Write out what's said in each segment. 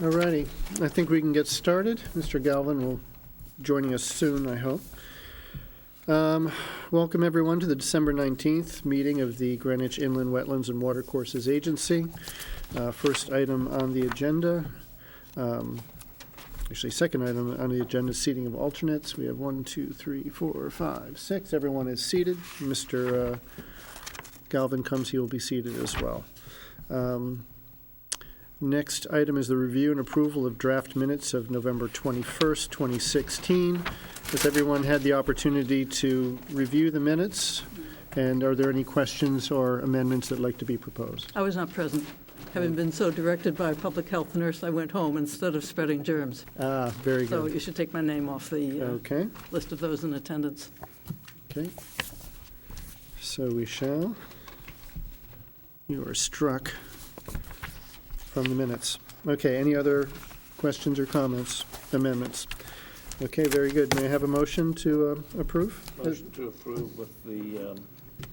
All righty, I think we can get started. Mr. Galvin will joining us soon, I hope. Welcome everyone to the December 19th meeting of the Greenwich Inland Wetlands and Watercourses Agency. First item on the agenda, actually second item on the agenda, seating of alternates. We have 1, 2, 3, 4, 5, 6. Everyone is seated. Mr. Galvin comes, he will be seated as well. Next item is the review and approval of draft minutes of November 21st, 2016. Has everyone had the opportunity to review the minutes? And are there any questions or amendments that like to be proposed? I was not present. Having been so directed by a public health nurse, I went home instead of spreading germs. Very good. So you should take my name off the okay. list of those in attendance. Okay. So we shall. You are struck from the minutes. Okay, any other questions or comments, amendments? Okay, very good. May I have a motion to approve? Motion to approve with the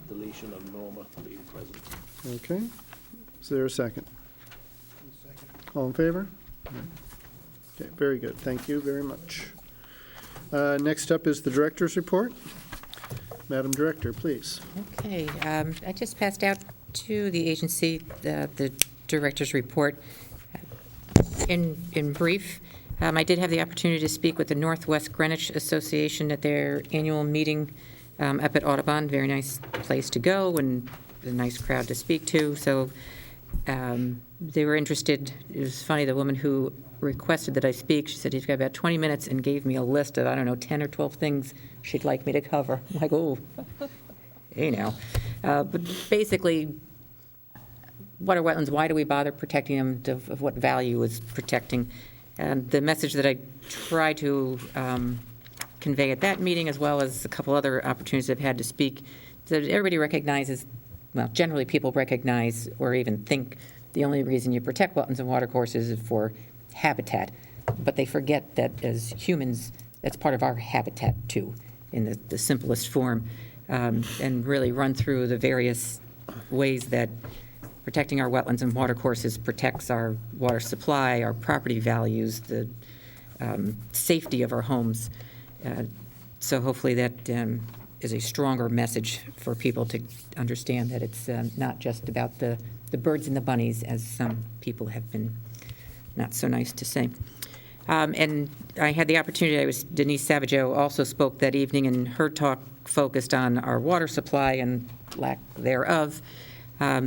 deletion of Norma being present. Okay. Is there a second? Second. All in favor? Okay, very good. Thank you very much. Next up is the director's report. Madam Director, please. Okay, I just passed out to the agency the director's report. In brief, I did have the opportunity to speak with the Northwest Greenwich Association at their annual meeting up at Audubon. Very nice place to go and a nice crowd to speak to. So they were interested. It was funny, the woman who requested that I speak, she said, he's got about 20 minutes and gave me a list of, I don't know, 10 or 12 things she'd like me to cover. I'm like, oh, you know. But basically, what are wetlands? Why do we bother protecting them? Of what value is protecting? And the message that I tried to convey at that meeting, as well as a couple other opportunities I've had to speak, that everybody recognizes, well, generally people recognize or even think the only reason you protect wetlands and watercourses is for habitat. But they forget that as humans, that's part of our habitat too, in the simplest form, and really run through the various ways that protecting our wetlands and watercourses protects our water supply, our property values, the safety of our homes. So hopefully that is a stronger message for people to understand that it's not just about the birds and the bunnies, as some people have been not so nice to say. And I had the opportunity, Denise Savageau also spoke that evening, and her talk focused on our water supply and lack thereof.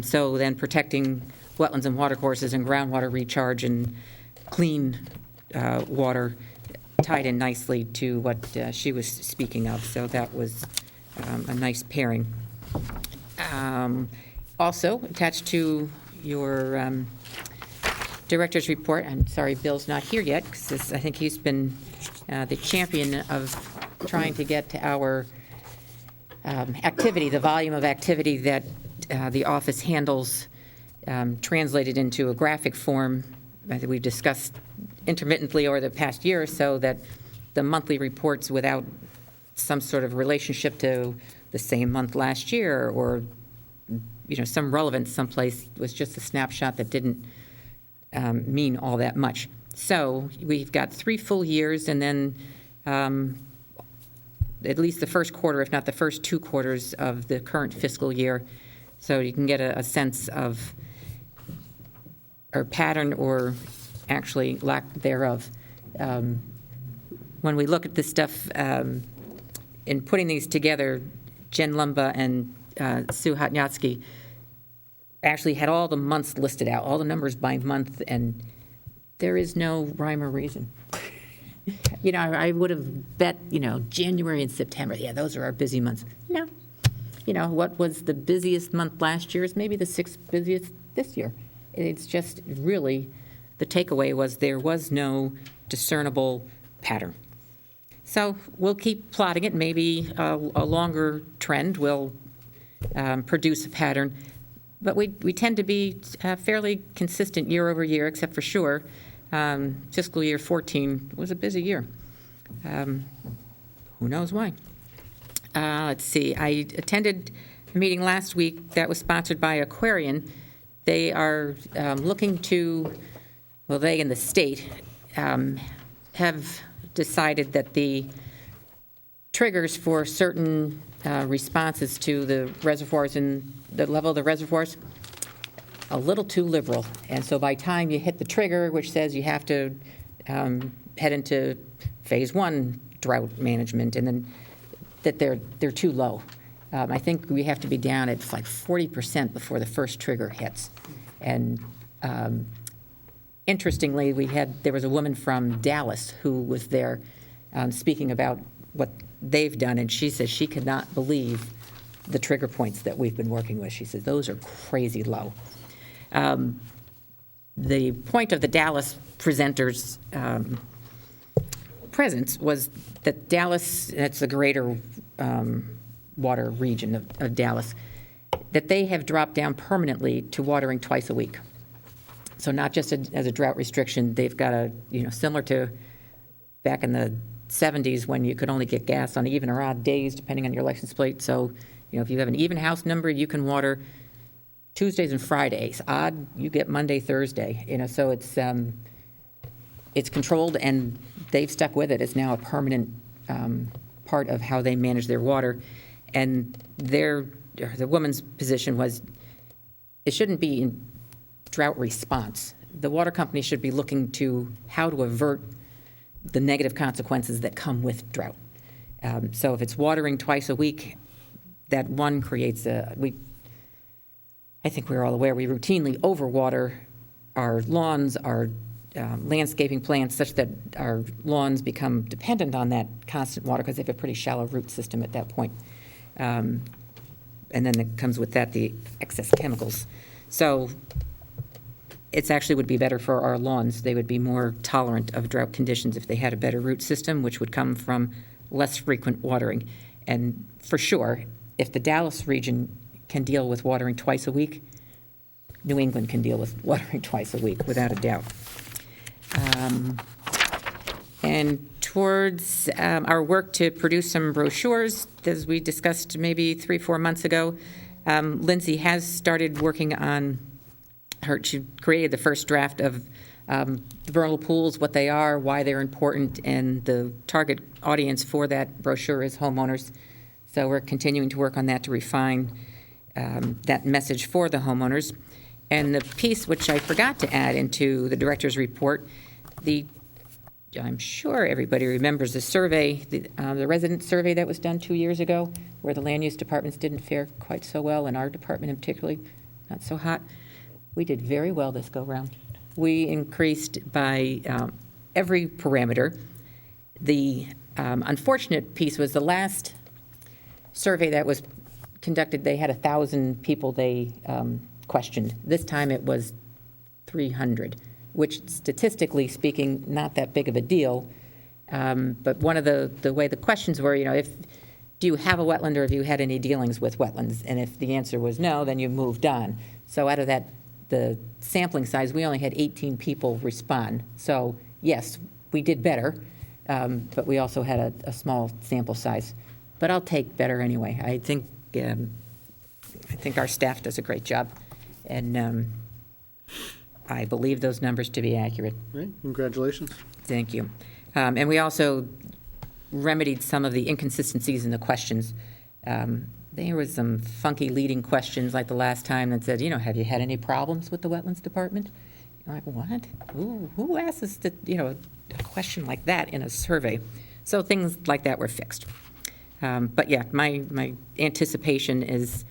So then protecting wetlands and watercourses and groundwater recharge and clean water tied in nicely to what she was speaking of. So that was a nice pairing. Also, attached to your director's report, I'm sorry Bill's not here yet, because I think he's been the champion of trying to get to our activity, the volume of activity that the office handles, translated into a graphic form. I think we've discussed intermittently over the past year or so that the monthly reports without some sort of relationship to the same month last year, or some relevance someplace, was just a snapshot that didn't mean all that much. So we've got 3 full years, and then at least the first quarter, if not the first 2 quarters of the current fiscal year. So you can get a sense of or pattern, or actually lack thereof. When we look at this stuff, in putting these together, Jen Lumba and Sue Hotnyatsky actually had all the months listed out, all the numbers by month, and there is no rhyme or reason. I would have bet, January and September, yeah, those are our busy months. No. What was the busiest month last year is maybe the 6th busiest this year. It's just really, the takeaway was there was no discernible pattern. So we'll keep plotting it. Maybe a longer trend will produce a pattern. But we tend to be fairly consistent year over year, except for sure. Fiscal year 14 was a busy year. Who knows why? Let's see. I attended a meeting last week that was sponsored by Aquarian. They are looking to Well, they and the state have decided that the triggers for certain responses to the reservoirs and the level of the reservoirs, a little too liberal. And so by time you hit the trigger, which says you have to head into phase 1 drought management, and then that they're too low. I think we have to be down at like 40% before the first trigger hits. And interestingly, there was a woman from Dallas who was there speaking about what they've done, and she says she could not believe the trigger points that we've been working with. She says those are crazy low. The point of the Dallas presenters' presence was that Dallas, that's the greater water region of Dallas, that they have dropped down permanently to watering twice a week. So not just as a drought restriction, they've got similar to back in the 70s when you could only get gas on even or odd days, depending on your license plate. So, if you have an even house number, you can water Tuesdays and Fridays. Odd, you get Monday, Thursday. So it's controlled, and they've stuck with it. It's now a permanent part of how they manage their water. And the woman's position was, it shouldn't be in drought response. The water company should be looking to how to avert the negative consequences that come with drought. So if it's watering twice a week, that one creates I think we're all aware, we routinely overwater our lawns, our landscaping plants, such that our lawns become dependent on that constant water because they have a pretty shallow root system at that point. And then it comes with that the excess chemicals. So it actually would be better for our lawns. They would be more tolerant of drought conditions if they had a better root system, which would come from less frequent watering. And for sure, if the Dallas region can deal with watering twice a week, New England can deal with watering twice a week, without a doubt. And towards our work to produce some brochures, as we discussed maybe 3-4 months ago, Lindsay has started working on she created the first draft of the vernal pools, what they are, why they're important, and the target audience for that brochure is homeowners. So we're continuing to work on that to refine that message for the homeowners. And the piece which I forgot to add into the director's report, I'm sure everybody remembers the survey, the resident survey that was done 2 years ago, where the land use departments didn't fare quite so well, and our department in particularly not so hot. We did very well this go-round. We increased by every parameter. The unfortunate piece was the last survey that was conducted, they had 1,000 people they questioned. This time it was 300, which statistically speaking, not that big of a deal. But one of the way the questions were, do you have a wetland or have you had any dealings with wetlands? And if the answer was no, then you moved on. So out of that, the sampling size, we only had 18 people respond. So yes, we did better, but we also had a small sample size. But I'll take better anyway. I think our staff does a great job, and I believe those numbers to be accurate. Right, congratulations. Thank you. And we also remedied some of the inconsistencies in the questions. There was some funky leading questions like the last time that said, have you had any problems with the Wetlands Department? You're like, what? Who asks us to, a question like that in a survey? So things like that were fixed. But yeah, my anticipation is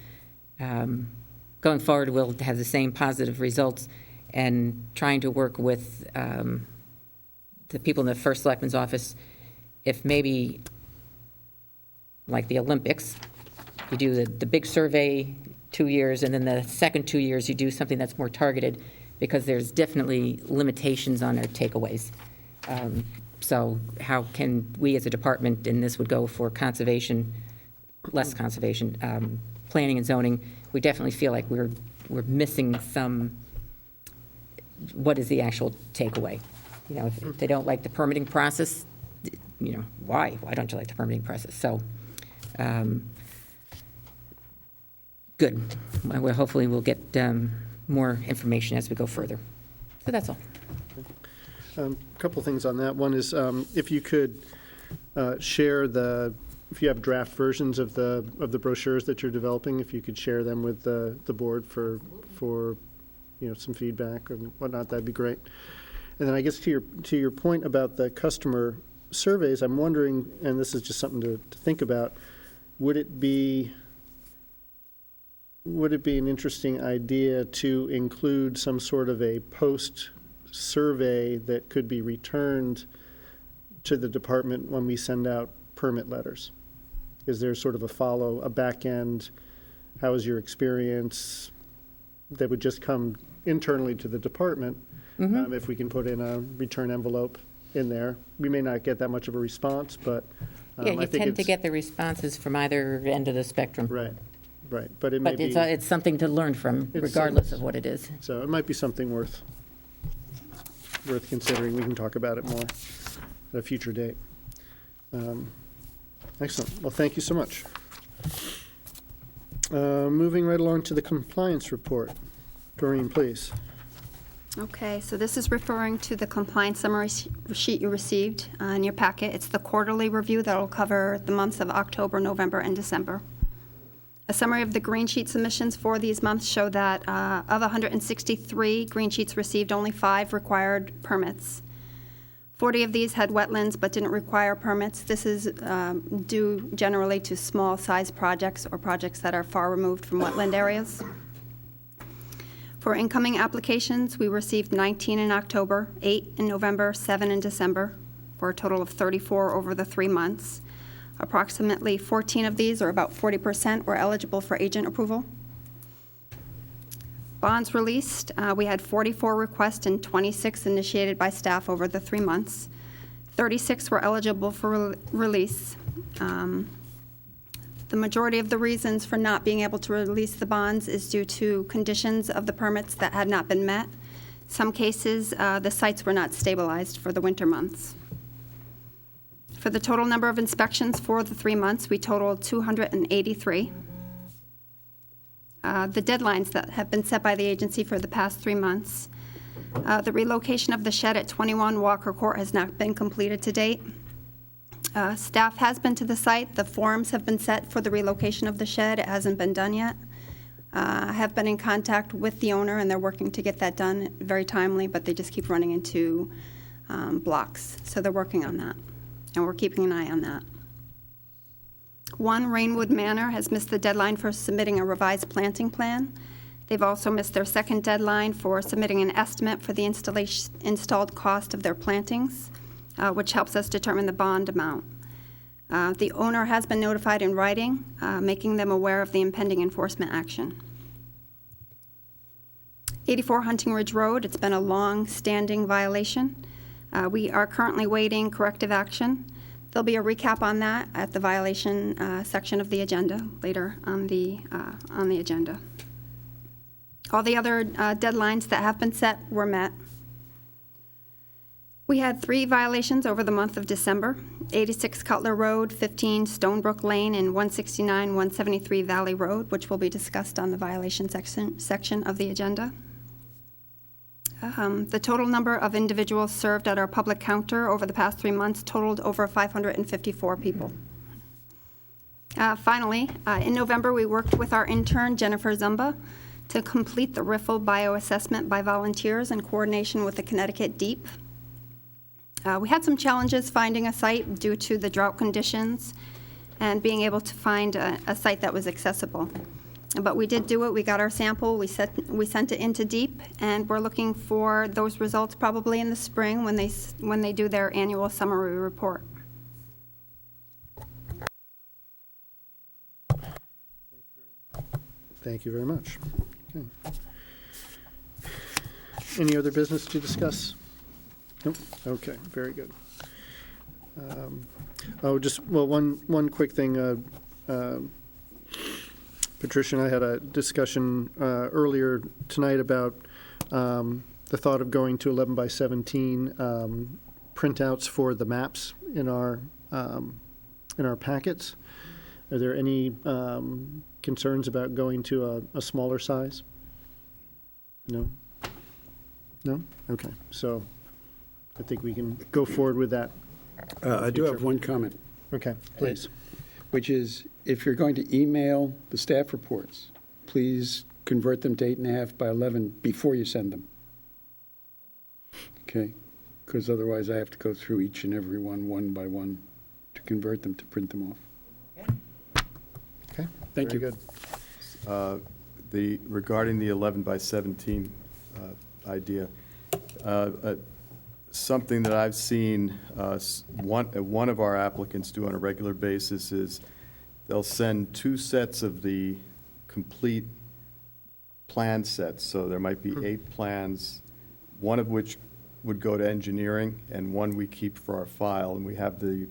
going forward we'll have the same positive results, and trying to work with the people in the first selectman's office, if maybe like the Olympics, you do the big survey 2 years, and then the second 2 years you do something that's more targeted, because there's definitely limitations on our takeaways. So how can we as a department, and this would go for conservation, less conservation, planning and zoning, we definitely feel like we're missing some, what is the actual takeaway? If they don't like the permitting process, why? Why don't you like the permitting process? So, good. Well, hopefully we'll get more information as we go further. So that's all. A couple things on that. One is if you could share if you have draft versions of the brochures that you're developing, if you could share them with the board for some feedback and whatnot, that'd be great. And then I guess to your point about the customer surveys, I'm wondering, and this is just something to think about, would it be an interesting idea to include some sort of a post-survey that could be returned to the department when we send out permit letters? Is there sort of a back end, how was your experience, that would just come internally to the department? If we can put in a return envelope in there. We may not get that much of a response, but Yeah, I you think tend to get the responses from either end of the spectrum. Right. But it may But be, it's something to learn from, regardless of what it is. so it might be something worth considering. We can talk about it more at a future date. Excellent. Well, thank you so much. Moving right along to the compliance report. Doreen, please. Okay, so this is referring to the compliance summary sheet you received in your packet. It's the quarterly review that will cover the months of October, November, and December. A summary of the green sheet submissions for these months show that of 163 green sheets received, only 5 required permits. 40 of these had wetlands but didn't require permits. This is due generally to small-size projects or projects that are far removed from wetland areas. For incoming applications, we received 19 in October, 8 in November, 7 in December, for a total of 34 over the 3 months. Approximately 14 of these, or about 40%, were eligible for agent approval. Bonds released, we had 44 requests and 26 initiated by staff over the 3 months. 36 were eligible for release. The majority of the reasons for not being able to release the bonds is due to conditions of the permits that had not been met. Some cases, the sites were not stabilized for the winter months. For the total number of inspections for the 3 months, we totaled 283. The deadlines that have been set by the agency for the past 3 months. The relocation of the shed at 21 Walker Court has not been completed to date. Staff has been to the site. The forms have been set for the relocation of the shed. It hasn't been done yet. I have been in contact with the owner, and they're working to get that done very timely, but they just keep running into blocks. So they're working on that, and we're keeping an eye on that. 1 Rainwood Manor has missed the deadline for submitting a revised planting plan. They've also missed their second deadline for submitting an estimate for the installed cost of their plantings, which helps us determine the bond amount. The owner has been notified in writing, making them aware of the impending enforcement action. 84 Hunting Ridge Road, it's been a long-standing violation. We are currently waiting corrective action. There'll be a recap on that at the violation section of the agenda, later on the agenda. All the other deadlines that have been set were met. We had 3 violations over the month of December: 86 Cutler Road, 15 Stonebrook Lane, and 173 Valley Road, which will be discussed on the violation section of the agenda. The total number of individuals served at our public counter over the past 3 months totaled over 554 people. Finally, in November, we worked with our intern, Jennifer Zumba, to complete the riffle bioassessment by volunteers in coordination with the Connecticut Deep. We had some challenges finding a site due to the drought conditions and being able to find a site that was accessible. But we did do it. We got our sample. We sent it into Deep, and we're looking for those results probably in the spring when they do their annual summary report. Thank you very much. Okay. Any other business to discuss? Nope. Okay, very good. One quick thing. Patricia and I had a discussion earlier tonight about the thought of going to 11 by 17 printouts for the maps in our packets. Are there any concerns about going to a smaller size? No? No? Okay. So I think we can go forward with that. I do have one comment, Okay, please. which is if you're going to email the staff reports, please convert them to 8.5 by 11 before you send them. Okay? Because otherwise I have to go through each and every one by one, to convert them, to print them off. Okay. Thank Very you. good. Regarding the 11 by 17 idea, something that I've seen one of our applicants do on a regular basis is they'll send 2 sets of the complete plan sets. So there might be 8 plans, one of which would go to engineering and one we keep for our file, and we have the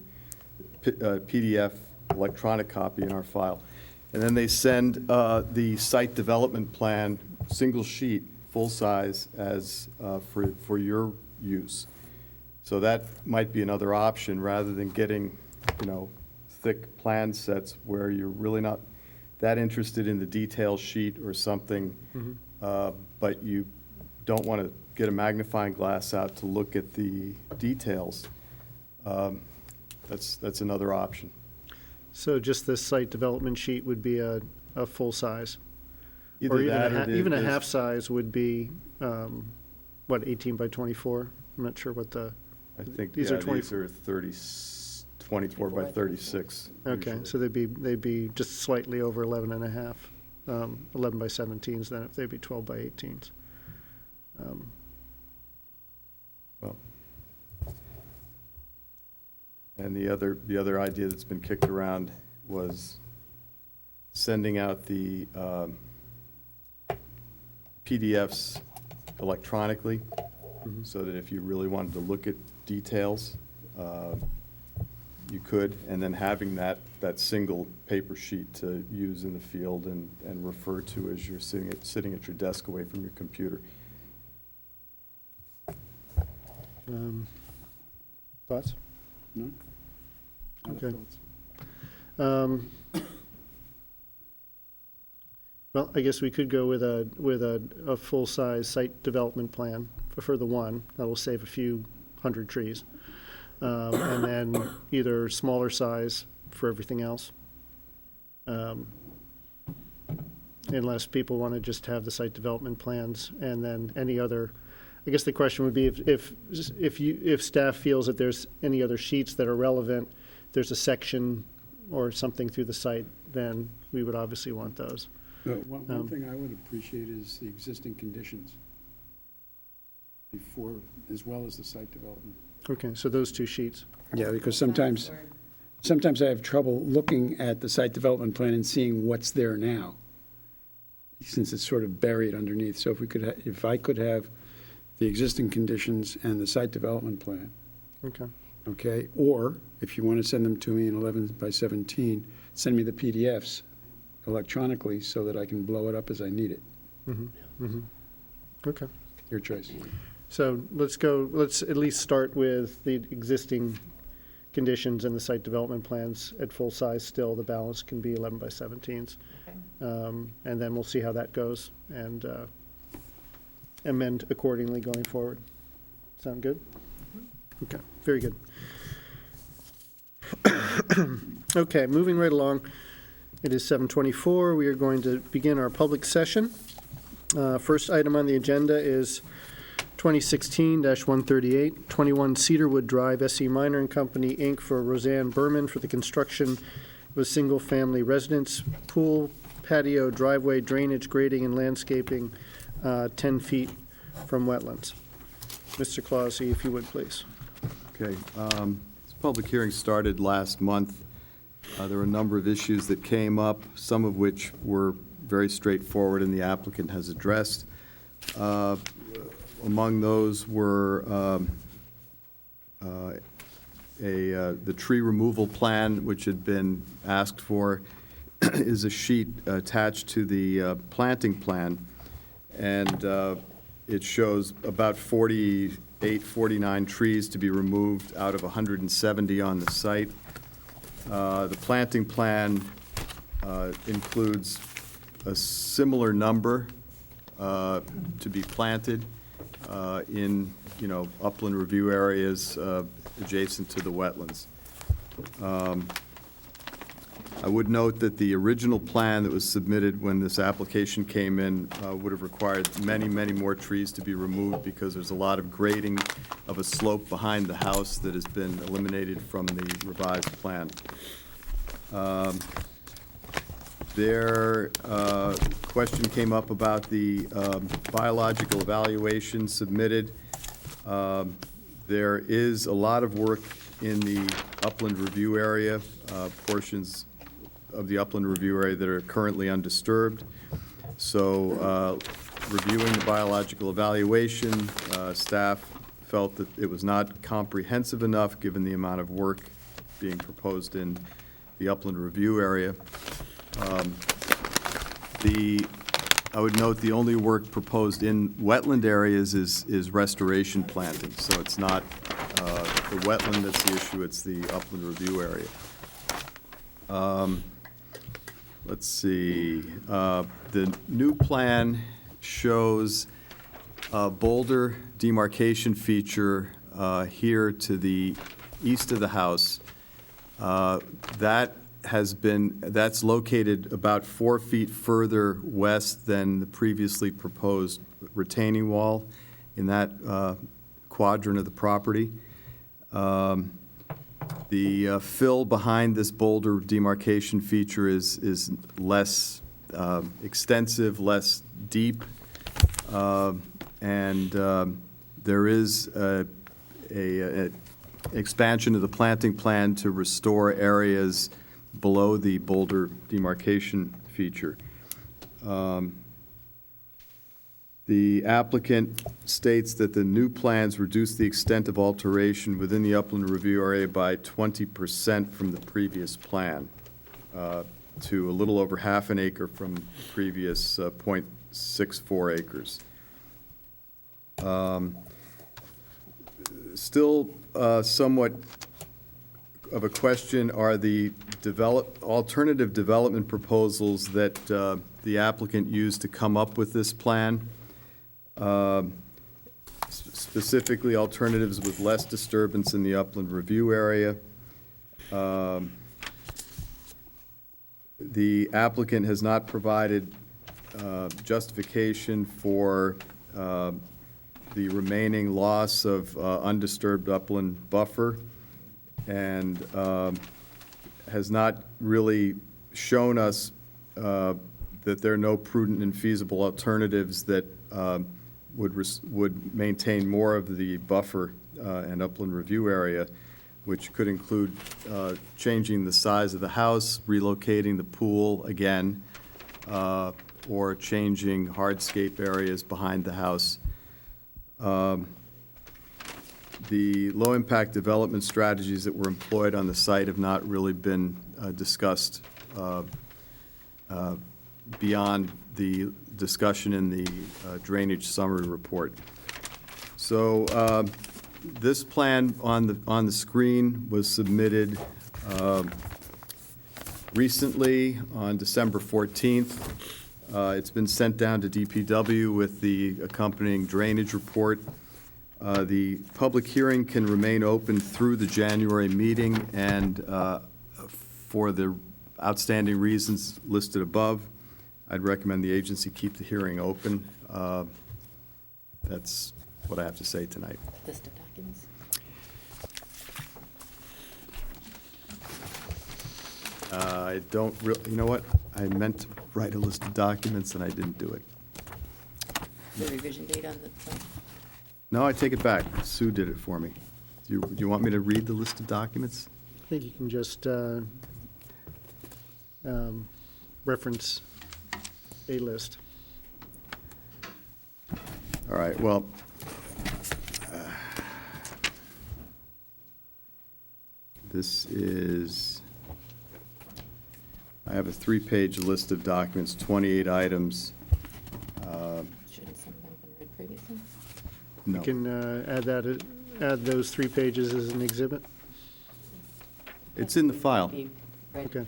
PDF electronic copy in our file. And then they send the site development plan, single sheet, full size, as for your use. So that might be another option, rather than getting, thick plan sets where you're really not that interested in the detail sheet or something, but you don't want to get a magnifying glass out to look at the details. That's another option. So just this site development sheet would be a full size? Either Or even that or even a there's- half size would be, 18 by 24? I'm not sure what the, I think, These yeah, are these are 24 by 36. okay, usually. so they'd be just slightly over 11 and a half, 11 by 17s then, if they'd be 12 by 18s. Well, and the other idea that's been kicked around was sending out the PDFs electronically, so that if you really wanted to look at details, you could, and then having that single paper sheet to use in the field and refer to as you're sitting at your desk away from your computer. Thoughts? No? Other Okay. thoughts? Well, I guess we could go with a full-size site development plan for the one. That'll save a few hundred trees. And then either smaller size for everything else. Unless people want to just have the site development plans and then any other, I guess the question would be if staff feels that there's any other sheets that are relevant, there's a section or something through the site, then we would obviously want those. One thing I would appreciate is the existing conditions before, as well as the site development. Okay, so those 2 sheets. Yeah, because sometimes I have trouble looking at the site development plan and seeing what's there now, since it's sort of buried underneath. So if I could have the existing conditions and the site development plan, Okay. okay? Or if you want to send them to me in 11 by 17, send me the PDFs electronically so that I can blow it up as I need it. Okay. Your choice. So let's at least start with the existing conditions and the site development plans at full size still. The balance can be 11 by 17s. And then we'll see how that goes and amend accordingly going forward. Sound good? Okay, very good. Okay, moving right along. It is 7:24. We are going to begin our public session. First item on the agenda is 2016-138, 21 Cedarwood Drive, SE Minor and Company, Inc., for Roseanne Berman for the construction of a single-family residence, pool, patio, driveway, drainage, grading, and landscaping 10 feet from wetlands. Mr. Clausy, if you would, please. Okay, this public hearing started last month. There were a number of issues that came up, some of which were very straightforward and the applicant has addressed. Among those were the tree removal plan, which had been asked for, is a sheet attached to the planting plan, and it shows about 48, 49 trees to be removed out of 170 on the site. The planting plan includes a similar number to be planted, in, upland review areas adjacent to the wetlands. I would note that the original plan that was submitted when this application came in would have required many, many more trees to be removed because there's a lot of grading of a slope behind the house that has been eliminated from the revised plan. Question came up about the biological evaluation submitted. There is a lot of work in the upland review area, portions of the upland review area that are currently undisturbed. So reviewing the biological evaluation, staff felt that it was not comprehensive enough given the amount of work being proposed in the upland review area. I would note the only work proposed in wetland areas is restoration planting. So it's not the wetland that's the issue, it's the upland review area. Let's see, the new plan shows a boulder demarcation feature here to the east of the house. That's located about 4 feet further west than the previously proposed retaining wall in that quadrant of the property. The fill behind this boulder demarcation feature is less extensive, less deep, and there is a expansion of the planting plan to restore areas below the boulder demarcation feature. The applicant states that the new plans reduce the extent of alteration within the upland review area by 20% from the previous plan, to a little over half an acre from the previous 0.64 acres. Still somewhat of a question are the alternative development proposals that the applicant used to come up with this plan. Specifically, alternatives with less disturbance in the upland review area. The applicant has not provided justification for the remaining loss of undisturbed upland buffer, and has not really shown us that there are no prudent and feasible alternatives that would maintain more of the buffer and upland review area, which could include changing the size of the house, relocating the pool again, or changing hardscape areas behind the house. The low-impact development strategies that were employed on the site have not really been discussed beyond the discussion in the drainage summary report. So this plan on the screen was submitted recently on December 14th. It's been sent down to DPW with the accompanying drainage report. The public hearing can remain open through the January meeting, and for the outstanding reasons listed above, I'd recommend the agency keep the hearing open. That's what I have to say tonight. List of documents. I don't really, you know what? I meant to write a list of documents and I didn't do it. The revision date on the plan? No, I take it back. Sue did it for me. Do you want me to read the list of documents? I think you can just reference a list. All right, well, this is, I have a 3-page list of documents, 28 items. Shouldn't some of them have been read previously? You No. can add those 3 pages as an exhibit? It's in the file. Be read. Okay.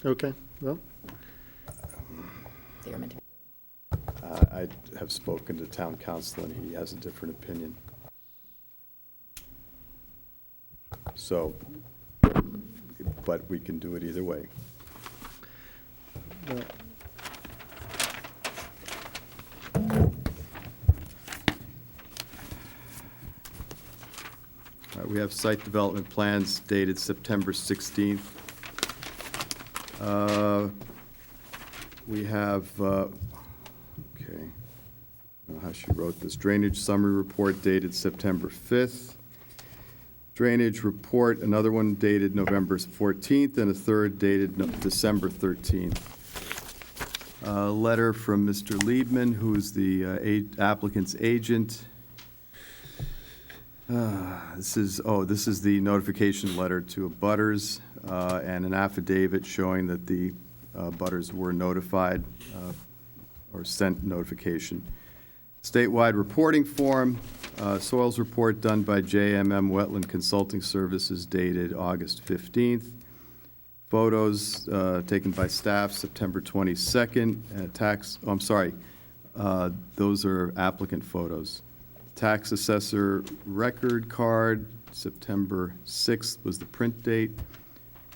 Okay, well, They were meant to. I have I've spoken to town council, and he has a different opinion. So, but we can do it either way. Well, All right, we have site development plans dated September 16th. We have, okay, I don't know how she wrote this, drainage summary report dated September 5th. Drainage report, another one dated November 14th, and a third dated December 13th. A letter from Mr. Liebman, who is the applicant's agent. This is the notification letter to abutters and an affidavit showing that the abutters were notified or sent notification. Statewide reporting form, soils report done by JMM Wetland Consulting Services dated August 15th. Photos taken by staff September 22nd. Those are applicant photos. Tax assessor record card, September 6th was the print date.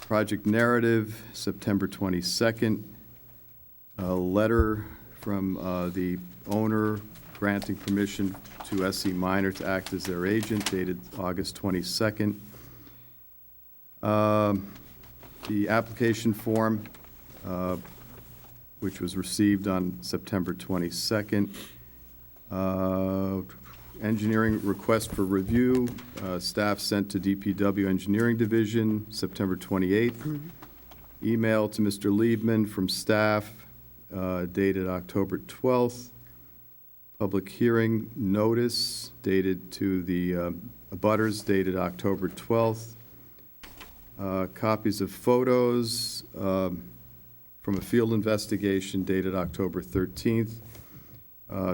Project narrative, September 22nd. A letter from the owner granting permission to SE Minor to act as their agent dated August 22nd. The application form, which was received on September 22nd. Engineering request for review, staff sent to DPW Engineering Division, September 28th. Email to Mr. Liebman from staff, dated October 12th. Public hearing notice dated to the abutters, dated October 12th. Copies of photos from a field investigation dated October 13th.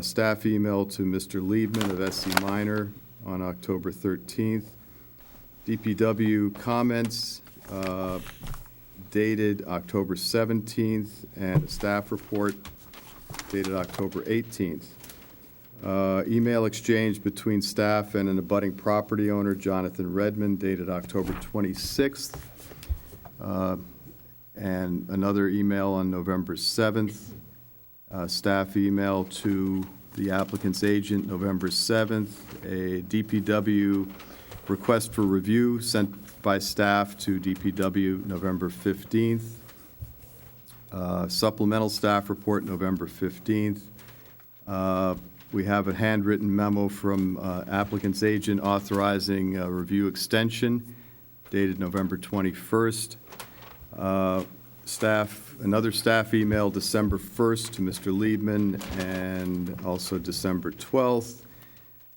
Staff email to Mr. Liebman of SC Minor on October 13th. DPW comments dated October 17th, and a staff report dated October 18th. Email exchange between staff and an abutting property owner, Jonathan Redmond, dated October 26th. And another email on November 7th. Staff email to the applicant's agent, November 7th. A DPW request for review sent by staff to DPW, November 15th. Supplemental staff report, November 15th. We have a handwritten memo from applicant's agent authorizing a review extension dated November 21st. Another staff email, December 1st, to Mr. Liebman, and also December 12th.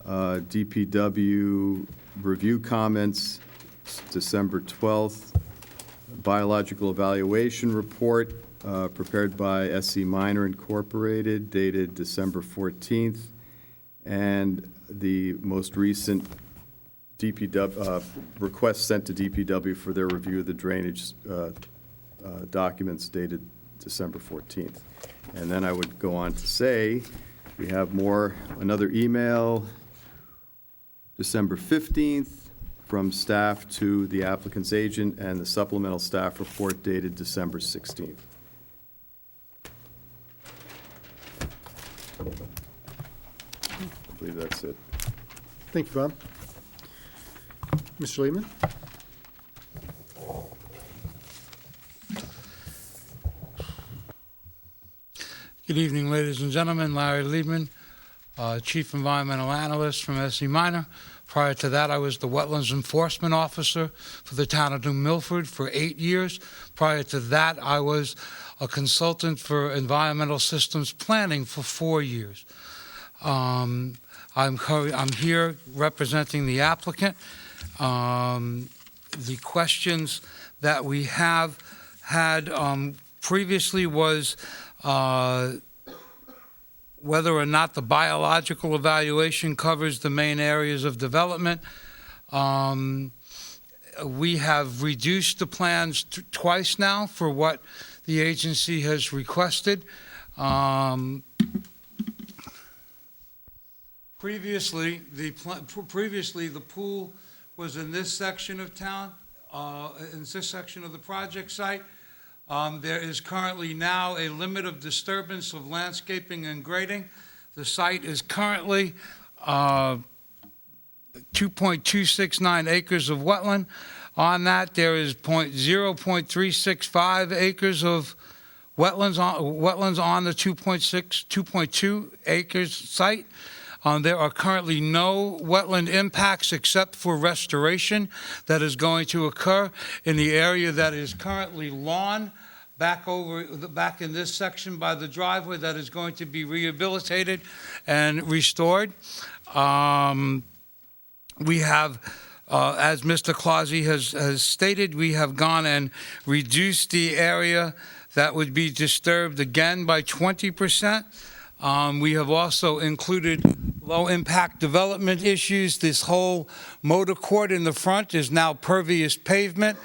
DPW review comments, December 12th. Biological evaluation report prepared by SC Minor Incorporated, dated December 14th. And the most recent DPW request sent to DPW for their review of the drainage documents dated December 14th. And then I would go on to say, we have another email, December 15th, from staff to the applicant's agent, and the supplemental staff report dated December 16th. I believe that's it. Thank you, Bob. Mr. Liebman? Good evening, ladies and gentlemen. Larry Liebman, Chief Environmental Analyst from SE Minor. Prior to that, I was the Wetlands Enforcement Officer for the town of New Milford for 8 years. Prior to that, I was a consultant for environmental systems planning for 4 years. I'm here representing the applicant. The questions that we have had previously was whether or not the biological evaluation covers the main areas of development. We have reduced the plans twice now for what the agency has requested. Previously, the pool was in this section of town, in this section of the project site. There is currently now a limit of disturbance of landscaping and grading. The site is currently 2.269 acres of wetland. On that, there is 0.365 acres of wetlands on the 2.2 acres site. There are currently no wetland impacts except for restoration that is going to occur in the area that is currently lawn back in this section by the driveway that is going to be rehabilitated and restored. We have, as Mr. Clausy has stated, we have gone and reduced the area that would be disturbed again by 20%. We have also included low-impact development issues. This whole motor court in the front is now pervious pavement.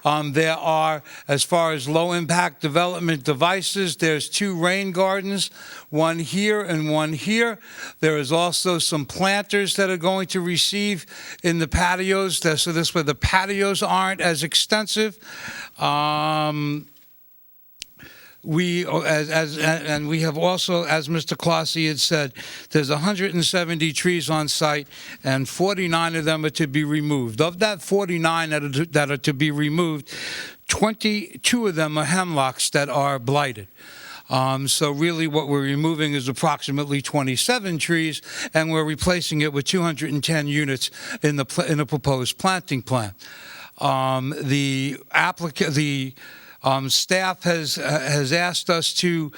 There are, as far as low-impact development devices, there's 2 rain gardens, one here and one here. There is also some planters that are going to receive in the patios, so this way the patios aren't as extensive. We have also, as Mr. Clausy had said, there's 170 trees on site, and 49 of them are to be removed. Of that 49 that are to be removed, 22 of them are hemlocks that are blighted. So really what we're removing is approximately 27 trees, and we're replacing it with 210 units in the proposed planting plan. Staff has asked us to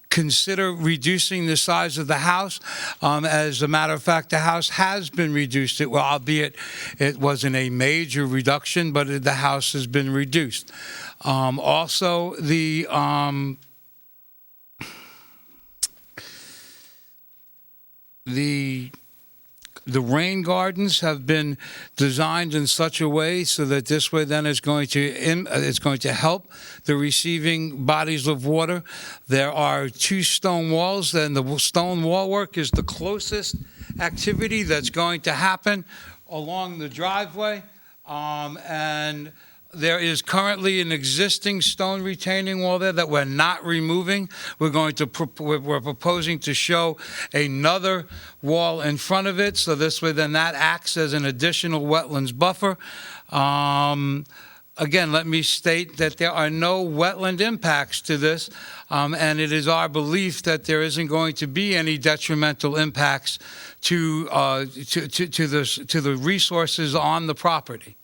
consider reducing the size of the house. As a matter of fact, the house has been reduced, albeit it wasn't a major reduction, but the house has been reduced. Also, the rain gardens have been designed in such a way so that this way then it's going to help the receiving bodies of water. There are 2 stone walls, and the stone wall work is the closest activity that's going to happen along the driveway. And there is currently an existing stone retaining wall there that we're not removing. We're proposing to show another wall in front of it, so this way then that acts as an additional wetlands buffer. Again, let me state that there are no wetland impacts to this, and it is our belief that there isn't going to be any detrimental impacts to the resources on the property.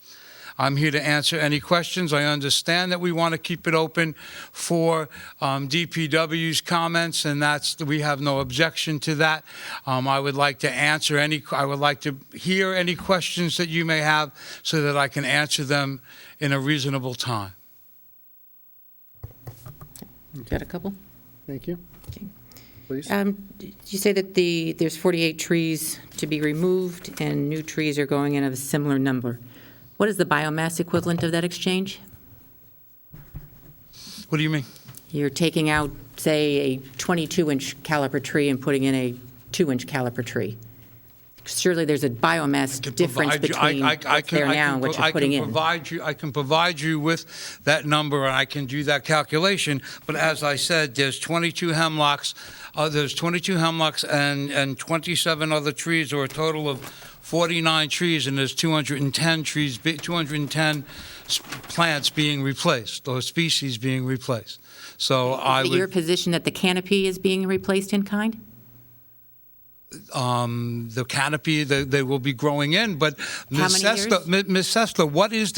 I'm here to answer any questions. I understand that we want to keep it open for DPW's comments, and we have no objection to that. I would like to hear any questions that you may have so that I can answer them in a reasonable time. Got a couple? Thank you. Okay. Please. You say that there's 48 trees to be removed and new trees are going in of a similar number. What is the biomass equivalent of that exchange? What do you mean? You're taking out, say, a 22-inch caliper tree and putting in a 2-inch caliper tree. Surely there's a biomass difference between what's there now and what you're putting in. I can provide you with that number, and I can do that calculation. But as I said, there's 22 hemlocks. There's 22 hemlocks and 27 other trees, or a total of 49 trees, and there's 210 trees, 210 plants being replaced, or species being replaced. So Is it your position that the canopy is being replaced in kind? The canopy they will be growing in, but Ms. Sesta, what is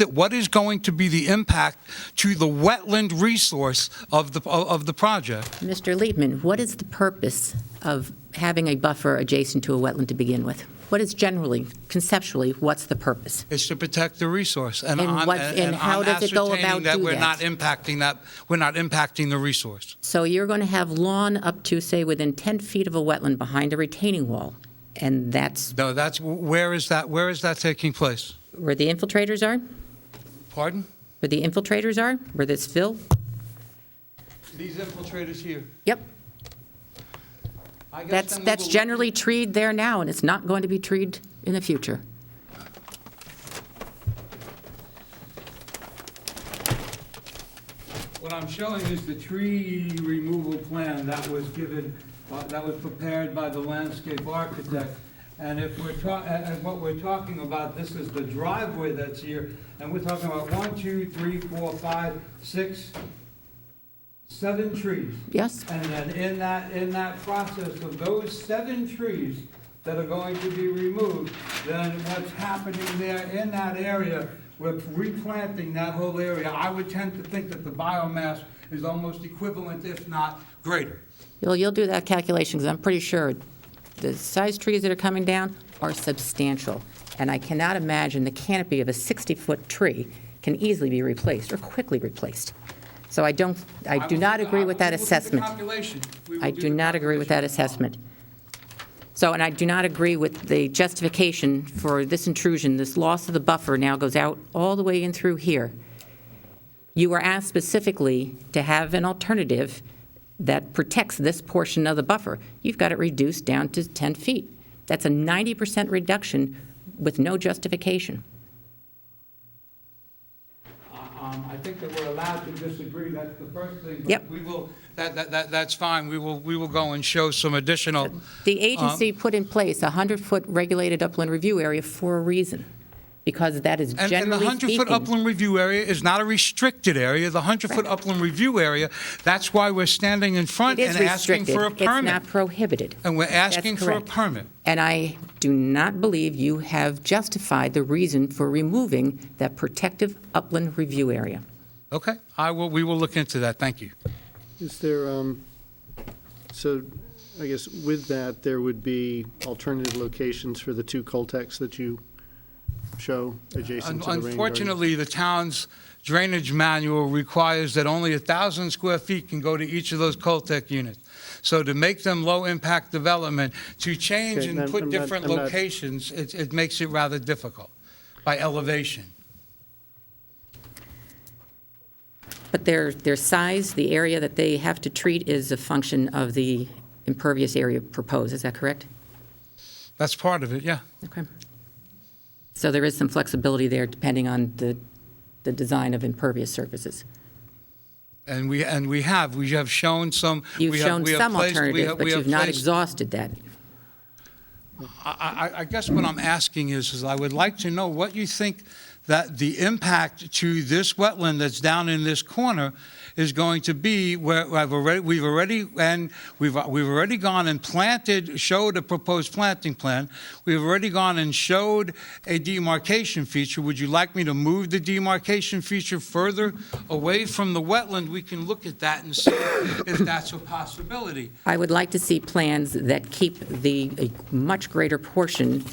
going to be the impact to the wetland resource of the project? Mr. Liebman, what is the purpose of having a buffer adjacent to a wetland to begin with? What is generally, conceptually, what's the purpose? It's to protect the resource, and how does it go about that do we're that? We're not impacting the resource. So you're going to have lawn up to, say, within 10 feet of a wetland behind a retaining wall, and that's where is that taking place? where the infiltrators are? Pardon? Where the infiltrators are? Where this fill? These infiltrators here. Yep. I guess then we That's will- generally treed there now, and it's not going to be treed in the future. What I'm showing is the tree removal plan that was given, that was prepared by the landscape architect. And if we're and what we're talking about, this is the driveway that's here, and we're talking about 1, 2, 3, 4, 5, 6, 7 trees. Yes? And then in that process of those 7 trees that are going to be removed, then what's happening there in that area, we're replanting that whole area. I would tend to think that the biomass is almost equivalent, if not greater. You'll do that calculation, because I'm pretty sure the size trees that are coming down are substantial. And I cannot imagine the canopy of a 60-foot tree can easily be replaced or quickly replaced. So I do not agree with that assessment. I do not agree with that assessment. So, and I do not agree with the justification for this intrusion. This loss of the buffer now goes out all the way in through here. You were asked specifically to have an alternative that protects this portion of the buffer. You've got it reduced down to 10 feet. That's a 90% reduction with no justification. I think that we're allowed to disagree, that's the first thing. Yep. But we will, that's fine, we will go and show some additional. The agency put in place a 100-foot regulated upland review area for a reason, because that is And the generally 100-foot speaking. upland review area is not a restricted area. The 100-foot upland review area, that's why we're standing in front It is and asking restricted. for a It's permit. not prohibited. And we're asking That's for a correct. permit. And I do not believe you have justified the reason for removing that protective upland review area. Okay, we will look into that, thank you. Is there, so I guess with that, there would be alternative locations for the 2 Coltex that you show adjacent to the rain garden? Unfortunately, the town's drainage manual requires that only 1,000 square feet can go to each of those Coltech units. So to make them low-impact development, to change Okay, and I'm put not- different I'm not- locations, it makes it rather difficult by elevation. But their size, the area that they have to treat is a function of the impervious area proposed, is that correct? That's part of it, yeah. Okay. So there is some flexibility there depending on the design of impervious surfaces. And we have shown some. You've we have- shown we have some placed- we alternative, have- but we have you've not placed- exhausted that. I guess what I'm asking is I would like to know what you think that the impact to this wetland that's down in this corner is going to be, where we've already gone and showed a proposed planting plan. We've already gone and showed a demarcation feature. Would you like me to move the demarcation feature further away from the wetland? We can look at that and see if that's a possibility. I would like to see plans that keep a much greater portion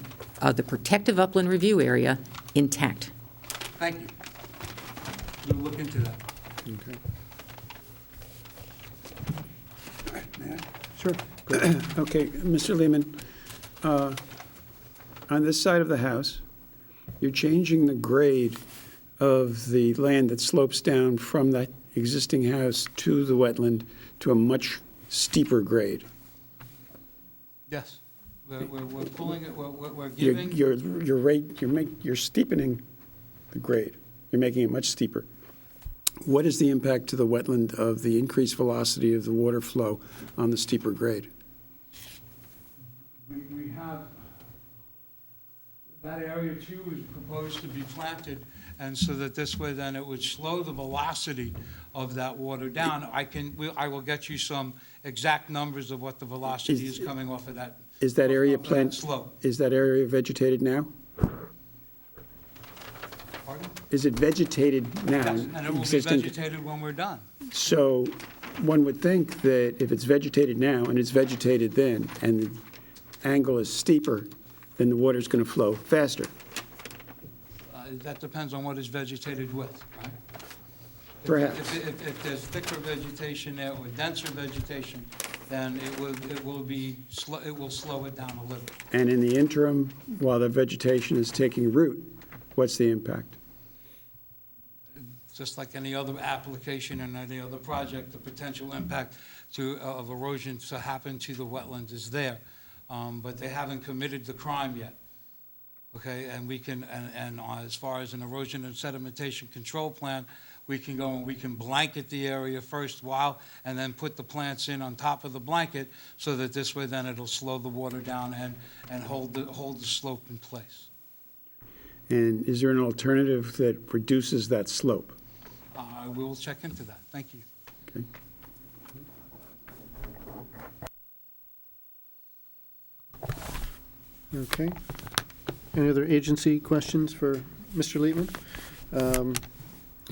of the protective upland review area intact. Thank you. We'll look into that. Okay. Sure. Okay, Mr. Lehman, on this side of the house, you're changing the grade of the land that slopes down from that existing house to the wetland to a much steeper grade. Yes. We're pulling it, we're You're, giving. you're steepening the grade. You're making it much steeper. What is the impact to the wetland of the increased velocity of the water flow on the steeper grade? We have, that area too is proposed to be planted, and so that this way then it would slow the velocity of that water down. I will get you some exact numbers of what the velocity is coming off of that. Is that area off of that plant, slope. is that area vegetated now? Pardon? Is it vegetated now? Yes, and it will be existing? vegetated when we're done. So one would think that if it's vegetated now and it's vegetated then, and the angle is steeper, then the water's going to flow faster. That depends on what is vegetated with, right? Perhaps. If there's thicker vegetation there or denser vegetation, then it will slow it down a little. And in the interim, while the vegetation is taking root, what's the impact? just like any other application and any other project, the potential impact of erosion to happen to the wetlands is there. But they haven't committed the crime yet. Okay, and we can, and as far as an erosion and sedimentation control plan, we can go and we can blanket the area first and then put the plants in on top of the blanket, so that this way then it'll slow the water down and hold the slope in place. And is there an alternative that reduces that slope? We will check into that. Thank you. Okay. Okay. Any other agency questions for Mr. Liebman?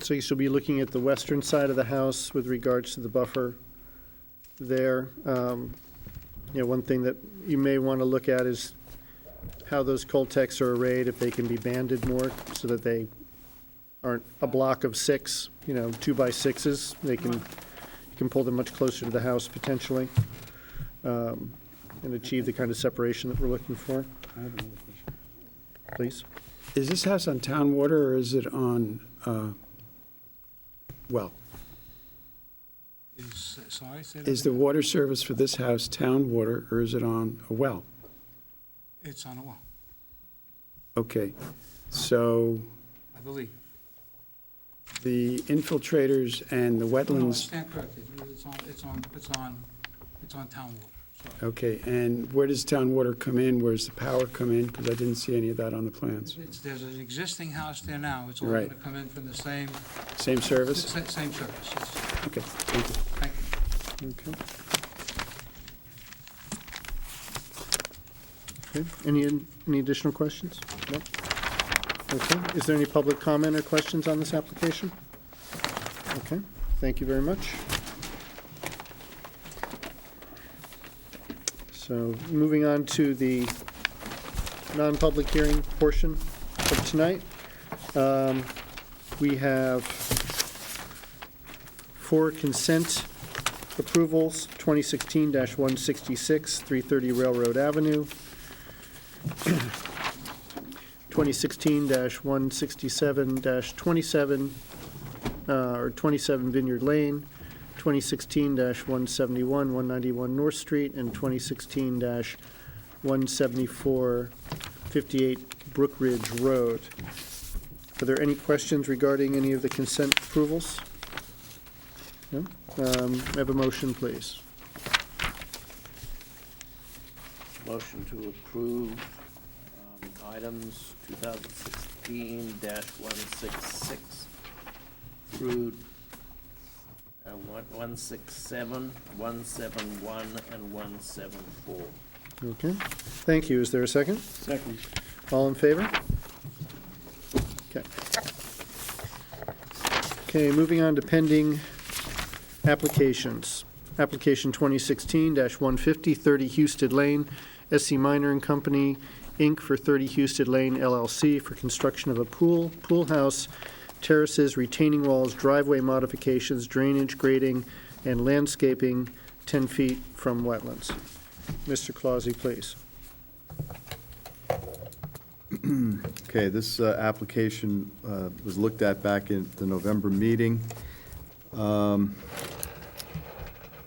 So you should be looking at the western side of the house with regards to the buffer there. One thing that you may want to look at is how those Coltex are arrayed, if they can be banded more so that they aren't a block of 6, 2x6s. You can pull them much closer to the house potentially, and achieve the kind of separation that we're looking for. I have another question. Please. Is this house on town water, or is it on, well? Sorry, say that Is the again? water service for this house town water, or is it on a well? It's on a well, Okay, so I believe. the infiltrators and the No, I wetlands, stand corrected. It's on town water. Sorry. okay, and where does town water come in? Where's the power come in? Because I didn't see any of that on the plans. There's an existing house there now. It's all Right. going to come in from the same Same service? same service. Yes. Okay, thank you. Thank you. Okay. Okay, any additional questions? No? Okay, is there any public comment or questions on this application? Okay, thank you very much. So, moving on to the non-public hearing portion of tonight. We have 4 consent approvals, 2016-166, 330 Railroad Avenue, 2016-167-27, or 27 Vineyard Lane, 2016-171, 191 North Street, and 2016-174, 58 Brook Ridge Road. Are there any questions regarding any of the consent approvals? No? I have a motion, please. Motion to approve items 2016-166 through 167, 171, and 174. Okay, thank you. Is there a second? Second. All in favor? Okay. Okay, moving on to pending applications. Application 2016-150, 30 Houston Lane, SC Minor and Company, Inc. for 30 Houston Lane LLC for construction of a pool house, terraces, retaining walls, driveway modifications, drainage, grading, and landscaping 10 feet from wetlands. Mr. Clausy, please. Okay, this application was looked at back in the November meeting.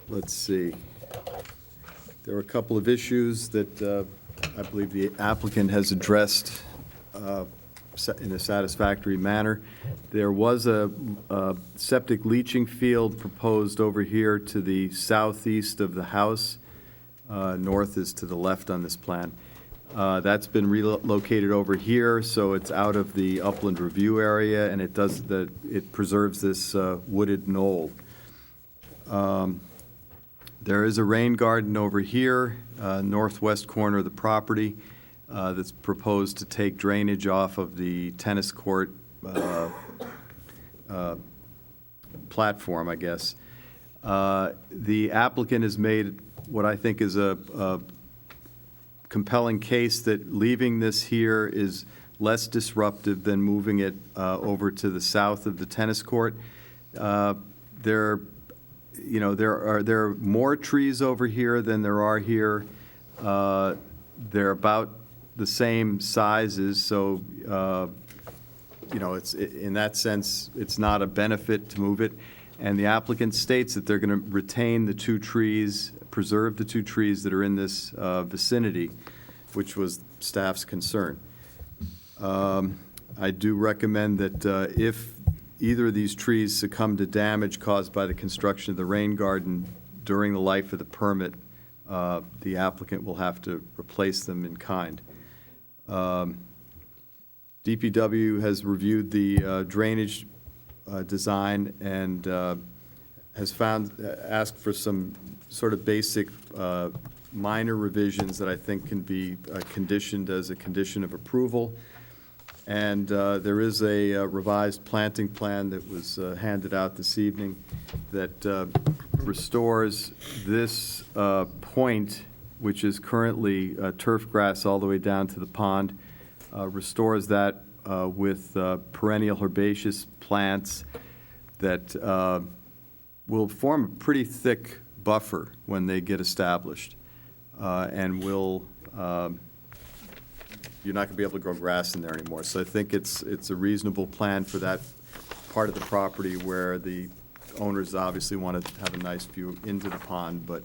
Let's see. There were a couple of issues that I believe the applicant has addressed in a satisfactory manner. There was a septic leaching field proposed over here to the southeast of the house. North is to the left on this plan. That's been relocated over here, so it's out of the upland review area, and it preserves this wooded knoll. There is a rain garden over here, northwest corner of the property, that's proposed to take drainage off of the tennis court platform, I guess. The applicant has made what I think is a compelling case that leaving this here is less disruptive than moving it over to the south of the tennis court. There are more trees over here than there are here. They're about the same sizes, so in that sense, it's not a benefit to move it. And the applicant states that they're going to retain the 2 trees, preserve the 2 trees that are in this vicinity, which was staff's concern. I do recommend that if either of these trees succumb to damage caused by the construction of the rain garden during the life of the permit, the applicant will have to replace them in kind. DPW has reviewed the drainage design and has asked for some sort of basic minor revisions that I think can be conditioned as a condition of approval. And there is a revised planting plan that was handed out this evening that restores this point, which is currently turf grass all the way down to the pond, restores that with perennial herbaceous plants that will form a pretty thick buffer when they get established, and will you're not going to be able to grow grass in there anymore. So I think it's a reasonable plan for that part of the property where the owners obviously want to have a nice view into the pond, but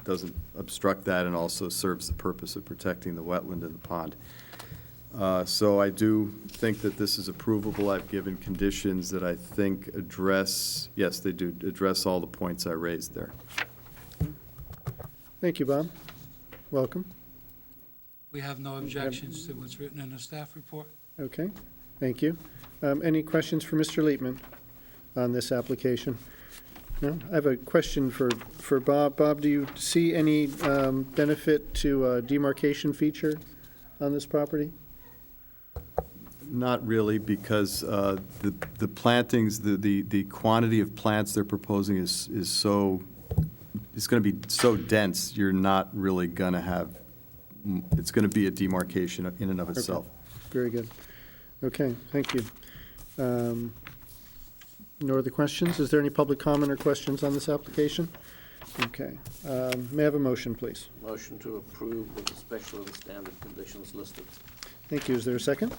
doesn't obstruct that and also serves the purpose of protecting the wetland in the pond. So I do think that this is approvable. I've given conditions that I think address, yes, they do address all the points I raised there. Thank you, Bob. Welcome. We have no objections to what's written in the staff report. Okay, thank you. Any questions for Mr. Leitman on this application? No? I have a question for Bob. Bob, do you see any benefit to a demarcation feature on this property? Not really, because the plantings, the quantity of plants they're proposing is so, it's going to be so dense, you're not really going to have, it's going to be a demarcation in and of itself. Okay. Very good. Okay, thank you. No other questions? Is there any public comment or questions on this application? Okay. May I have a motion, please? Motion to approve with the special and standard conditions listed. Thank you. Is there a second?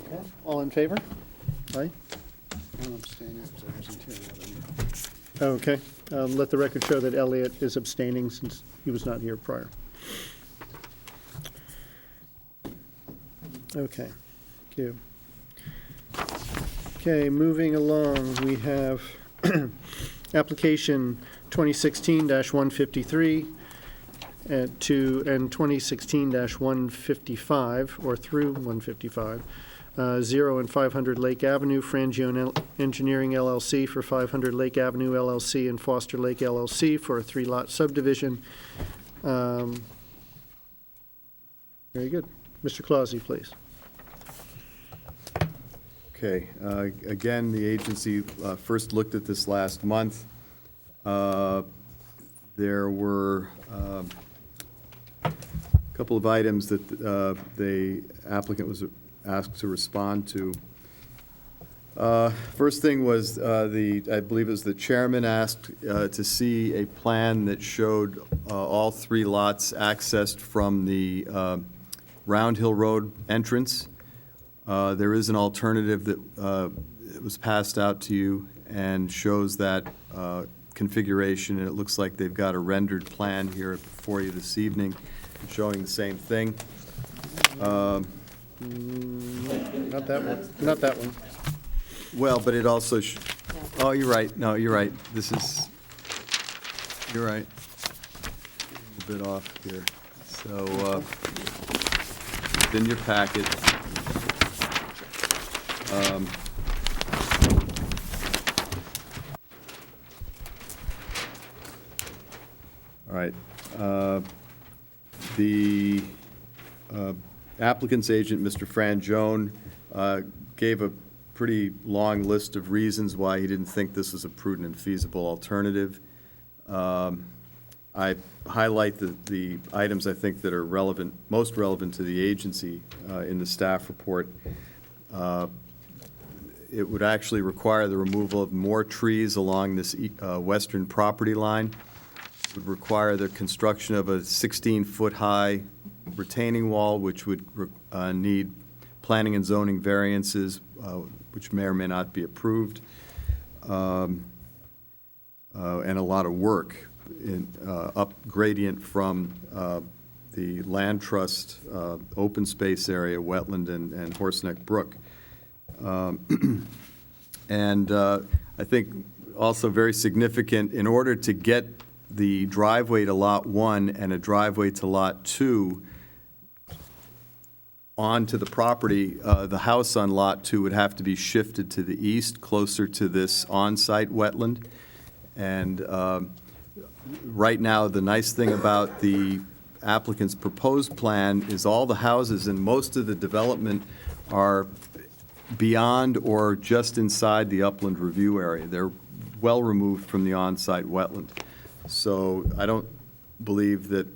Okay. All in favor? Aye? I'm abstaining because I wasn't here the other night. Okay. Let the record show that Elliot is abstaining since he was not here prior. Okay. Thank you. Okay, moving along, we have application 2016-153 and 2016-155, or through 155, 0 and 500 Lake Avenue, Frangione Engineering LLC for 500 Lake Avenue LLC and Foster Lake LLC for a 3-lot subdivision. Very good. Mr. Clausy, please. Okay, again, the agency first looked at this last month. There were a couple of items that the applicant was asked to respond to. First thing was I believe it was the chairman asked to see a plan that showed all 3 lots accessed from the Round Hill Road entrance. There is an alternative that was passed out to you and shows that configuration, and it looks like they've got a rendered plan here for you this evening showing the same thing. Not that one. Not that one. Well, but it also, oh, you're right. No, you're right. This is, you're right. A bit off here. So, it's in your packet. All right. The applicant's agent, Mr. Frangione, gave a pretty long list of reasons why he didn't think this was a prudent and feasible alternative. I highlight the items I think that are relevant, most relevant to the agency in the staff report. It would actually require the removal of more trees along this western property line. It would require the construction of a 16-foot-high retaining wall, which would need planning and zoning variances, which may or may not be approved, and a lot of work up gradient from the land trust, open space area, wetland, and Horseneck Brook. And I think also very significant, in order to get the driveway to Lot 1 and a driveway to Lot 2 onto the property, the house on Lot 2 would have to be shifted to the east, closer to this on-site wetland. And right now, the nice thing about the applicant's proposed plan is all the houses and most of the development are beyond or just inside the upland review area. They're well removed from the on-site wetland. So I don't believe that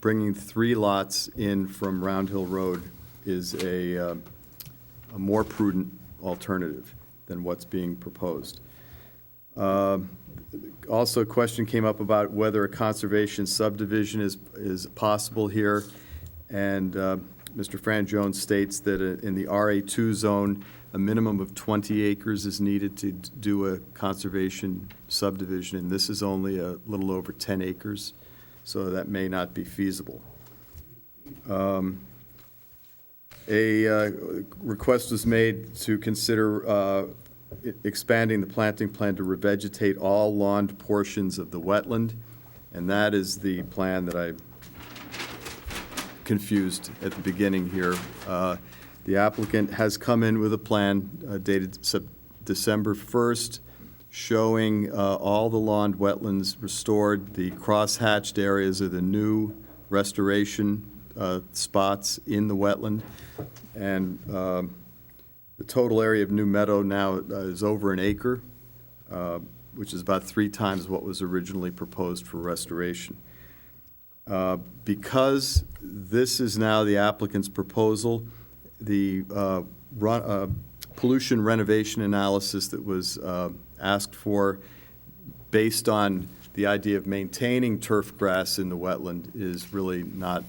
bringing 3 lots in from Round Hill Road is a more prudent alternative than what's being proposed. Also, a question came up about whether a conservation subdivision is possible here. And Mr. Fran Jones states that in the RA2 zone, a minimum of 20 acres is needed to do a conservation subdivision, and this is only a little over 10 acres, so that may not be feasible. A request was made to consider expanding the planting plan to revegetate all lawned portions of the wetland, and that is the plan that I confused at the beginning here. The applicant has come in with a plan dated December 1st, showing all the lawned wetlands restored. The cross-hatched areas are the new restoration spots in the wetland. And the total area of new meadow now is over an acre, which is about 3 times what was originally proposed for restoration. Because this is now the applicant's proposal, the pollution renovation analysis that was asked for based on the idea of maintaining turf grass in the wetland is really not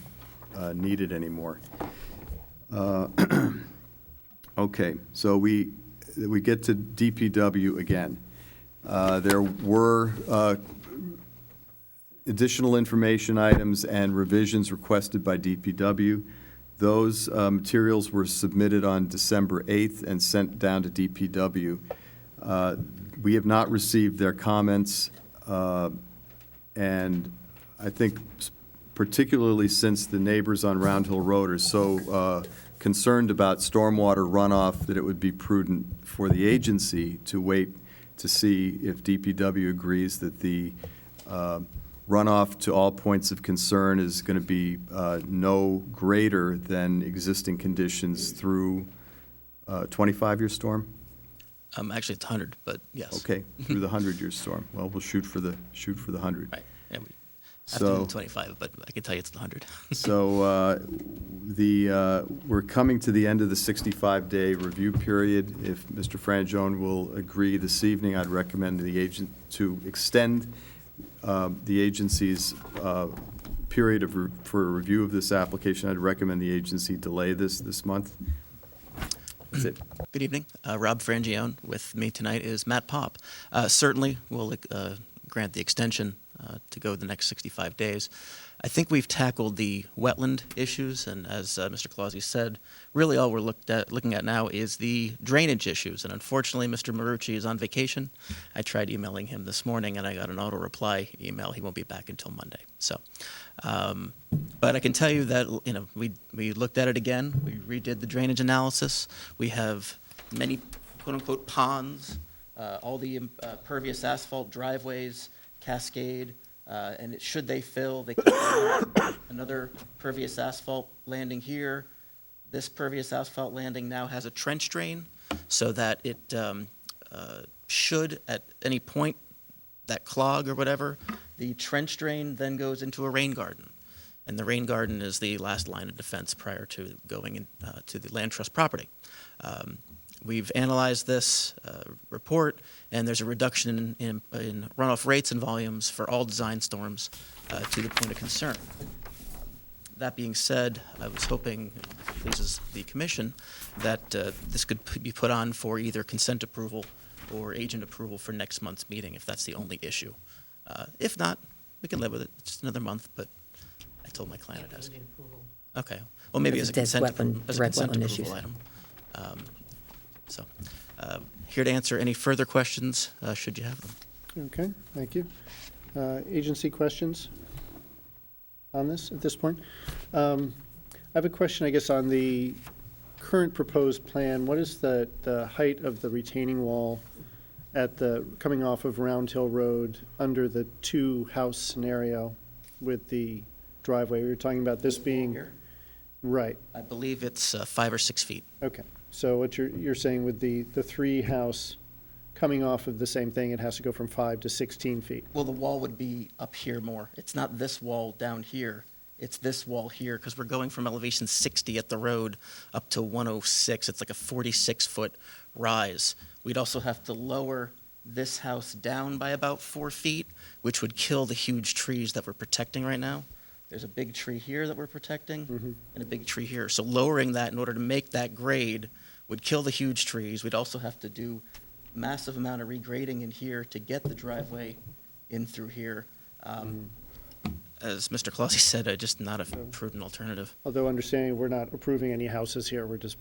needed anymore. Okay, so we get to DPW again. There were additional information items and revisions requested by DPW. Those materials were submitted on December 8th and sent down to DPW. We have not received their comments, and I think particularly since the neighbors on Round Hill Road are so concerned about stormwater runoff that it would be prudent for the agency to wait to see if DPW agrees that the runoff to all points of concern is going to be no greater than existing conditions through 25-year storm? Actually, it's 100, but yes. Okay, through the 100-year storm. Well, we'll shoot for the 100. Right. Yeah, we have to do 25, but I can tell you it's the 100. So we're coming to the end of the 65-day review period. If Mr. Frangione will agree this evening, I'd recommend the agent to extend the agency's period for a review of this application. I'd recommend the agency delay this month. That's it. Good evening. Rob Frangione. With me tonight is Matt Popp. Certainly, we'll grant the extension to go the next 65 days. I think we've tackled the wetland issues, and as Mr. Clausey said, really all we're looking at now is the drainage issues. And unfortunately, Mr. Marucci is on vacation. I tried emailing him this morning, and I got an auto reply email. He won't be back until Monday. So, but I can tell you that we looked at it again. We redid the drainage analysis. We have many quote unquote ponds, all the pervious asphalt driveways, cascade. And should they fill, they can have another pervious asphalt landing here. This pervious asphalt landing now has a trench drain so that it should, at any point, that clog or whatever, the trench drain then goes into a rain garden. And the rain garden is the last line of defense prior to going to the land trust property. We've analyzed this report, and there's a reduction in runoff rates and volumes for all design storms to the point of concern. That being said, I was hoping, if it pleases the commission, that this could be put on for either consent approval or agent approval for next month's meeting, if that's the only issue. If not, we can live with it. It's just another month, but I told my client I'd ask. Okay. Well, maybe as a Because consent, it's wetland- as a red consent wetland approval issues. item. Here to answer any further questions, should you have them. Okay, thank you. Agency questions on this at this point? I have a question, I guess, on the current proposed plan. What is the height of the retaining wall at coming off of Round Hill Road under the two-house scenario with the driveway? We were talking about this being, Here? right, I believe it's 5 or 6 feet. okay. So what you're saying with the three-house coming off of the same thing, it has to go from 5 to 16 feet? Well, the wall would be up here more. It's not this wall down here. It's this wall here, because we're going from elevation 60 at the road up to 106. It's like a 46-foot rise. We'd also have to lower this house down by about 4 feet, which would kill the huge trees that we're protecting right now. There's a big tree here that we're protecting, and a big tree here. So lowering that in order to make that grade would kill the huge trees. We'd also have to do massive amount of regrading in here to get the driveway in through here. As Mr. Clausi said, just not a prudent alternative. Although understanding we're not approving any houses here, we're just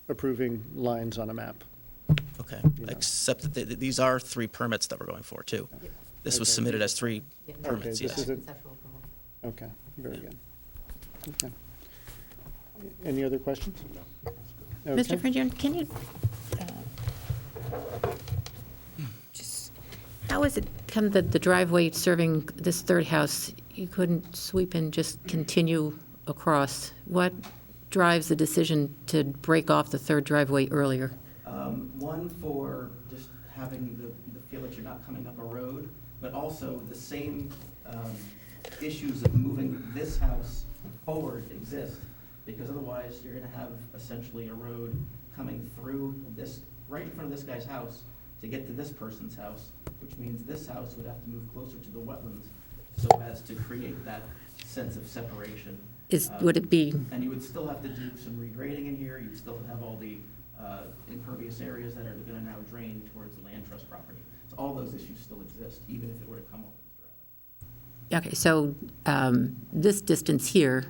approving lines on a map. Okay, You know. except that these are 3 permits that we're going for, too. This was Okay. submitted as 3 Yeah. permits, this yes. isn't- Okay, very good. Okay. Any other questions? No. Mr. Frangione, can you, just, how is it come that the driveway serving this third house, you couldn't sweep and just continue across? What drives the decision to break off the third driveway earlier? One for just having the feel that you're not coming up a road, but also the same issues of moving this house forward exist, because otherwise you're going to have essentially a road coming through this, right in front of this guy's house to get to this person's house, which means this house would have to move closer to the wetlands so as to create that sense of separation. Would it be, And you would still have to do some regrading in here. You'd still have all the impervious areas that are going to now drain towards the land trust property. So all those issues still exist, even if it were to come off this driveway. okay, so this distance here,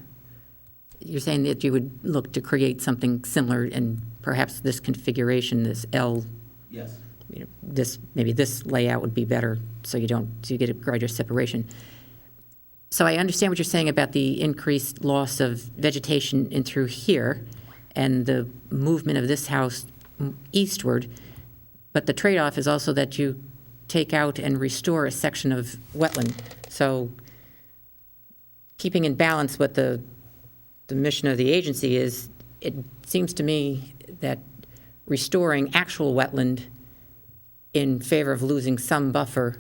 you're saying that you would look to create something similar and perhaps this configuration, this L, Yes. you know, this, maybe this layout would be better so you get a greater separation. So I understand what you're saying about the increased loss of vegetation in through here and the movement of this house eastward, but the trade-off is also that you take out and restore a section of wetland. So keeping in balance what the mission of the agency is, it seems to me that restoring actual wetland in favor of losing some buffer,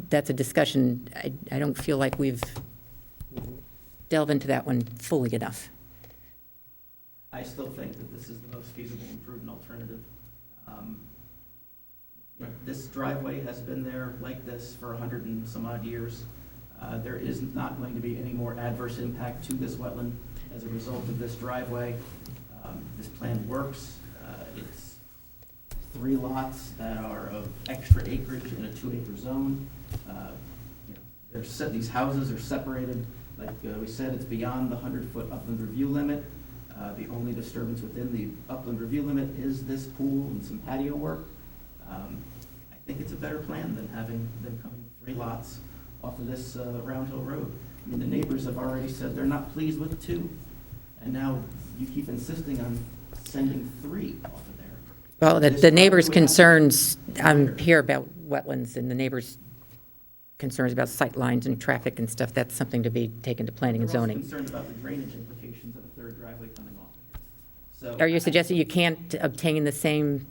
that's a discussion, I don't feel like we've delved into that one fully enough. I still think that this is the most feasible and prudent alternative. This driveway has been there like this for 100 and some odd years. There is not going to be any more adverse impact to this wetland as a result of this driveway. This plan works. It's 3 lots that are of extra acreage in a 2-acre zone. These houses are separated. Like we said, it's beyond the 100-foot upland review limit. The only disturbance within the upland review limit is this pool and some patio work. I think it's a better plan than having them coming 3 lots off of this Round Hill Road. I mean, the neighbors have already said they're not pleased with 2, and now you keep insisting on sending 3 off of there. Well, the neighbors' concerns, I'm here about wetlands and the neighbors' concerns about sight lines and traffic and stuff, that's something to be taken to planning and They're also zoning. concerned about the drainage implications of a 3rd driveway coming off of here. So Are you suggesting you can't obtain the same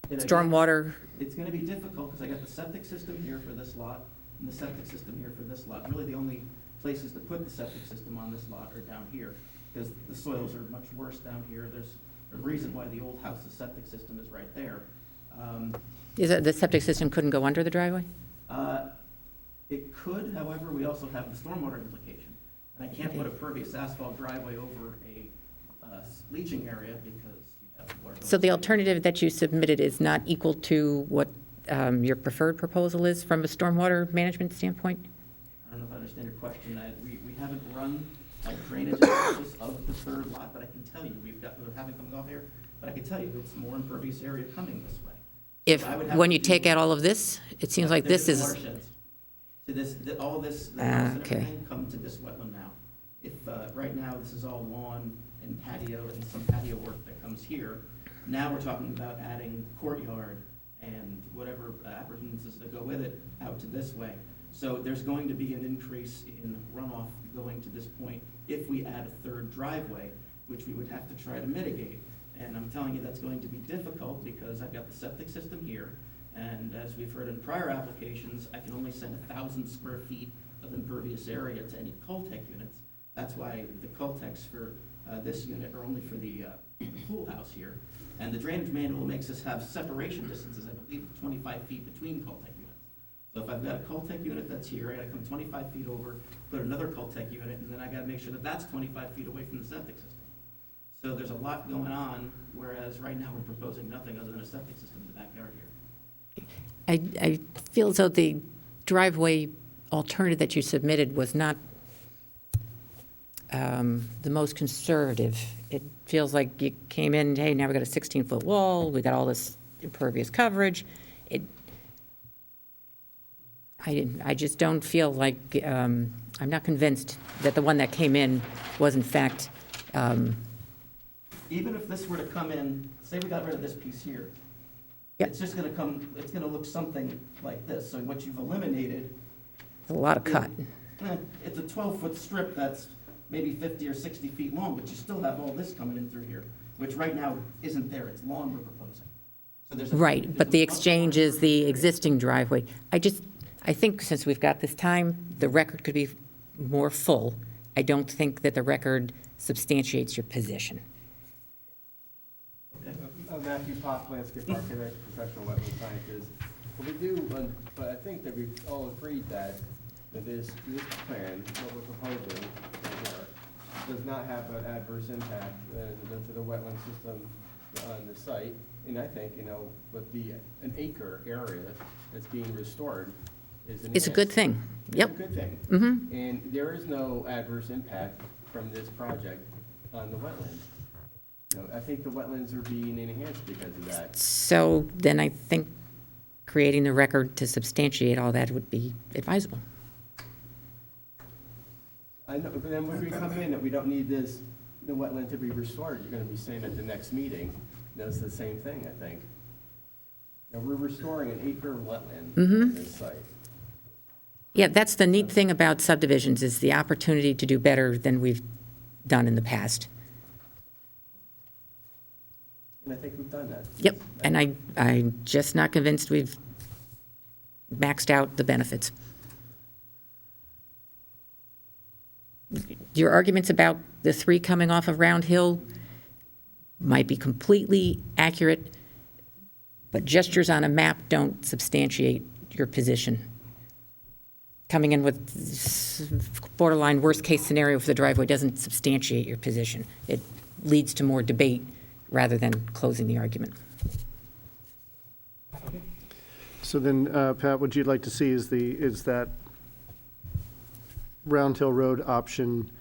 stormwater? It's going to be difficult because I got the septic system here for this lot and the septic system here for this lot. Really, the only places to put the septic system on this lot are down here because the soils are much worse down here. There's a reason why the old house's septic system is right there. Is it the septic system couldn't go under the driveway? It could, however, we also have the stormwater implication. And I can't put a pervious asphalt driveway over a leaching area because you have water. So the alternative that you submitted is not equal to what your preferred proposal is from a stormwater management standpoint? I don't know if I understand your question. We haven't run a drainage analysis of the third lot, but I can tell you, we haven't come off here, but I can tell you it's more impervious area coming this way. If, I would have when to you do- take out all of this, it seems like There's this different is, watersheds. So all this, the house and Okay. everything come to this wetland now. If, right now, this is all lawn and patio and some patio work that comes here. Now we're talking about adding courtyard and whatever appurtenances that go with it out to this way. So there's going to be an increase in runoff going to this point if we add a third driveway, which we would have to try to mitigate. And I'm telling you, that's going to be difficult because I've got the septic system here. And as we've heard in prior applications, I can only send 1,000 square feet of impervious area to any Coltech units. That's why the Coltechs for this unit are only for the pool house here. And the drainage manual makes us have separation distances, I believe, 25 feet between Coltech units. So if I've got a Coltech unit that's here, I gotta come 25 feet over, put another Coltech unit, and then I gotta make sure that that's 25 feet away from the septic system. So there's a lot going on, whereas right now we're proposing nothing other than a septic system in the backyard here. I feel as though the driveway alternative that you submitted was not the most conservative. It feels like you came in, hey, now we got a 16-foot wall, we got all this impervious coverage. I just don't feel like, I'm not convinced that the one that came in was in fact, Even if this were to come in, say we got rid of this piece here, Yep. it's just gonna come, it's gonna look something like this. So what you've eliminated, a lot of cut. it's a 12-foot strip that's maybe 50 or 60 feet long, but you still have all this coming in through here, which right now isn't there. It's lawn we're proposing. So there's Right, there's but a the much exchange more is the area. existing driveway. I think since we've got this time, the record could be more full. I don't think that the record substantiates your position. Matthew Pop, landscape architect, professional wetland scientist. But we do, but I think that we've all agreed that this plan, what we're proposing right here, does not have an adverse impact to the wetland system on the site. And I think, with an acre area that's being restored is It's a good enhanced. thing. It's Yep. a good thing. Mm-hmm. And there is no adverse impact from this project on the wetlands. I think the wetlands are being enhanced because of that. So then I think creating the record to substantiate all that would be advisable. I know, but then when we come in, that we don't need the wetland to be restored, you're gonna be saying at the next meeting, that's the same thing, I think. We're restoring an acre wetland on this site. Yeah, that's the neat thing about subdivisions, is the opportunity to do better than we've done in the past. And I think we've done that. Yep, and I'm just not convinced we've maxed out the benefits. Your arguments about the three coming off of Round Hill might be completely accurate, but gestures on a map don't substantiate your position. Coming in with borderline worst-case scenario for the driveway doesn't substantiate your position. It leads to more debate rather than closing the argument. So then, Pat, what you'd like to see is that Round Hill Road option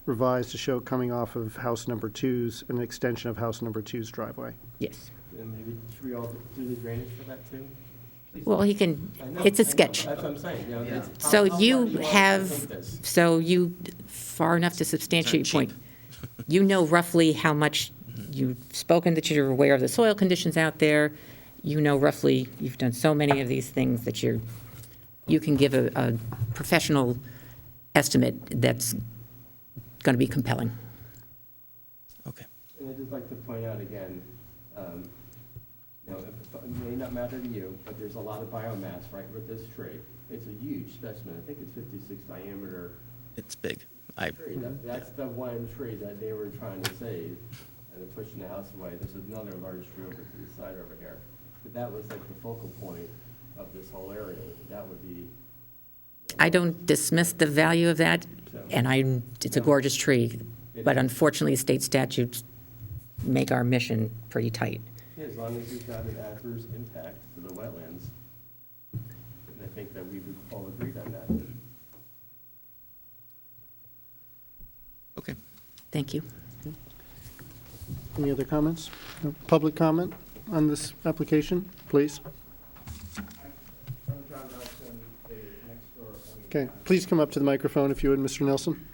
revised to show coming off of house number two's, an extension of house number two's driveway. Yes. And maybe, should we all do the drainage for that too? Well, he can, I know, it's a I know. sketch. That's what I'm saying, it's- So how far you do want to have, take this? so you, far enough to substantiate your point. You know roughly how much, you've spoken that you're aware of the soil conditions out there. You know roughly, you've done so many of these things that you can give a professional estimate that's going to be compelling. Okay. And I'd just like to point out again, it may not matter to you, but there's a lot of biomass right with this tree. It's a huge specimen. I think it's 56 diameter It's big. tree. That's the one tree that they were trying to save, and they're pushing the house away. There's another large tree over to the side over here. But that was like the focal point of this whole area. That would be I don't dismiss the value of that, and it's a gorgeous tree, but unfortunately, state statutes make our mission pretty tight. Yeah, as long as you've got an adverse impact to the wetlands. And I think that we've all agreed on that. Okay. Thank you. Any other comments? No? Public comment on this application, please? Okay, please come up to the microphone if you would, Mr. Nelson.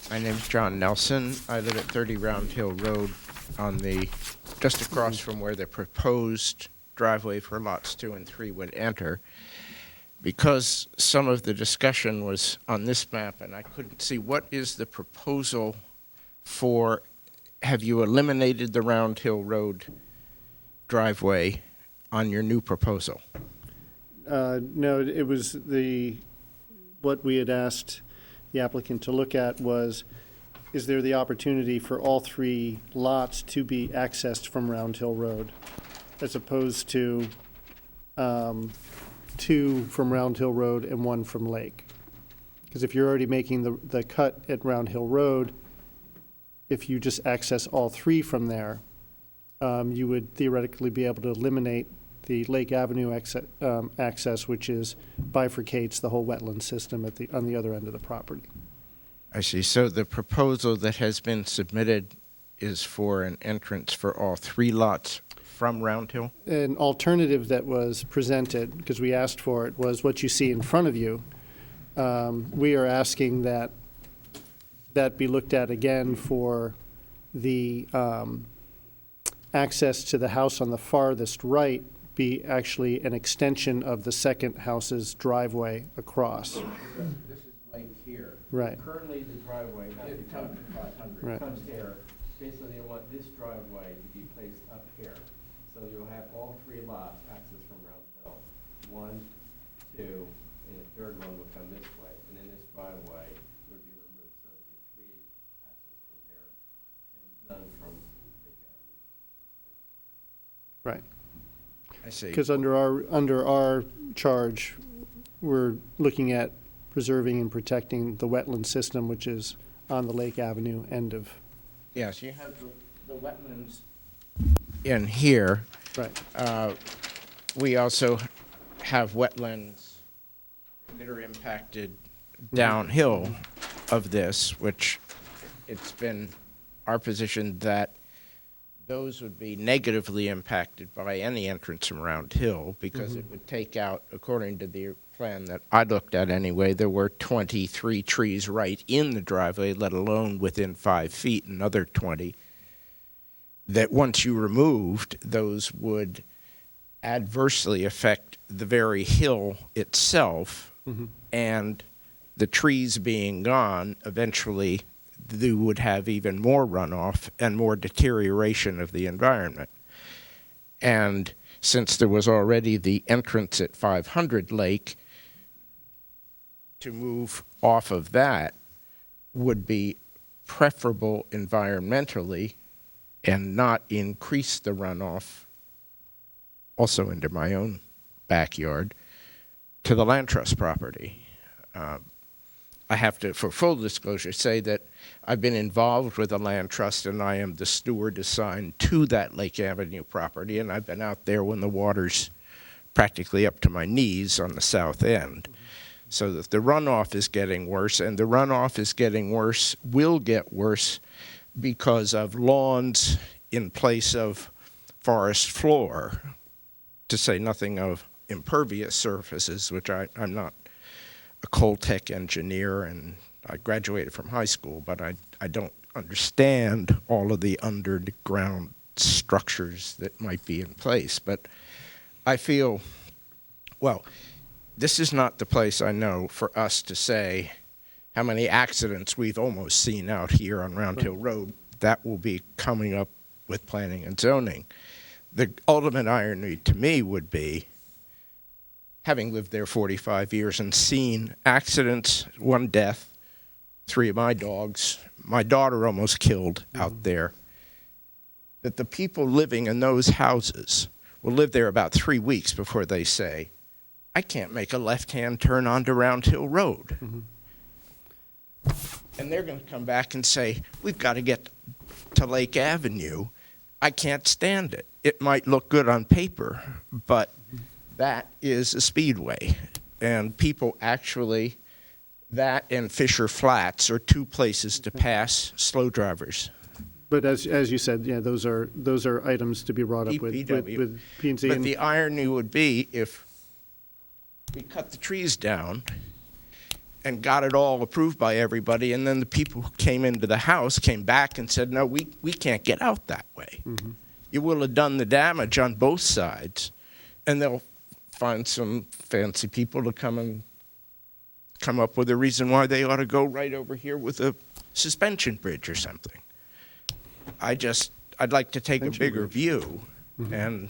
My name's John Nelson. I live at 30 Round Hill Road just across from where the proposed driveway for lots 2 and 3 would enter. Because some of the discussion was on this map and I couldn't see, what is the proposal for, have you eliminated the Round Hill Road driveway on your new proposal? No, it was what we had asked the applicant to look at was, is there the opportunity for all 3 lots to be accessed from Round Hill Road, as opposed to 2 from Round Hill Road and 1 from Lake? Because if you're already making the cut at Round Hill Road, if you just access all 3 from there, you would theoretically be able to eliminate the Lake Avenue access, which bifurcates the whole wetland system on the other end of the property. I see. So the proposal that has been submitted is for an entrance for all 3 lots from Round Hill? An alternative that was presented, because we asked for it, was what you see in front of you. We are asking that be looked at again for the access to the house on the farthest right be actually an extension of the second house's driveway across. This is Lake here. Right. Currently, the driveway, not to come to 500, Right. comes here. Basically, they want this driveway to be placed up here. So you'll have all 3 lots access from Round Hill. 1, 2, and the third one will come this way. And then this driveway would be removed. So it'd be 3 access from here and none from Lake Avenue. Right. I see. Because under our charge, we're looking at preserving and protecting the wetland system, which is on the Lake Avenue end of. Yes, you have the wetlands in here. Right. We also have wetlands that are impacted downhill of this, which it's been our position that those would be negatively impacted by any entrance from Round Hill because it would take out, according to the plan that I looked at anyway, there were 23 trees right in the driveway, let alone within 5 feet, another 20, that once you removed, those would adversely affect the very hill itself, and the trees being gone, eventually they would have even more runoff and more deterioration of the environment. And since there was already the entrance at 500 Lake, to move off of that would be preferable environmentally and not increase the runoff, also into my own backyard, to the land trust property. I have to, for full disclosure, say that I've been involved with the land trust and I am the steward assigned to that Lake Avenue property, and I've been out there when the water's practically up to my knees on the south end. So that the runoff is getting worse, and the runoff is getting worse, will get worse because of lawns in place of forest floor, to say nothing of impervious surfaces, which I'm not a coal tech engineer, and I graduated from high school, but I don't understand all of the underground structures that might be in place. But I feel, well, this is not the place, I know, for us to say how many accidents we've almost seen out here on Round Hill Road. That will be coming up with planning and zoning. The ultimate irony to me would be, having lived there 45 years and seen accidents, 1 death, 3 of my dogs, my daughter almost killed out there, that the people living in those houses will live there about 3 weeks before they say, I can't make a left-hand turn onto Round Hill Road. And they're going to come back and say, we've got to get to Lake Avenue. I can't stand it. It might look good on paper, but that is a speedway. And people actually, that and Fisher Flats are 2 places to pass slow drivers. But as you said, yeah, those are items to be brought up with DPW. P&Z. But the irony would be if we cut the trees down and got it all approved by everybody, and then the people who came into the house came back and said, no, we can't get out that way. You will have done the damage on both sides, and they'll find some fancy people to come up with a reason why they ought to go right over here with a suspension bridge or something. I'd like to take a bigger view, and,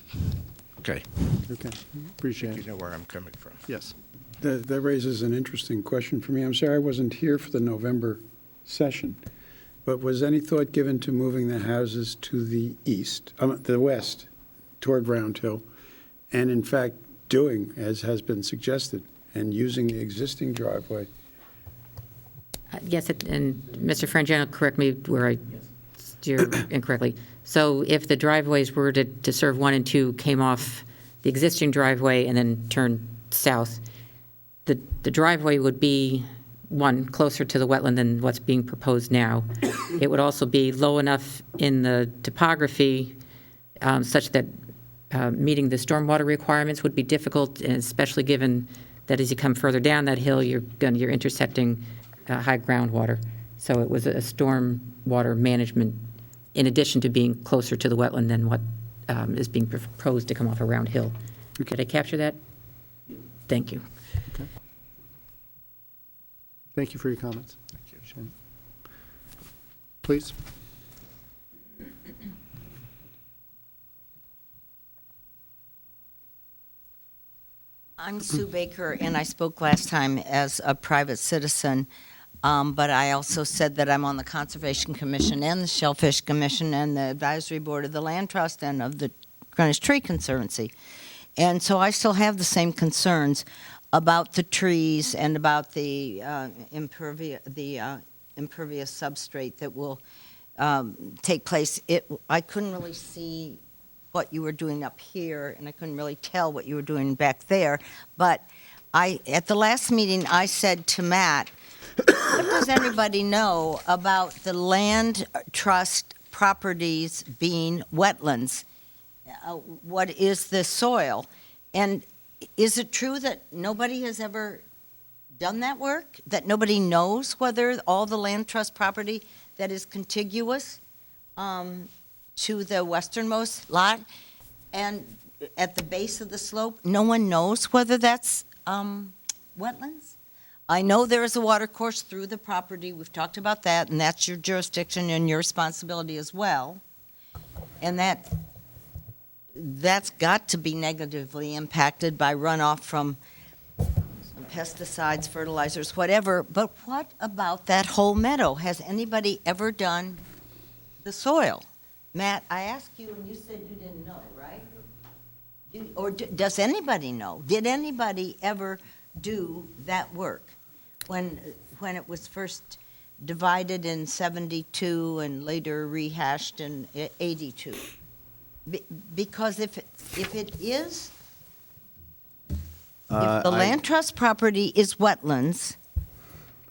okay. Okay, appreciate You it. know where I'm coming from. Yes. That raises an interesting question for me. I'm sorry I wasn't here for the November session, but was any thought given to moving the houses to the the west, toward Round Hill, and in fact doing as has been suggested, and using the existing driveway? Yes, and Mr. Frangiano, correct me where I steer incorrectly. So if the driveways were to serve 1 and 2 came off the existing driveway and then turned south, the driveway would be, 1, closer to the wetland than what's being proposed now. It would also be low enough in the topography such that meeting the stormwater requirements would be difficult, and especially given that as you come further down that hill, you're intercepting high groundwater. So it was a stormwater management in addition to being closer to the wetland than what is being proposed to come off a Round Hill. Did I capture that? Thank you. Okay. Thank you for your comments. Thank you. Shannon. Please. I'm Sue Baker, and I spoke last time as a private citizen, but I also said that I'm on the Conservation Commission and the Shellfish Commission and the Advisory Board of the Land Trust and of the Greenwich Tree Conservancy. And so I still have the same concerns about the trees and about the impervious substrate that will take place. I couldn't really see what you were doing up here, and I couldn't really tell what you were doing back there. But at the last meeting, I said to Matt, what does everybody know about the land trust properties being wetlands? What is the soil? And is it true that nobody has ever done that work? That nobody knows whether all the land trust property that is contiguous to the westernmost lot and at the base of the slope, no one knows whether that's wetlands? I know there is a watercourse through the property. We've talked about that, and that's your jurisdiction and your responsibility as well. And that's got to be negatively impacted by runoff from pesticides, fertilizers, whatever. But what about that whole meadow? Has anybody ever done the soil? Matt, I asked you, and you said you didn't know, right? Does anybody know? Did anybody ever do that work when it was first divided in 72 and later rehashed in 82? Because if it is, if the land trust property is wetlands.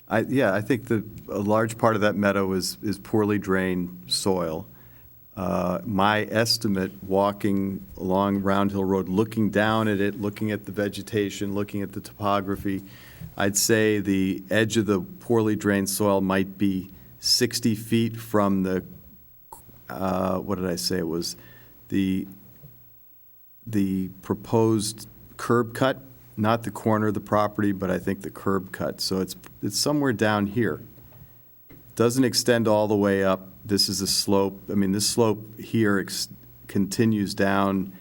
I think a large part of that meadow is poorly drained soil. My estimate, walking along Round Hill Road, looking down at it, looking at the vegetation, looking at the topography, I'd say the edge of the poorly drained soil might be 60 feet from the, what did I say? It was the proposed curb cut, not the corner of the property, but I think the curb cut. So it's somewhere down here. Doesn't extend all the way up. This is a slope. I mean, this slope here continues down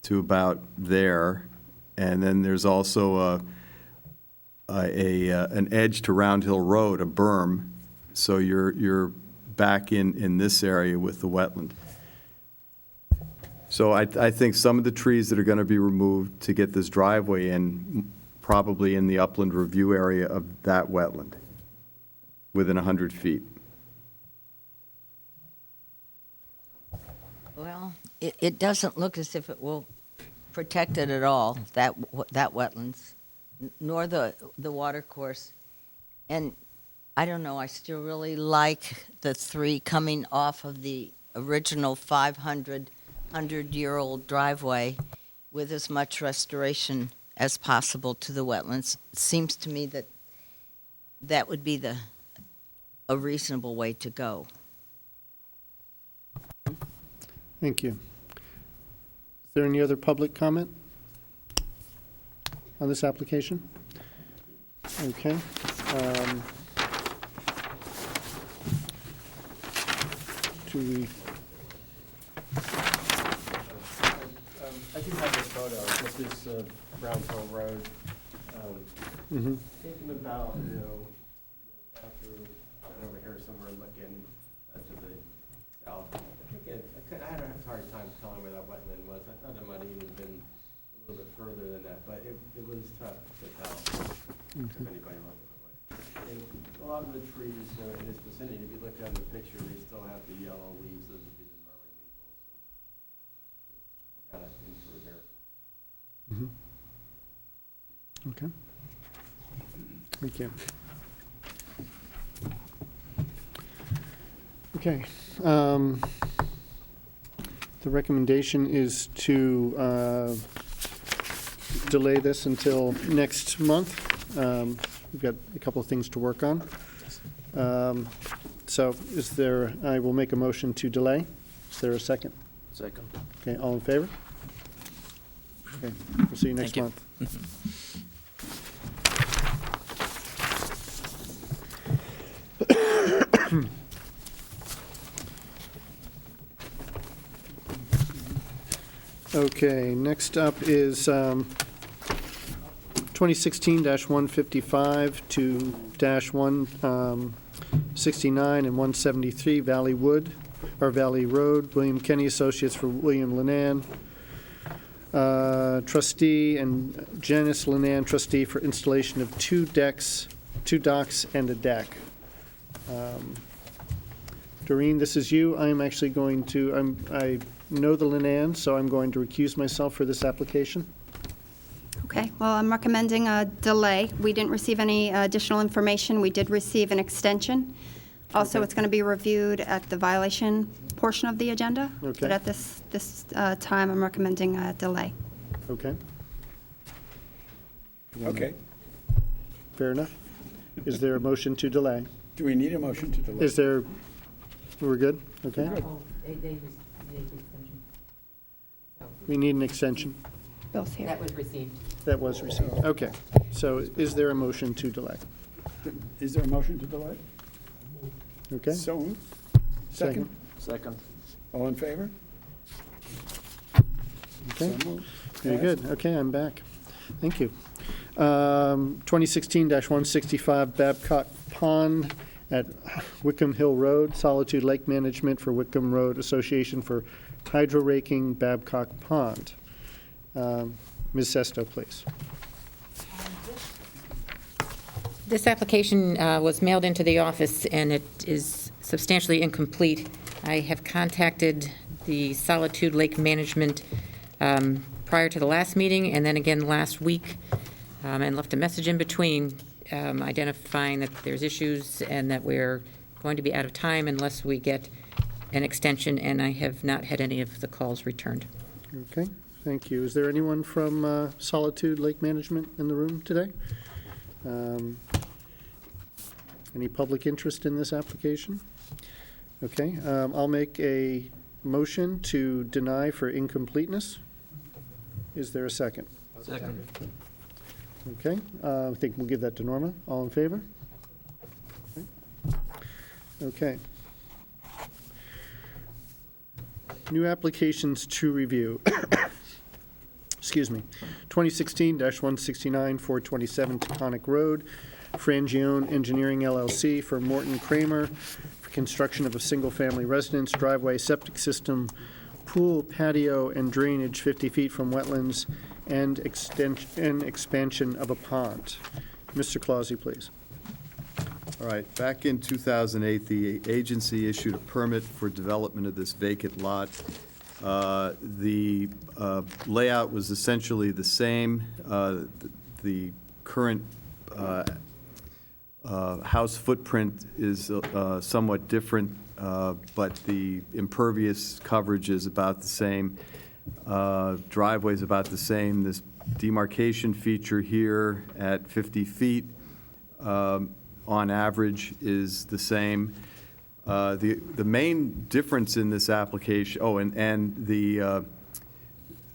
to about there, and then there's also an edge to Round Hill Road, a berm. So you're back in this area with the wetland. So I think some of the trees that are going to be removed to get this driveway in, probably in the upland review area of that wetland, within 100 feet. Well, it doesn't look as if it will protect it at all, that wetlands, nor the watercourse. And I don't know, I still really like the three coming off of the original 100-year-old driveway with as much restoration as possible to the wetlands. It seems to me that that would be a reasonable way to go. Thank you. Is there any other public comment on this application? Okay. Do we, I do have this photo, this is Brown Hill Road. Thinking about, after, over here somewhere looking to the south. I had a hard time telling where that wetland was. I thought it might have even been a little bit further than that, but it was tough to tell if anybody looked at it. And a lot of the trees in this vicinity, if you look at the picture, they still have the yellow leaves. Those would be the Norway maples. So kind of in through here. okay. Thank you. Okay. The recommendation is to delay this until next month. We've got a couple of things to work on. So I will make a motion to delay. Is there a second? Second. Okay, all in favor? Okay, we'll see you next Thank you. month. Okay, next up is 2016-155 to -169 and 173 Valley Road, William Kenny Associates for William Lenan, trustee, and Janice Lenan, trustee, for installation of two docks and a deck. Doreen, this is you. I am actually going to, I know the Lenan, so I'm going to recuse myself for this application. Okay, well, I'm recommending a delay. We didn't receive any additional information. We did receive an extension. Also, Okay. it's going to be reviewed at the violation portion of the agenda. Okay. But at this time, I'm recommending a delay. Okay, Okay. fair enough. Is there a motion to delay? Do we need a motion to delay? Is there, we're good? Okay. We need an extension. Bill's here. That was received. That was received. Okay. So is there a motion to delay? Is there a motion to delay? Okay. So moved. Second? Second. All in favor? Okay. So moved. Very good. Okay, I'm back. Thank you. 2016-165 Babcock Pond at Wickham Hill Road, Solitude Lake Management for Wickham Road Association for hydro raking Babcock Pond. Ms. Sesto, please. This application was mailed into the office, and it is substantially incomplete. I have contacted the Solitude Lake Management prior to the last meeting, and then again last week, and left a message in between identifying that there's issues and that we're going to be out of time unless we get an extension, and I have not had any of the calls returned. Okay, thank you. Is there anyone from Solitude Lake Management in the room today? Any public interest in this application? Okay, I'll make a motion to deny for incompleteness. Is there a second? Second. Okay, I think we'll give that to Norma. All in favor? Okay. New applications to review. Excuse me. 2016-169, 427 Taconic Road, Frangione Engineering LLC for Morton Kramer for construction of a single-family residence, driveway, septic system, pool, patio, and drainage 50 feet from wetlands and expansion of a pond. Mr. Clausy, please. All right, back in 2008, the agency issued a permit for development of this vacant lot. The layout was essentially the same. The current house footprint is somewhat different, but the impervious coverage is about the same. Driveway's about the same. This demarcation feature here at 50 feet on average is the same. The main difference in this application, and the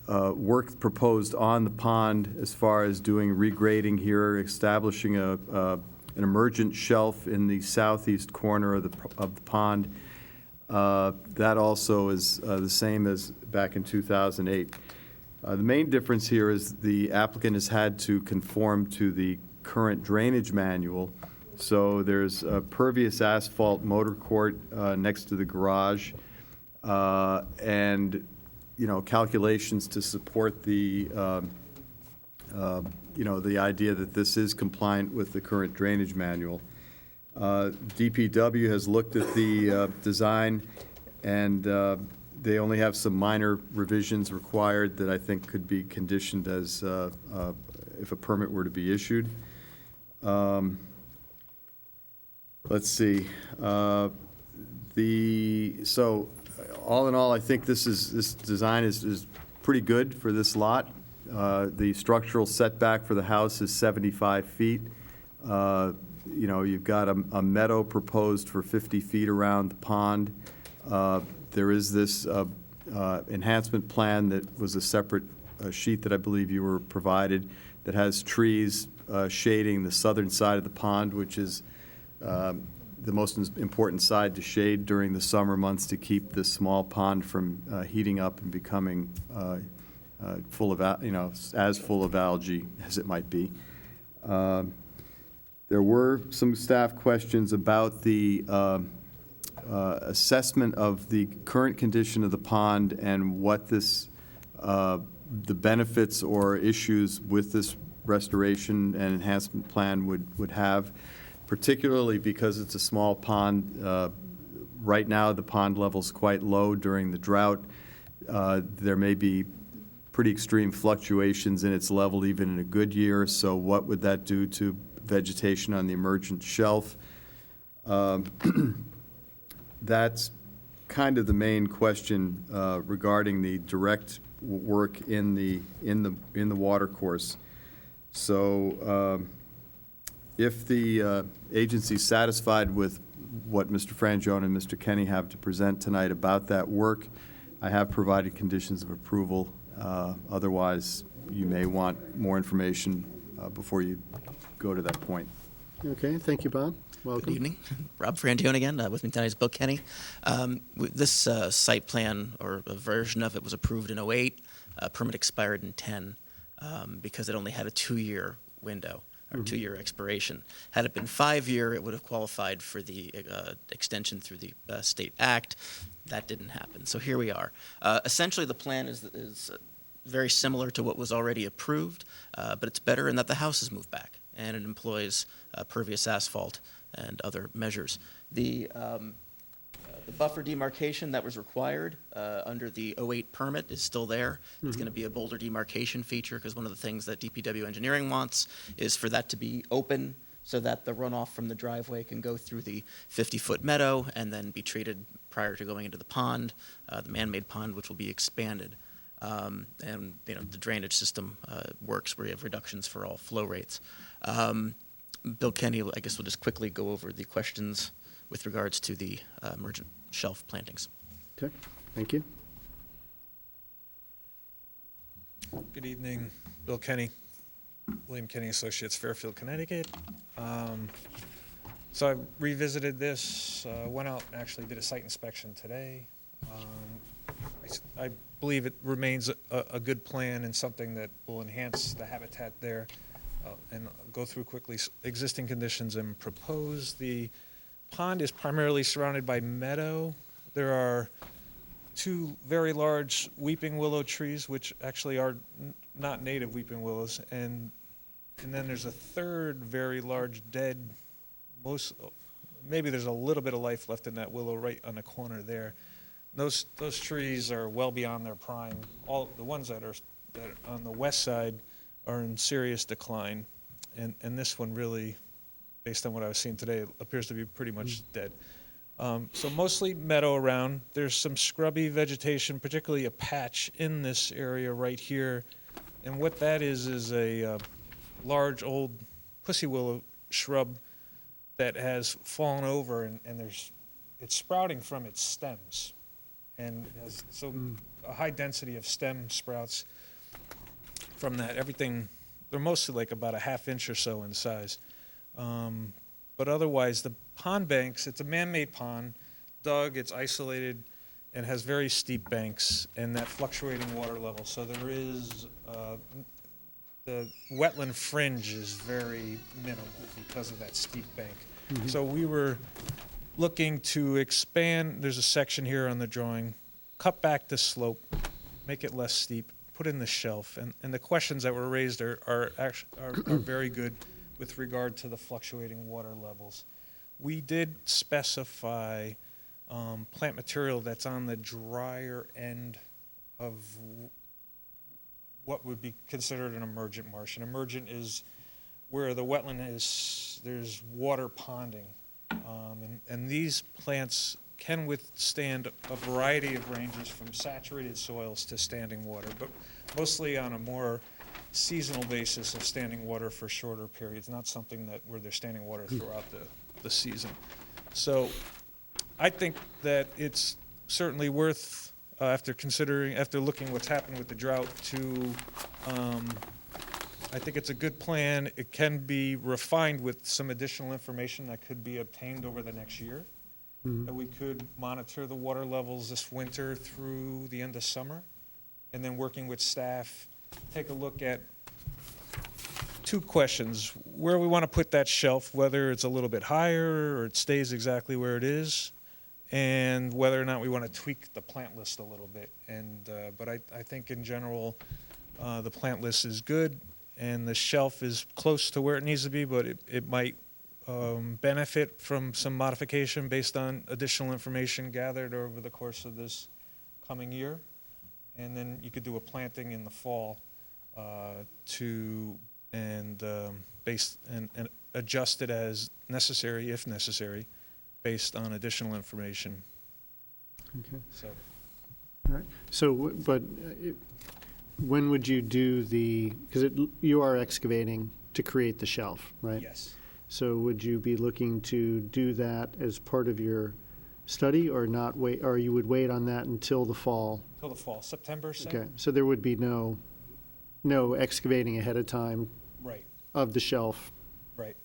work proposed on the pond as far as doing regrading here, establishing an emergent shelf in the southeast corner of the pond. That also is the same as back in 2008. The main difference here is the applicant has had to conform to the current drainage manual. So there's a pervious asphalt motor court next to the garage, and calculations to support the the idea that this is compliant with the current drainage manual. DPW has looked at the design, and they only have some minor revisions required that I think could be conditioned as if a permit were to be issued. Let's see. So all in all, I think this design is pretty good for this lot. The structural setback for the house is 75 feet. You've got a meadow proposed for 50 feet around the pond. There is this enhancement plan that was a separate sheet that I believe you were provided that has trees shading the southern side of the pond, which is the most important side to shade during the summer months to keep this small pond from heating up and becoming full of, as full of algae as it might be. There were some staff questions about the assessment of the current condition of the pond and what this, the benefits or issues with this restoration and enhancement plan would have, particularly because it's a small pond. Right now, the pond level's quite low during the drought. There may be pretty extreme fluctuations in its level even in a good year, so what would that do to vegetation on the emergent shelf? That's kind of the main question regarding the direct work in the watercourse. So if the agency's satisfied with what Mr. Frangione and Mr. Kenny have to present tonight about that work, I have provided conditions of approval. Otherwise, you may want more information before you go to that point. Okay, thank you, Bob. Welcome. Good evening. Rob Frangione again. With me tonight is Bill Kenny. This site plan, or a version of it, was approved in 2008. Permit expired in 2010 because it only had a 2-year window, or 2-year expiration. Had it been 5-year, it would have qualified for the extension through the State Act. That didn't happen. So here we are. Essentially, the plan is very similar to what was already approved, but it's better in that the house has moved back, and it employs pervious asphalt and other measures. The buffer demarcation that was required under the 2008 permit is still there. It's going to be a boulder demarcation feature because one of the things that DPW engineering wants is for that to be open so that the runoff from the driveway can go through the 50-foot meadow and then be treated prior to going into the pond, the man-made pond, which will be expanded. And the drainage system works where you have reductions for all flow rates. Bill Kenny, I guess we'll just quickly go over the questions with regards to the emergent shelf plantings. Okay, thank you. Good evening, Bill Kenny, William Kenny Associates, Fairfield, Connecticut. So I revisited this, went out and actually did a site inspection today. I believe it remains a good plan and something that will enhance the habitat there. And I'll go through quickly existing conditions and propose. The pond is primarily surrounded by meadow. There are two very large weeping willow trees, which actually are not native weeping willows, and then there's a third very large dead, maybe there's a little bit of life left in that willow right on the corner there. Those trees are well beyond their prime. All the ones that are on the west side are in serious decline, and this one really, based on what I was seeing today, appears to be pretty much dead. So mostly meadow around. There's some scrubby vegetation, particularly a patch in this area right here. And what that is a large old pussy willow shrub that has fallen over, and it's sprouting from its stems. And has a high density of stem sprouts from that. Everything, they're mostly like about a ½ inch or so in size. But otherwise, the pond banks, it's a man-made pond, dug, it's isolated, and has very steep banks and that fluctuating water level. So there is, the wetland fringe is very minimal because of that steep bank. So we were looking to expand, there's a section here on the drawing, cut back the slope, make it less steep, put in the shelf. And the questions that were raised are very good with regard to the fluctuating water levels. We did specify plant material that's on the drier end of what would be considered an emergent marsh. An emergent is where the wetland is, there's water ponding. And these plants can withstand a variety of ranges from saturated soils to standing water, but mostly on a more seasonal basis of standing water for shorter periods, not something where they're standing water throughout the season. So I think that it's certainly worth, after looking what's happened with the drought, I think it's a good plan. It can be refined with some additional information that could be obtained over the next year. That we could monitor the water levels this winter through the end of summer, and then working with staff, take a look at two questions: where we want to put that shelf, whether it's a little bit higher or it stays exactly where it is, and whether or not we want to tweak the plant list a little bit. But I think in general, the plant list is good, and the shelf is close to where it needs to be, but it might benefit from some modification based on additional information gathered over the course of this coming year. And then you could do a planting in the fall and adjust it as necessary, if necessary, based on additional information. Okay. So, all right. So, when would you do because you are excavating to create the shelf, right? yes. So would you be looking to do that as part of your study, or not wait, or you would wait on that until the fall? Till the fall, September, say? Okay, so there would be no excavating ahead of time Right, of the shelf, right.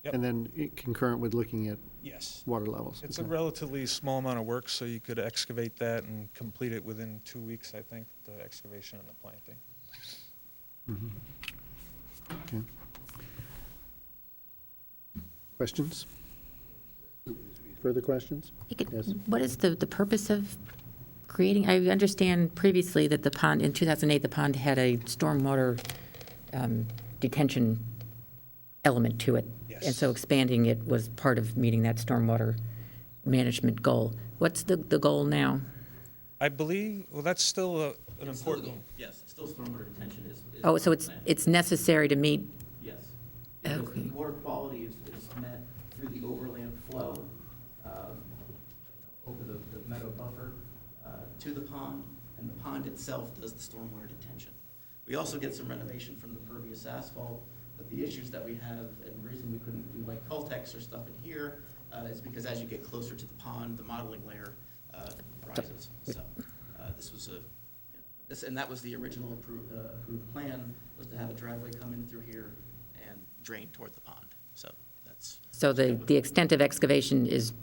Yep. and then concurrent with looking at Yes. water levels? It's Okay. a relatively small amount of work, so you could excavate that and complete it within 2 weeks, I think, the excavation and the planting. Okay. Questions? Further questions? Yes. What is the purpose of creating? I understand previously that the pond, in 2008, the pond had a stormwater detention element to it. Yes. And so expanding it was part of meeting that stormwater management goal. What's the goal now? I believe, well, that's still an important. Yes, still stormwater detention is. Oh, so it's necessary to meet, Yes. Because Okay. the water quality is met through the overland flow over the meadow buffer to the pond, and the pond itself does the stormwater detention. We also get some renovation from the pervious asphalt, but the issues that we have, and the reason we couldn't do like Cultex or stuff in here, is because as you get closer to the pond, the modeling layer rises. So this was and that was the original approved plan, was to have a driveway come in through here and drain toward the pond. So that's. so the extent of excavation is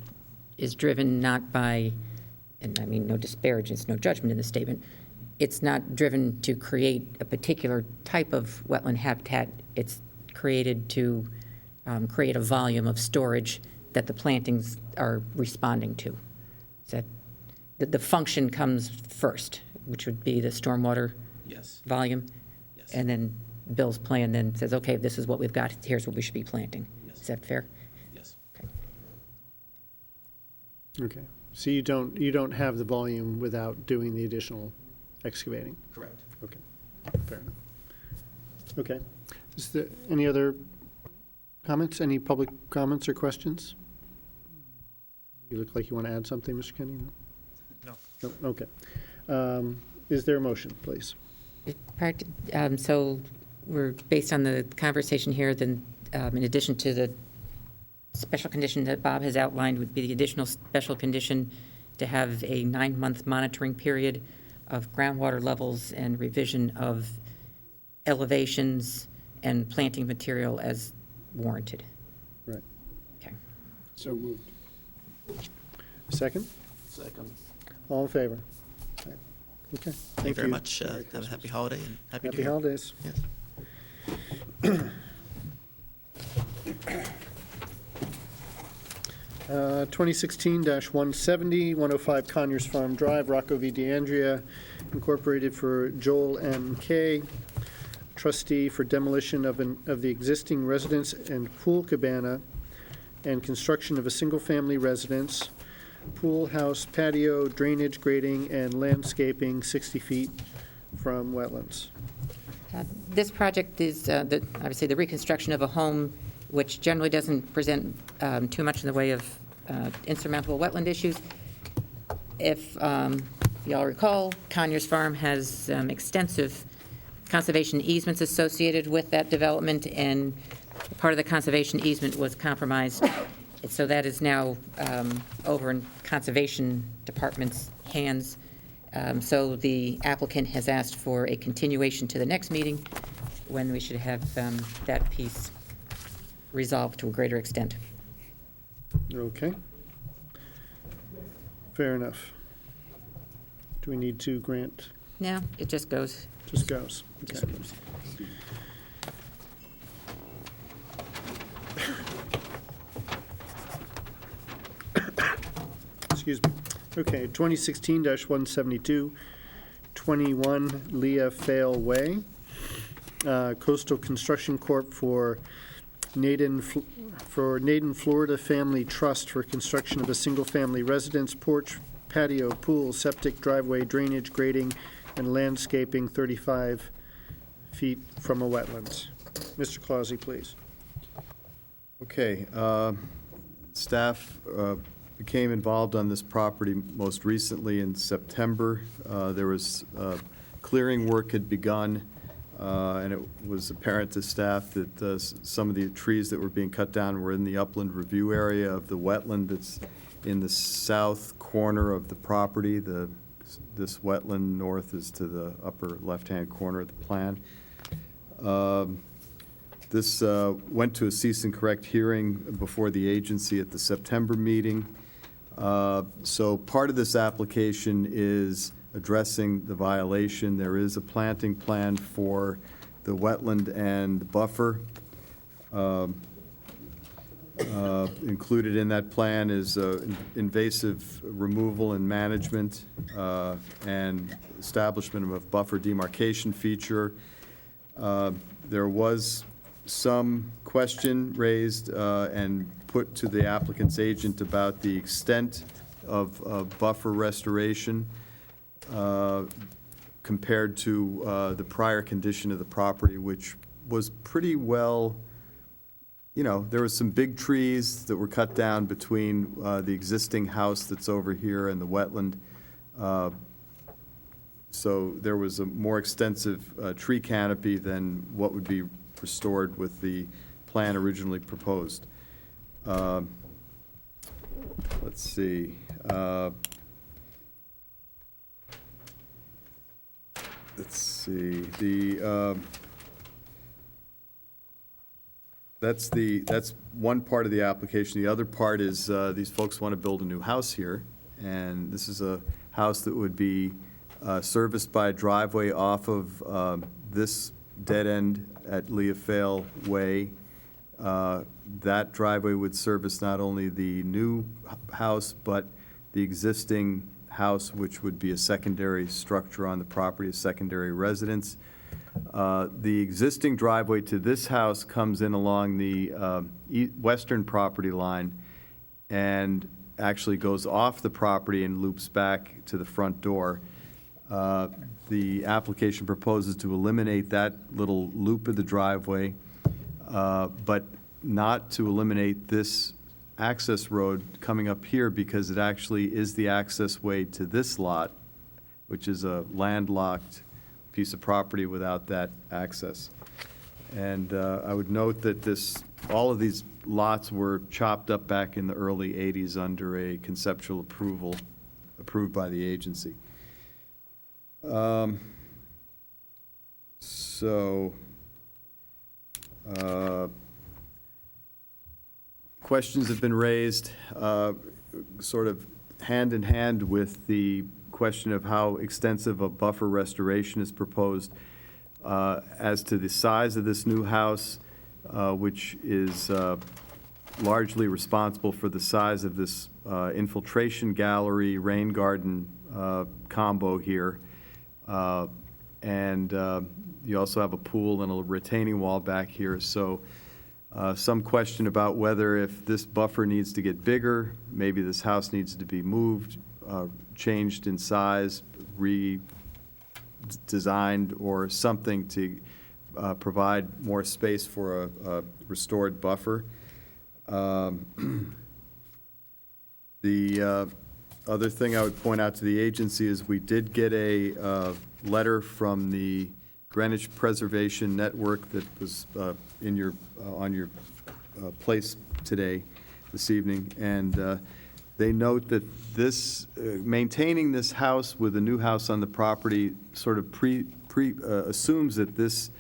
driven not by, and I mean, no disparagement, no judgment in the statement, it's not driven to create a particular type of wetland habitat. It's created to create a volume of storage that the plantings are responding to. Is that the function comes first, which would be the stormwater Yes. volume. Yes. And then Bill's plan then says, okay, this is what we've got, here's what we should be planting. Yes. Is that fair? Yes. Okay. Okay, so you don't have the volume without doing the additional excavating? Correct. Okay, fair enough. Okay, is there any other comments, any public comments or questions? You look like you want to add something, Mr. Kenny? No. No, okay. Is there a motion, please? So we're, based on the conversation here, then in addition to the special condition that Bob has outlined, would be the additional special condition to have a 9-month monitoring period of groundwater levels and revision of elevations and planting material as warranted. Right. Okay. So moved. Second? Second. All in favor? Okay. Thank you very much. Have a happy holiday and happy New Happy Year. holidays. Yes. 2016-170, 105 Conyers Farm Drive, Rocco V. DeAndrea Incorporated, for Joel M. K., trustee for demolition of the existing residence and pool cabana and construction of a single-family residence, pool house, patio, drainage, grading, and landscaping 60 feet from wetlands. This project is, obviously, the reconstruction of a home, which generally doesn't present too much in the way of insurmountable wetland issues. If y'all recall, Conyers Farm has extensive conservation easements associated with that development, and part of the conservation easement was compromised. So that is now over in Conservation Department's hands. So the applicant has asked for a continuation to the next meeting, when we should have that piece resolved to a greater extent. Okay. Fair enough. Do we need to grant? No, it just goes. Just goes. Just Okay. goes. Excuse me. Okay, 2016-172, 21 Leah Fail Way, Coastal Construction Corp. for Naden, Florida Family Trust for construction of a single-family residence, porch, patio, pool, septic, driveway, drainage, grading, and landscaping 35 feet from a wetlands. Mr. Clausy, please. Okay, staff became involved on this property most recently in September. There was clearing work had begun, and it was apparent to staff that some of the trees that were being cut down were in the upland review area of the wetland that's in the south corner of the property. This wetland north is to the upper left-hand corner of the plan. This went to a cease and correct hearing before the agency at the September meeting. So part of this application is addressing the violation. There is a planting plan for the wetland and buffer. Included in that plan is invasive removal and management and establishment of a buffer demarcation feature. There was some question raised and put to the applicant's agent about the extent of buffer restoration compared to the prior condition of the property, which was pretty well, there was some big trees that were cut down between the existing house that's over here and the wetland. So there was a more extensive tree canopy than what would be restored with the plan originally proposed. Let's see. Let's see. That's one part of the application. The other part is these folks want to build a new house here, and this is a house that would be serviced by a driveway off of this dead end at Leah Fail Way. That driveway would service not only the new house, but the existing house, which would be a secondary structure on the property, a secondary residence. The existing driveway to this house comes in along the western property line and actually goes off the property and loops back to the front door. The application proposes to eliminate that little loop of the driveway, but not to eliminate this access road coming up here, because it actually is the access way to this lot, which is a landlocked piece of property without that access. And I would note that all of these lots were chopped up back in the early 80s under a conceptual approval approved by the agency. Questions have been raised, sort of hand in hand with the question of how extensive a buffer restoration is proposed. As to the size of this new house, which is largely responsible for the size of this infiltration gallery, rain garden combo here. And you also have a pool and a retaining wall back here. So some question about whether, if this buffer needs to get bigger, maybe this house needs to be moved, changed in size, redesigned, or something to provide more space for a restored buffer. The other thing I would point out to the agency is we did get a letter from the Greenwich Preservation Network that was in your on your place this evening, and they note that this maintaining this house with a new house on the property sort of assumes that this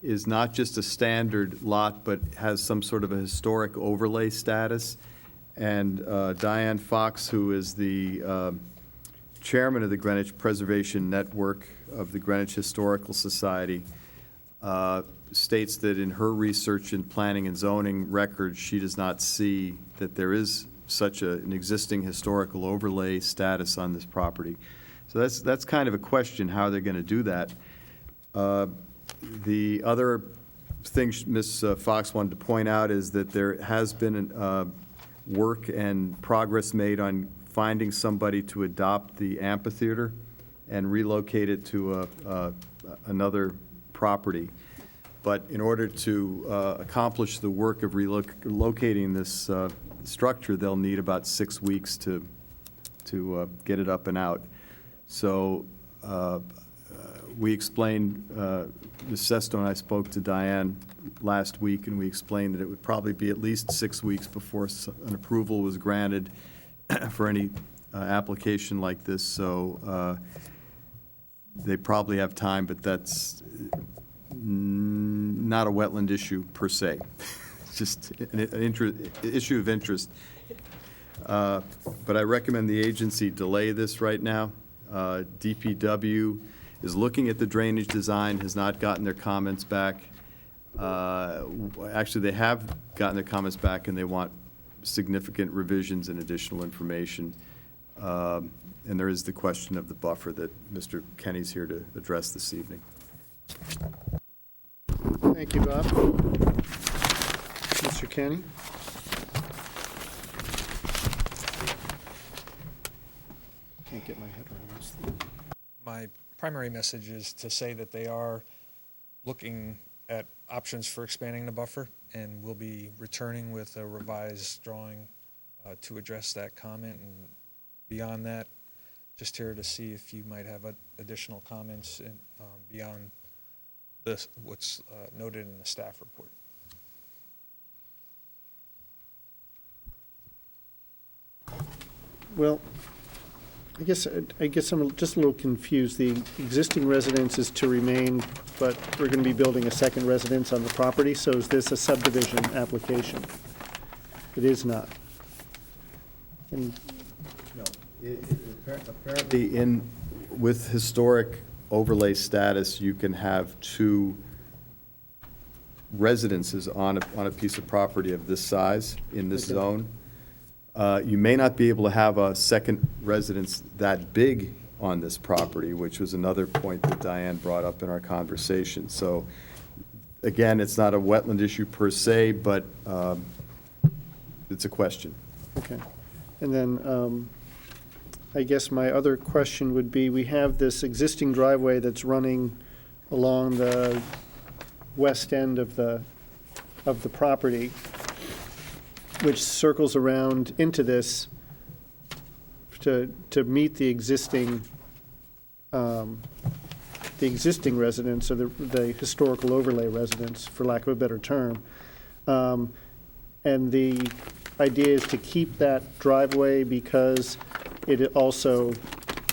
is not just a standard lot, but has some sort of a historic overlay status. And Diane Fox, who is the chairman of the Greenwich Preservation Network of the Greenwich Historical Society, states that in her research in planning and zoning records, she does not see that there is such an existing historical overlay status on this property. So that's kind of a question, how they're going to do that. The other thing Ms. Fox wanted to point out is that there has been work and progress made on finding somebody to adopt the amphitheater and relocate it to another property. But in order to accomplish the work of relocating this structure, they'll need about 6 weeks to get it up and out. So we explained, Ms. Sesto and I spoke to Diane last week, and we explained that it would probably be at least 6 weeks before an approval was granted for any application like this. So they probably have time, but that's not a wetland issue per se. It's just an issue of interest. But I recommend the agency delay this right now. DPW is looking at the drainage design, has not gotten their comments back. Actually, they have gotten their comments back, and they want significant revisions and additional information. And there is the question of the buffer that Mr. Kenny's here to address this evening. Thank you, Bob. Mr. Kenny? Can't get my head around this thing. My primary message is to say that they are looking at options for expanding the buffer, and we'll be returning with a revised drawing to address that comment. And beyond that, just here to see if you might have additional comments beyond what's noted in the staff report. Well, I guess I'm just a little confused. The existing residence is to remain, but we're going to be building a second residence on the property, so is this a subdivision application? It is not. And No. Apparently, with historic overlay status, you can have two residences on a piece of property of this size in this zone. You may not be able to have a second residence that big on this property, which was another point that Diane brought up in our conversation. So, again, it's not a wetland issue per se, but it's a question. Okay. And then, I guess my other question would be, we have this existing driveway that's running along the west end of the property, which circles around into this to meet the existing residents, or the historical overlay residents, for lack of a better term. And the idea is to keep that driveway because it also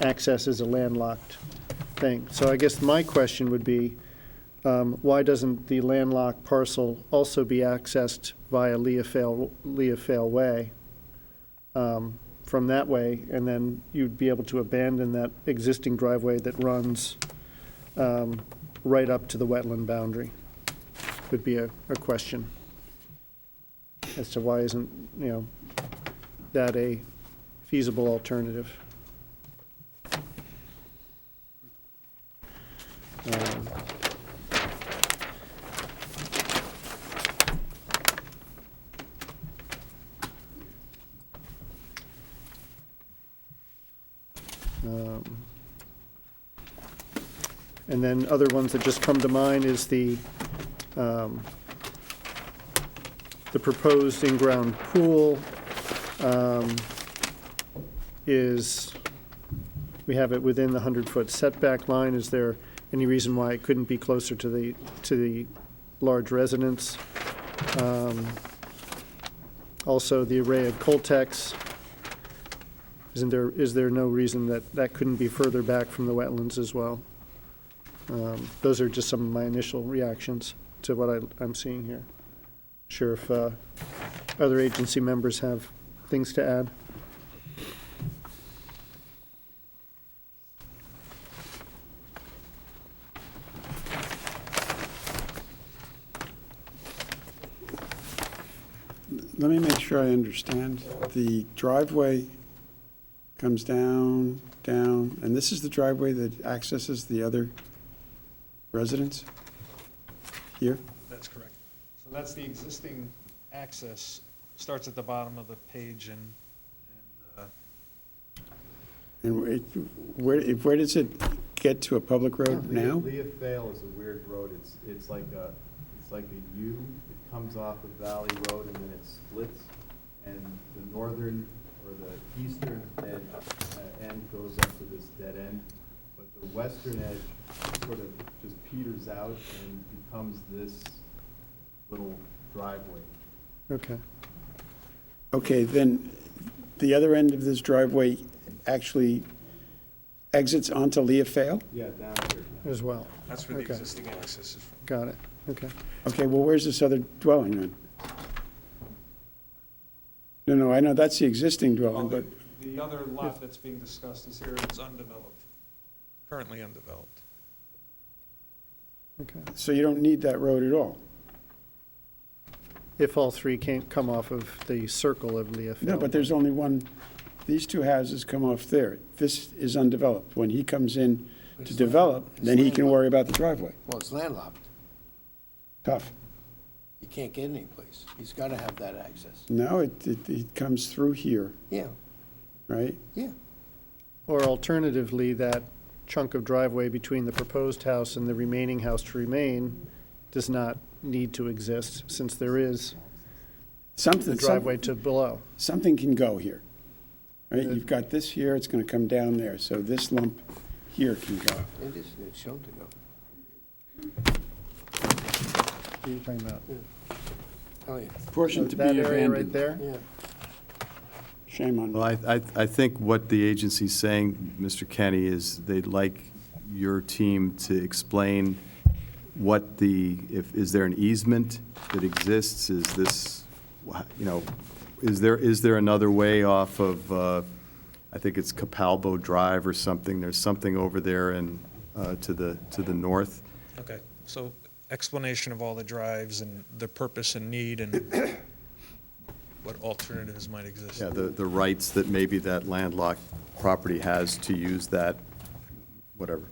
accesses a landlocked thing. So I guess my question would be, why doesn't the landlocked parcel also be accessed via Leafale Way from that way, and then you'd be able to abandon that existing driveway that runs right up to the wetland boundary? Would be a question as to why isn't, that a feasible alternative? And then other ones that just come to mind is the proposed in-ground pool we have it within the 100-foot setback line. Is there any reason why it couldn't be closer to the large residence? Also, the array of Coltex, is there no reason that couldn't be further back from the wetlands as well? Those are just some of my initial reactions to what I'm seeing here. Sure if other agency members have things to add. Let me make sure I understand. The driveway comes down, and this is the driveway that accesses the other residence here? That's correct. So that's the existing access, starts at the bottom of the page And where does it get to a public road now? Leafale is a weird road. It's like a U. It comes off of Valley Road and then it splits, and the northern or the eastern end goes up to this dead end, but the western edge sort of just peters out and becomes this little driveway. Okay. Okay, then the other end of this driveway actually exits onto Leafale? Yeah, down here. As well. that's where the Okay. existing access is from. Got it. Okay. Okay, well, where's this other dwelling then? No, I know that's the existing dwelling, but, The other lot that's being discussed is here, it's undeveloped, currently undeveloped. Okay. so you don't need that road at all? If all three can't come off of the circle of Leafale. No, but there's only one, these two houses come off there. This is undeveloped. When he comes in to develop, then he can worry about the driveway. Well, it's landlocked. Tough. You can't get any place. He's got to have that access. No, it comes through here, Yeah, right? yeah. Or alternatively, that chunk of driveway between the proposed house and the remaining house to remain does not need to exist, since there is the Something, driveway to below. something can go here, right? You've got this here, it's going to come down there, so this lump here can go. It's shown to go. What are you talking about? Oh, yeah. Portion to be That area right abandoned. there? Yeah. Shame on Well, me. I think what the agency's saying, Mr. Kenny, is they'd like your team to explain what is there an easement that exists? Is this, is there another way off of, I think it's Capalbo Drive or something? There's something over there to the north. Okay, so explanation of all the drives and the purpose and need, and what alternatives might exist. Yeah, the rights that maybe that landlocked property has to use that, whatever.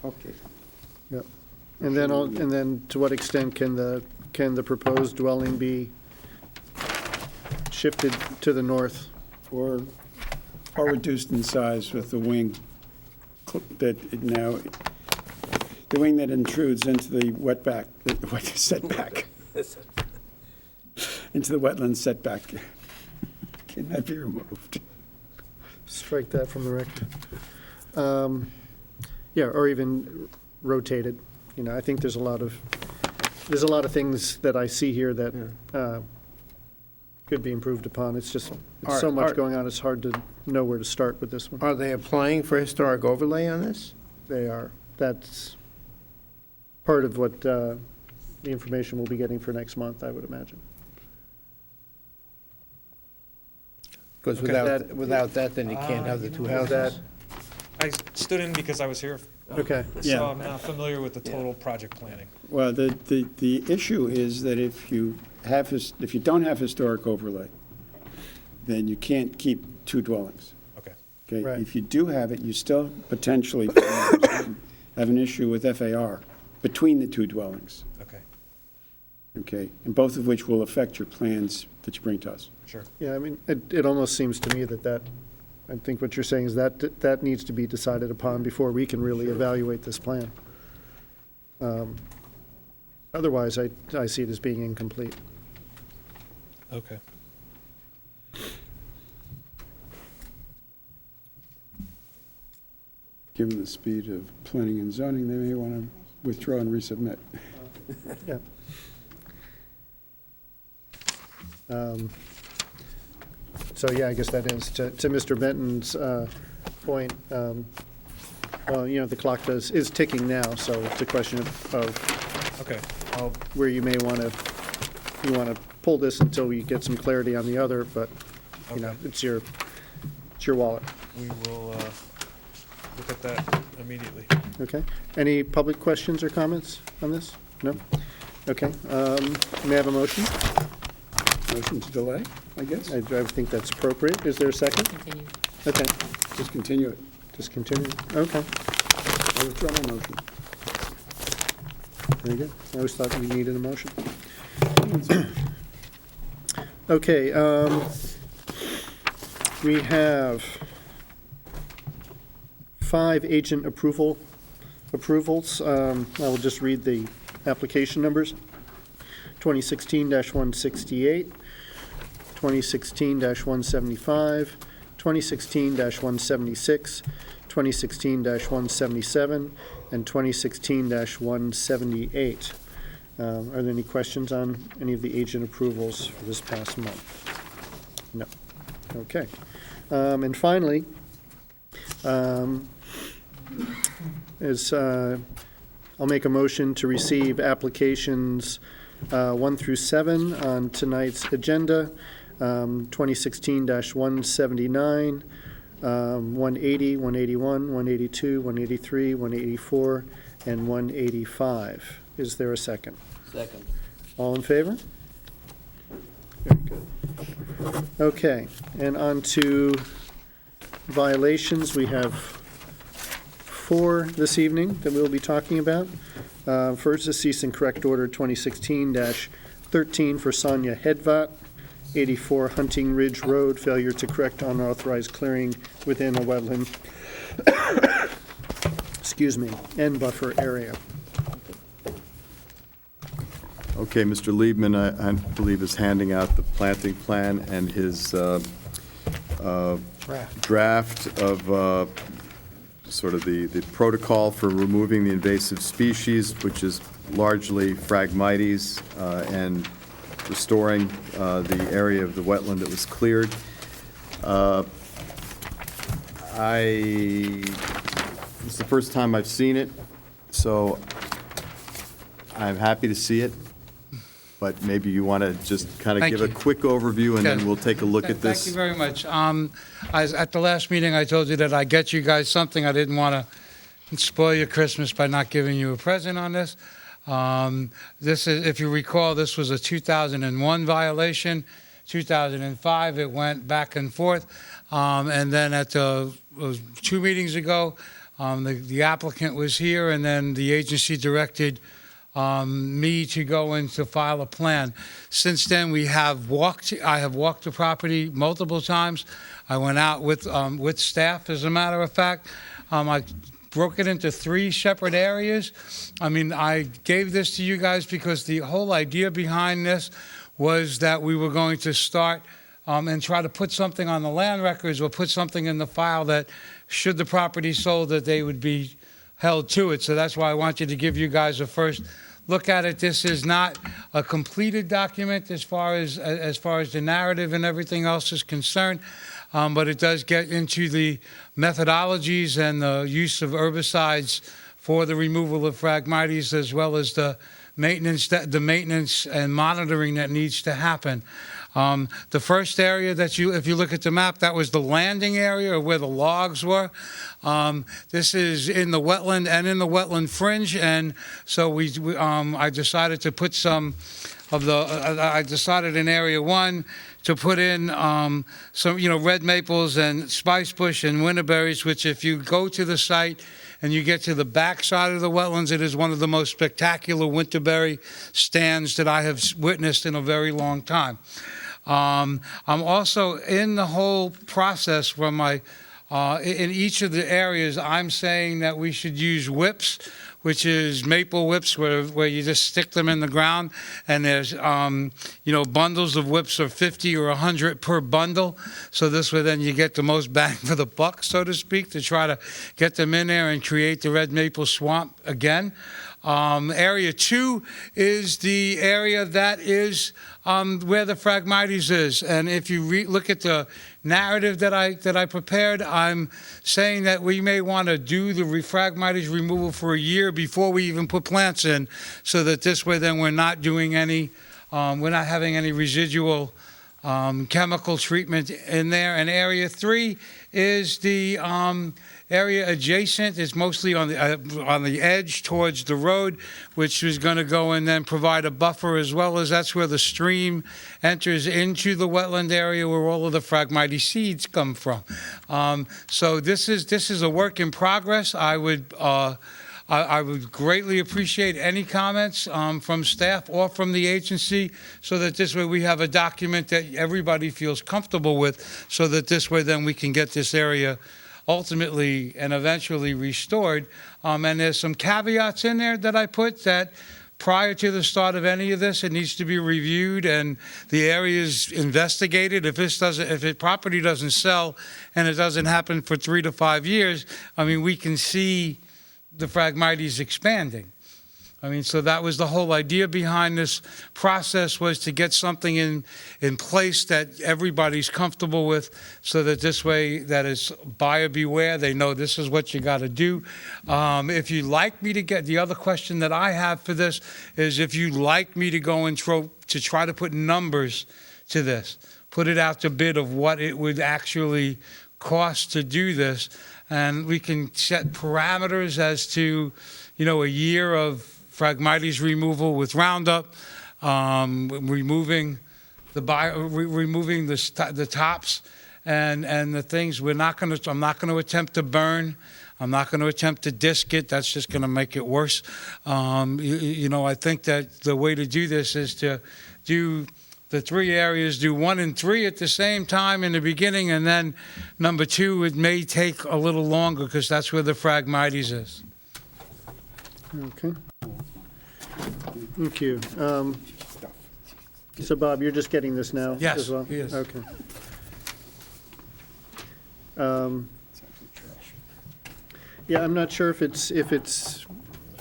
Okay. Yep. And then to what extent can the proposed dwelling be shifted to the north? Or reduced in size with the wing that it now, the wing that intrudes into the setback, into the wetland setback. Can that be removed? Strike that from the record. Yeah, or even rotated. You know, I think there's a lot of things that I see here that could be improved upon. It's just, it's so much going on, it's hard to know where to start with this one. Are they applying for historic overlay on this? They are. That's part of what the information we'll be getting for next month, I would imagine. Because without that, then you can't have the two houses. I stood in because I was here. Okay. Yeah. So I'm not familiar with the total project planning. Well, the issue is that if you don't have historic overlay, then you can't keep two dwellings. Okay. Okay, Right. if you do have it, you still potentially have an issue with FAR between the two dwellings. Okay. Okay, and both of which will affect your plans that you bring to us. Sure. Yeah, I mean, it almost seems to me that I think what you're saying is that needs to be decided upon before we can really evaluate this plan. Otherwise, I see it as being incomplete. Okay. Given the speed of planning and zoning, they may want to withdraw and resubmit. Yeah. So, yeah, I guess that is, to Mr. Benton's point, well, you know, the clock is ticking now, so it's a question of Okay. where you may want to pull this until we get some clarity on the other, but, you know, it's your wallet. We will look at that immediately. Okay. Any public questions or comments on this? No? Okay. May I have a motion? Motion to delay, I guess? I think that's appropriate. Is there a second? Continue. Okay. Just continue it. Just continue. Okay. I withdraw my motion. Very good. I always thought we needed a motion. Okay, we have 5 agent approvals. I will just read the application numbers. 2016-168, 2016-175, 2016-176, 2016-177, and 2016-178. Are there any questions on any of the agent approvals for this past month? No. Okay. And finally, I'll make a motion to receive applications 1 through 7 on tonight's agenda, 2016-179, 180, 181, 182, 183, 184, and 185. Is there a second? Second. All in favor? Very good. Okay, and on to violations. We have 4 this evening that we'll be talking about. First is cease and correct order 2016-13 for Sonia Hedvat, 84 Hunting Ridge Road, failure to correct unauthorized clearing within a wetland, excuse me, and buffer area. Okay, Mr. Liebman, I believe, is handing out the planting plan and his draft of sort of the protocol for removing the invasive species, which is largely Phragmites, and restoring the area of the wetland that was cleared. It's the first time I've seen it, so I'm happy to see it. But maybe you want to just kind of Thank give a you. quick overview, and then Okay. we'll take a look at this. Thank you very much. At the last meeting, I told you that I get you guys something. I didn't want to spoil your Christmas by not giving you a present on this. This is, if you recall, this was a 2001 violation. 2005, it went back and forth. And then at the 2 meetings ago, the applicant was here, and then the agency directed me to go in to file a plan. Since then, I have walked the property multiple times. I went out with staff, as a matter of fact. I broke it into 3 separate areas. I mean, I gave this to you guys because the whole idea behind this was that we were going to start and try to put something on the land records or put something in the file that, should the property sold, that they would be held to it. So that's why I wanted to give you guys a first look at it. This is not a completed document as far as the narrative and everything else is concerned, but it does get into the methodologies and the use of herbicides for the removal of Phragmites, as well as the maintenance and monitoring that needs to happen. The first area that if you look at the map, that was the landing area where the logs were. This is in the wetland and in the wetland fringe, and so I decided to put some of the. I decided in area 1 to put in some, red maples and spice bush and winterberries, which, if you go to the site and you get to the back side of the wetlands, it is one of the most spectacular winterberry stands that I have witnessed in a very long time. I'm also in the whole process from in each of the areas, I'm saying that we should use whips, which is maple whips where you just stick them in the ground, and there's, bundles of whips are 50 or 100 per bundle. So this way then you get the most bang for the buck, so to speak, to try to get them in there and create the red maple swamp again. Area 2 is the area that is where the Phragmites is. And if you look at the narrative that I prepared, I'm saying that we may want to do the Phragmites removal for a year before we even put plants in, so that this way then we're not doing any, we're not having any residual chemical treatment in there. And area 3 is the area adjacent. Is mostly on the edge towards the road, which is going to go and then provide a buffer, as well as that's where the stream enters into the wetland area where all of the Phragmites seeds come from. So this is a work in progress. I would greatly appreciate any comments from staff or from the agency, so that this way we have a document that everybody feels comfortable with, so that this way then we can get this area ultimately and eventually restored. And there's some caveats in there that I put, that prior to the start of any of this, it needs to be reviewed and the area is investigated. If property doesn't sell and it doesn't happen for 3 to 5 years, we can see the Phragmites expanding. So that was the whole idea behind this process, was to get something in place that everybody's comfortable with, so that this way that is buyer beware. They know this is what you got to do. If you'd like me to get, the other question that I have for this is, if you'd like me to go and to try to put numbers to this, put it out to bid of what it would actually cost to do this, and we can set parameters as to, a year of Phragmites removal with Roundup, removing the tops and the things. I'm not going to attempt to burn. I'm not going to attempt to disc it. That's just going to make it worse. I think that the way to do this is to do the 3 areas, do 1 and 3 at the same time in the beginning, and then number 2, it may take a little longer, because that's where the Phragmites is. Okay. Thank you. So Bob, you're just getting this now as well? Yes. Okay. Yeah, I'm not sure if it's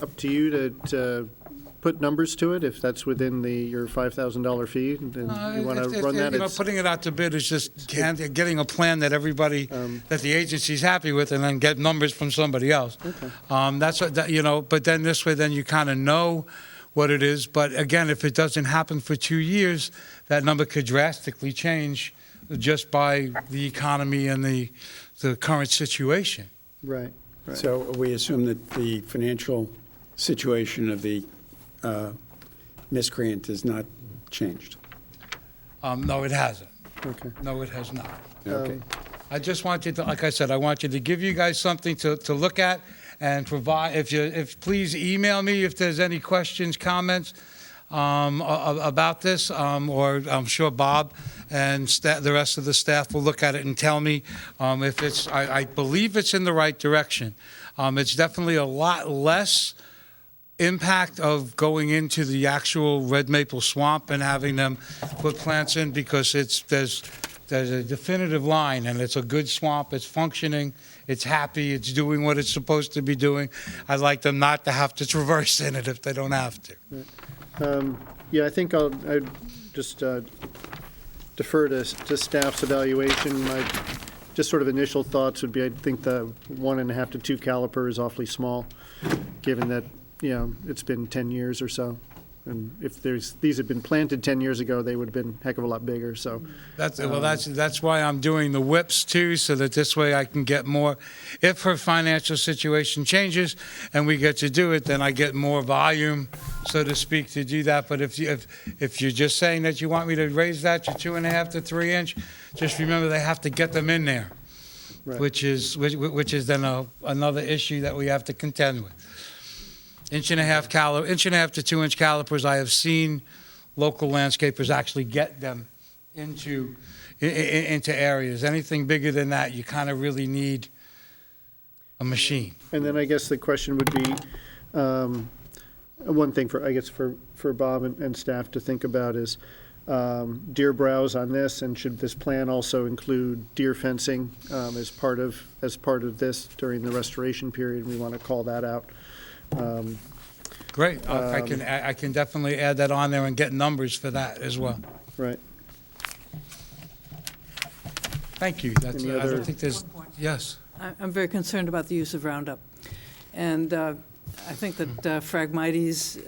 up to you to put numbers to it, if that's within your $5,000 fee, then you want to run that. Putting it out to bid is just getting a plan that everybody, that the agency's happy with, and then get numbers from somebody else. Okay. That's what, but then this way, then you kind of know what it is. But again, if it doesn't happen for 2 years, that number could drastically change just by the economy and the current situation. Right. So we assume that the financial situation of the miscreant has not changed. No, it hasn't. Okay. No, it has not. Okay. I just want you to, like I said, I want you to give you guys something to look at and provide, please email me if there's any questions, comments about this, or I'm sure Bob and the rest of the staff will look at it and tell me if it's, I believe it's in the right direction. It's definitely a lot less impact of going into the actual red maple swamp and having them put plants in, because there's a definitive line, and it's a good swamp, it's functioning, it's happy, it's doing what it's supposed to be doing. I'd like them not to have to traverse in it if they don't have to. Yeah, I think I'd just defer to staff's evaluation. My just sort of initial thoughts would be, I think the 1.5 to 2 caliper is awfully small, given that, it's been 10 years or so. And if these had been planted 10 years ago, they would have been a heck of a lot bigger, so. That's why I'm doing the whips too, so that this way I can get more. If her financial situation changes and we get to do it, then I get more volume, so to speak, to do that. But if you're just saying that you want me to raise that to 2.5 to 3 inch, just remember they have to get them in there, Right. which is then another issue that we have to contend with. 1.5 to 2 inch calipers, I have seen local landscapers actually get them into areas. Anything bigger than that, you kind of really need a machine. And then I guess the question would be, one thing for Bob and staff to think about is deer browse on this, and should this plan also include deer fencing as part of this during the restoration period? We want to call that out. Great. I can definitely add that on there and get numbers for that as well. Right. Thank you. I don't think there's, yes. I'm very concerned about the use of Roundup. And I think that Phragmites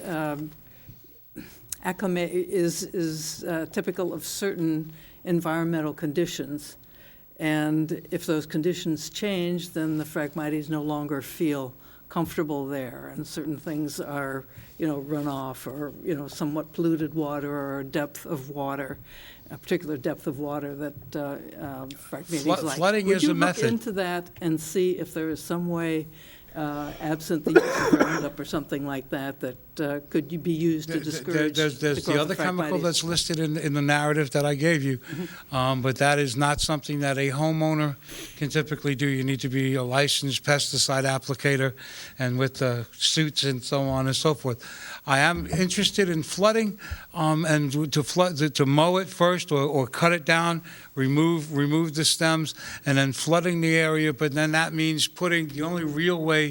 acclimate is typical of certain environmental conditions. And if those conditions change, then the Phragmites no longer feel comfortable there, and certain things are, runoff or, somewhat polluted water or depth of water, a particular depth of water that Phragmites like. Flooding is a method. Would you look into that and see if there is some way, absent the use of Roundup or something like that, that could be used to discourage There's the other chemical that's listed in the narrative that I gave you, but that is not something that a homeowner can typically do. You need to be a licensed pesticide applicator, and with the suits and so on and so forth. I am interested in flooding, and to mow it first or cut it down, remove the stems, and then flooding the area. But then that means putting the only real way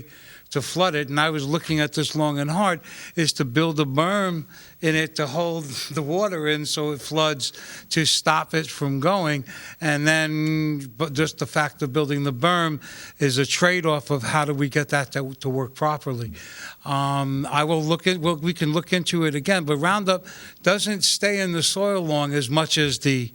to flood it, and I was looking at this long and hard, is to build a berm in it to hold the water in so it floods, to stop it from going. And then, but just the fact of building the berm is a trade-off of how do we get that to work properly. We can look into it again, but Roundup doesn't stay in the soil long as much as the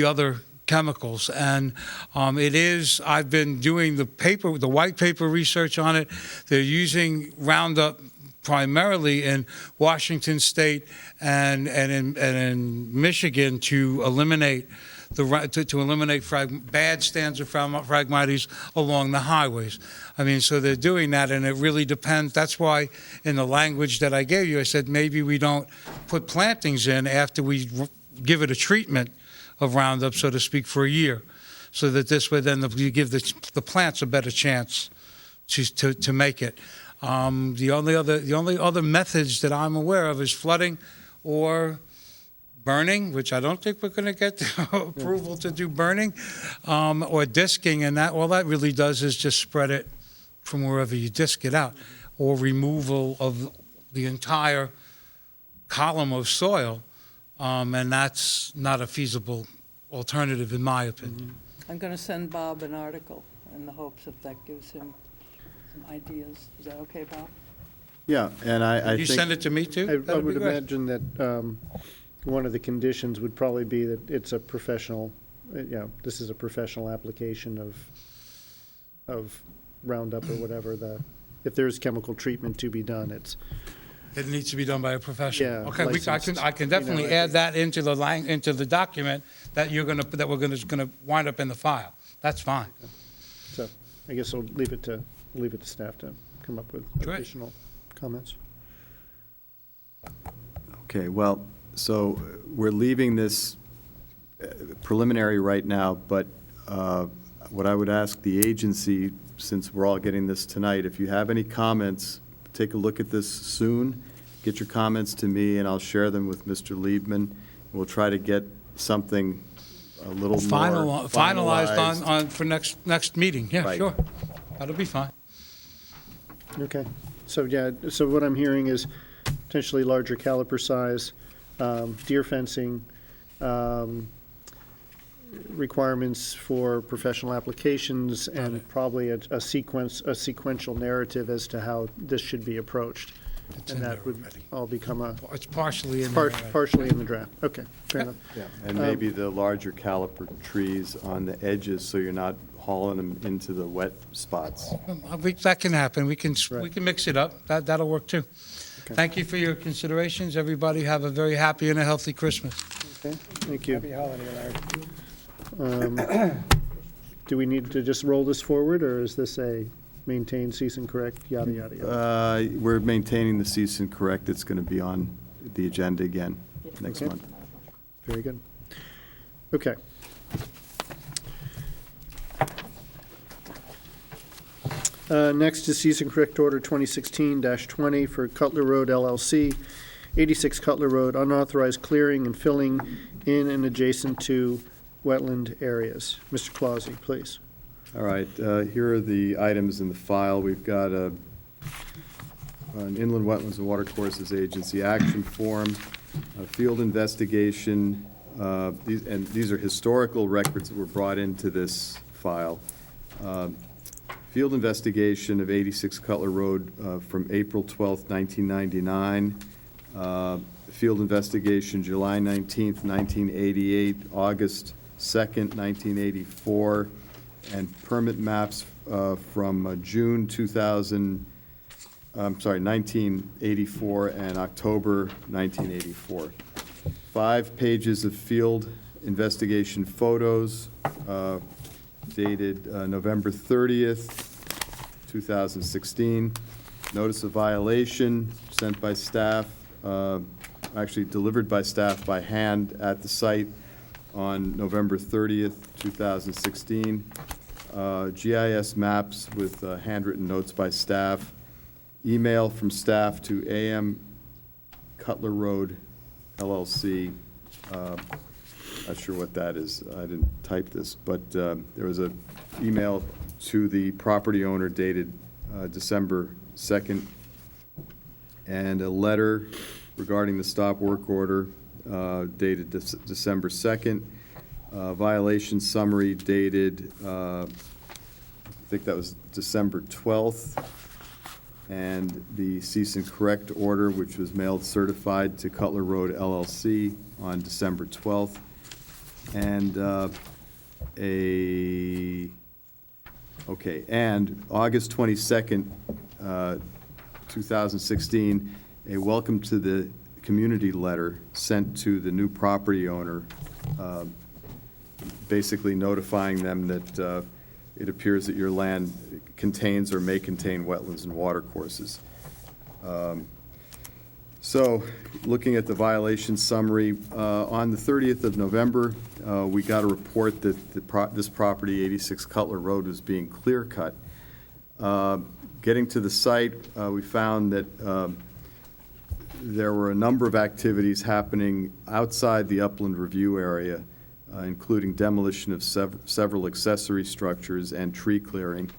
other chemicals. And I've been doing the white paper research on it. They're using Roundup primarily in Washington State and in Michigan to eliminate bad stands of Phragmites along the highways. So they're doing that, and it really depends. That's why in the language that I gave you, I said maybe we don't put plantings in after we give it a treatment of Roundup, so to speak, for a year, so that this way then you give the plants a better chance to make it. The only other methods that I'm aware of is flooding or burning, which I don't think we're going to get approval to do burning, or disking, and all that really does is just spread it from wherever you disc it out, or removal of the entire column of soil. And that's not a feasible alternative, in my opinion. I'm going to send Bob an article in the hopes that gives him some ideas. Is that okay, Bob? Yeah, and I think... You send it to me, too? I would imagine that one of the conditions would probably be that it's a professional, this is a professional application of Roundup or whatever. If there's chemical treatment to be done, It needs to be done by a professional. Yeah, Okay, licensed, I can definitely add that into the document that we're gonna wind up in the file. That's fine. So I guess I'll leave it to staff to come up with Great. additional comments. Okay, well, so we're leaving this preliminary right now, but what I would ask the agency, since we're all getting this tonight, if you have any comments, take a look at this soon, get your comments to me, and I'll share them with Mr. Liebman. We'll try to get something a little more Finalized on for next meeting. Yeah, Right. sure. That'll be fine. Okay, so yeah, so what I'm hearing is potentially larger caliper size, deer fencing, requirements for professional applications, and probably a sequential narrative as to how this should be approached. It's And in that there would already. all become It's partially in there. already. partially in the draft. Okay, fair enough. Yeah, and maybe the larger caliper trees on the edges, so you're not hauling them into the wet spots. That can happen. We can Right. mix it up. That'll work too. Okay. Thank you for your considerations. Everybody have a very happy and a healthy Christmas. Okay, thank you. Happy holiday, Larry. Do we need to just roll this forward, or is this a maintain, cease and correct, yada, yada, yada? We're maintaining the cease and correct. It's going to be on the agenda again next Okay. month. Very good. Okay. Next is cease and correct order 2016-20 for Cutler Road LLC, 86 Cutler Road, unauthorized clearing and filling in and adjacent to wetland areas. Mr. Clausy, please. All right, here are the items in the file. We've got an Inland Wetlands and Watercourses Agency action form, a field investigation. These are historical records that were brought into this file. Field investigation of 86 Cutler Road from April 12th, 1999. Field investigation July 19th, 1988, August 2nd, 1984, and permit maps from June 1984 and October 1984. 5 pages of field investigation photos dated November 30th, 2016. Notice of violation sent by staff, actually delivered by staff by hand at the site on November 30th, 2016. GIS maps with handwritten notes by staff. Email from staff to AM Cutler Road LLC. Not sure what that is. I didn't type this, but there was an email to the property owner dated December 2nd, and a letter regarding the stop work order dated December 2nd. Violation summary dated, I think that was December 12th. And the cease and correct order, which was mailed certified to Cutler Road LLC on December 12th. And and August 22nd, 2016, a welcome to the community letter sent to the new property owner, basically notifying them that it appears that your land contains or may contain wetlands and watercourses. So, looking at the violation summary, on the 30th of November, we got a report that this property, 86 Cutler Road, was being clear cut. Getting to the site, we found that there were a number of activities happening outside the upland review area, including demolition of several accessory structures and tree clearing,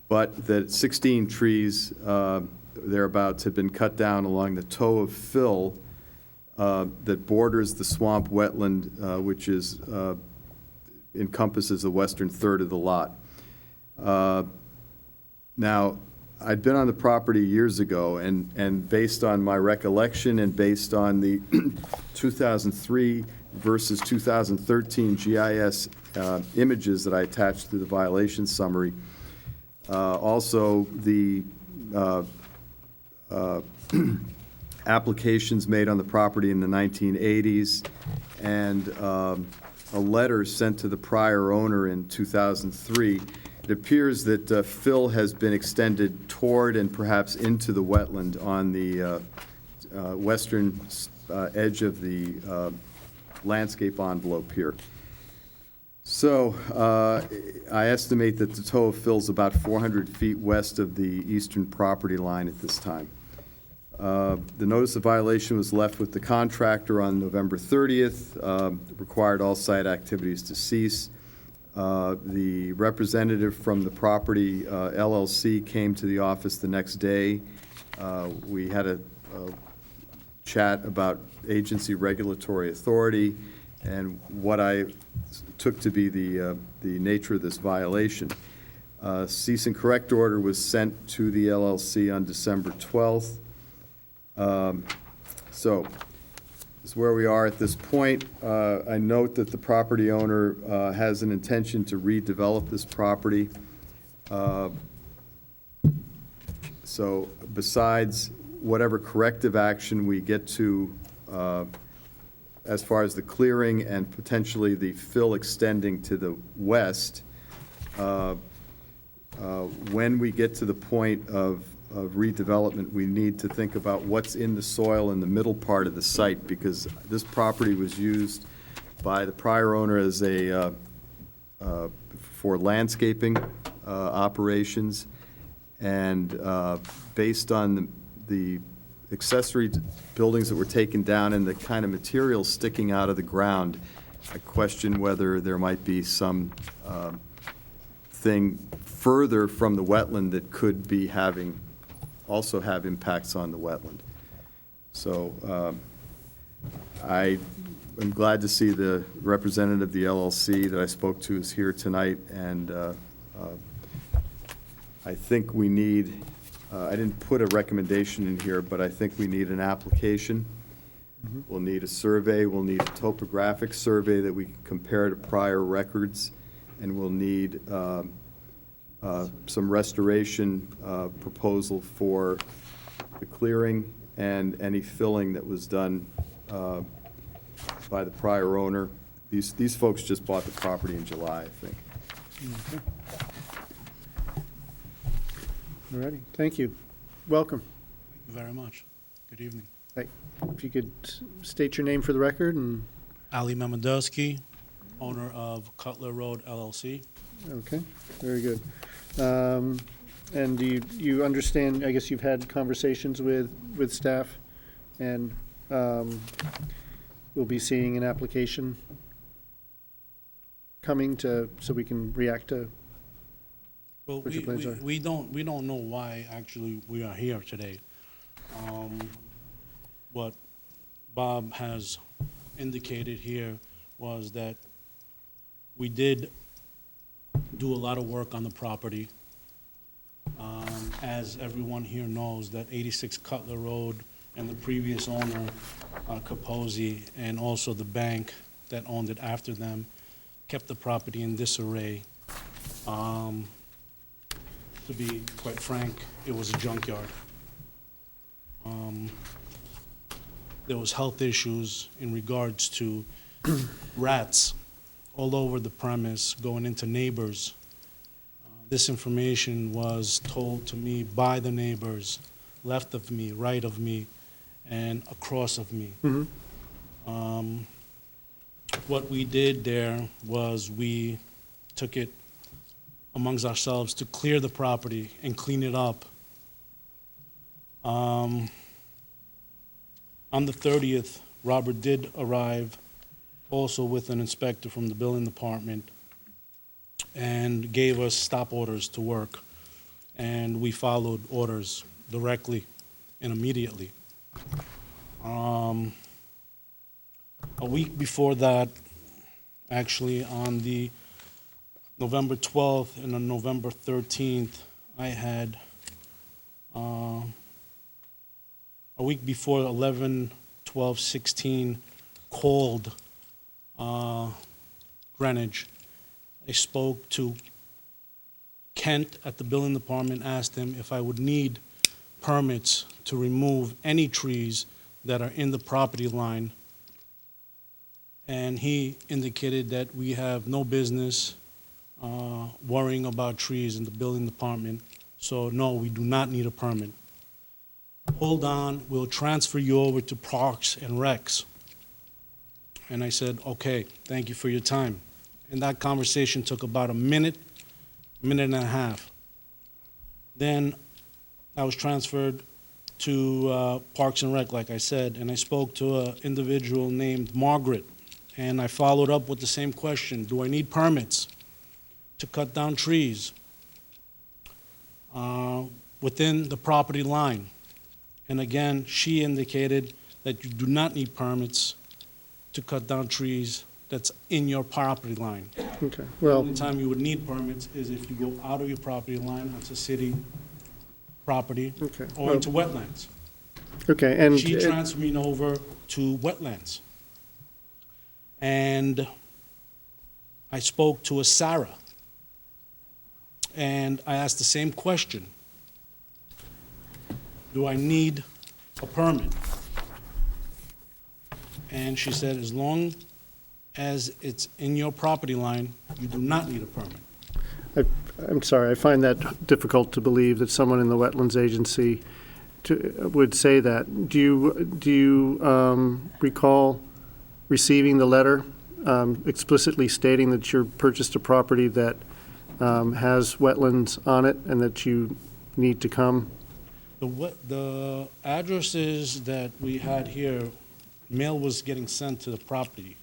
but that 16 trees thereabouts had been cut down along the toe of fill that borders the swamp wetland, which encompasses the western third of the lot. Now, I'd been on the property years ago, and based on my recollection and based on the 2003 versus 2013 GIS images that I attached to the violation summary, also the applications made on the property in the 1980s, and a letter sent to the prior owner in 2003. It appears that fill has been extended toward and perhaps into the wetland on the western edge of the landscape envelope here. So I estimate that the total fill is about 400 feet west of the eastern property line at this time. The notice of violation was left with the contractor on November 30th, required all site activities to cease. The representative from the property LLC came to the office the next day. We had a chat about agency regulatory authority and what I took to be the nature of this violation. Cease and correct order was sent to the LLC on December 12th. So this is where we are at this point. I note that the property owner has an intention to redevelop this property. So besides whatever corrective action we get to as far as the clearing and potentially the fill extending to the west, when we get to the point of redevelopment, we need to think about what's in the soil in the middle part of the site, because this property was used by the prior owner as for landscaping operations, and based on the accessory buildings that were taken down and the kind of material sticking out of the ground, I question whether there might be some thing further from the wetland that could be also have impacts on the wetland. So I am glad to see the representative of the LLC that I spoke to is here tonight, and I think we need, I didn't put a recommendation in here, but I think we need an application. We'll need a survey, we'll need a topographic survey that we can compare to prior records, and we'll need some restoration proposal for the clearing and any filling that was done by the prior owner. These folks just bought the property in July, I think. Okay. All righty, thank you. Welcome. Thank you very much. Good evening. Hey, if you could state your name for the record and... Ali Mamadowski, owner of Cutler Road LLC. Okay, very good. And do you understand, I guess you've had conversations with staff, and we'll be seeing an application coming so we can react to Well, what your plans are? we don't know why actually we are here today. What Bob has indicated here was that we did do a lot of work on the property. As everyone here knows, that 86 Cutler Road and the previous owner, Capozzi, and also the bank that owned it after them, kept the property in disarray. To be quite frank, it was a junkyard. There was health issues in regards to rats all over the premise, going into neighbors. This information was told to me by the neighbors, left of me, right of me, and across of me. What we did there was we took it amongst ourselves to clear the property and clean it up. On the 30th, Robert did arrive, also with an inspector from the building department, and gave us stop orders to work. And we followed orders directly and immediately. A week before that, actually on the November 12th and on November 13th, I had, a week before 11/12/16, called Greenwich. I spoke to Kent at the building department, asked him if I would need permits to remove any trees that are in the property line. And he indicated that we have no business worrying about trees in the building department. So no, we do not need a permit. Hold on, we'll transfer you over to Parks and Recs. And I said, okay, thank you for your time. And that conversation took about a minute and a half. Then I was transferred to Parks and Rec, like I said, and I spoke to an individual named Margaret. And I followed up with the same question: do I need permits to cut down trees within the property line? And again, she indicated that you do not need permits to cut down trees that's in your property line. Okay, The well, only time you would need permits is if you go out of your property line onto city property okay. or Well, into wetlands. okay, and She transferred me over to wetlands. And I spoke to a Sarah. And I asked the same question. Do I need a permit? And she said, as long as it's in your property line, you do not need a permit. I'm sorry, I find that difficult to believe that someone in the Wetlands Agency would say that. Do you recall receiving the letter explicitly stating that you purchased a property that has wetlands on it and that you need to come? The addresses that we had here, mail was getting sent to the property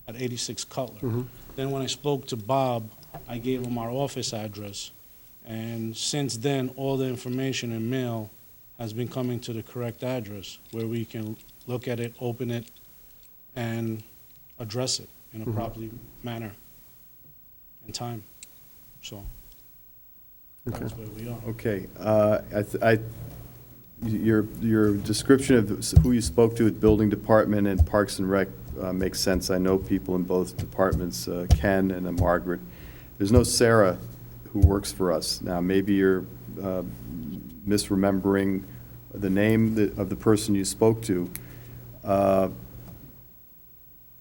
at 86 Cutler. Then when I spoke to Bob, I gave him our office address. And since then, all the information in mail has been coming to the correct address where we can look at it, open it, and address it in a proper manner and time. So that's where we are. Okay. Your description of who you spoke to at the Building Department and Parks and Rec makes sense. I know people in both departments, Ken and Margaret. There's no Sarah who works for us. Now, maybe you're misremembering the name of the person you spoke to,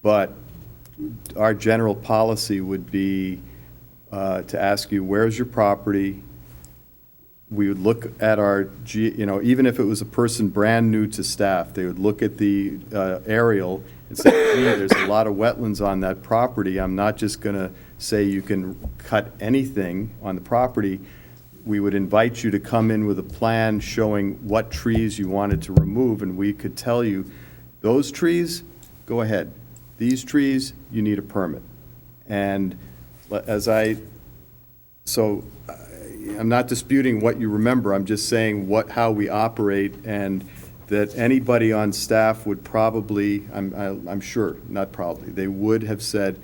but our general policy would be to ask you, where's your property? We would look at our, even if it was a person brand new to staff, they would look at the aerial and say, gee, there's a lot of wetlands on that property. I'm not just going to say you can cut anything on the property. We would invite you to come in with a plan showing what trees you wanted to remove, and we could tell you, those trees, go ahead. These trees, you need a permit. And I'm not disputing what you remember, I'm just saying how we operate, and that anybody on staff would probably, I'm sure, not probably, they would have said,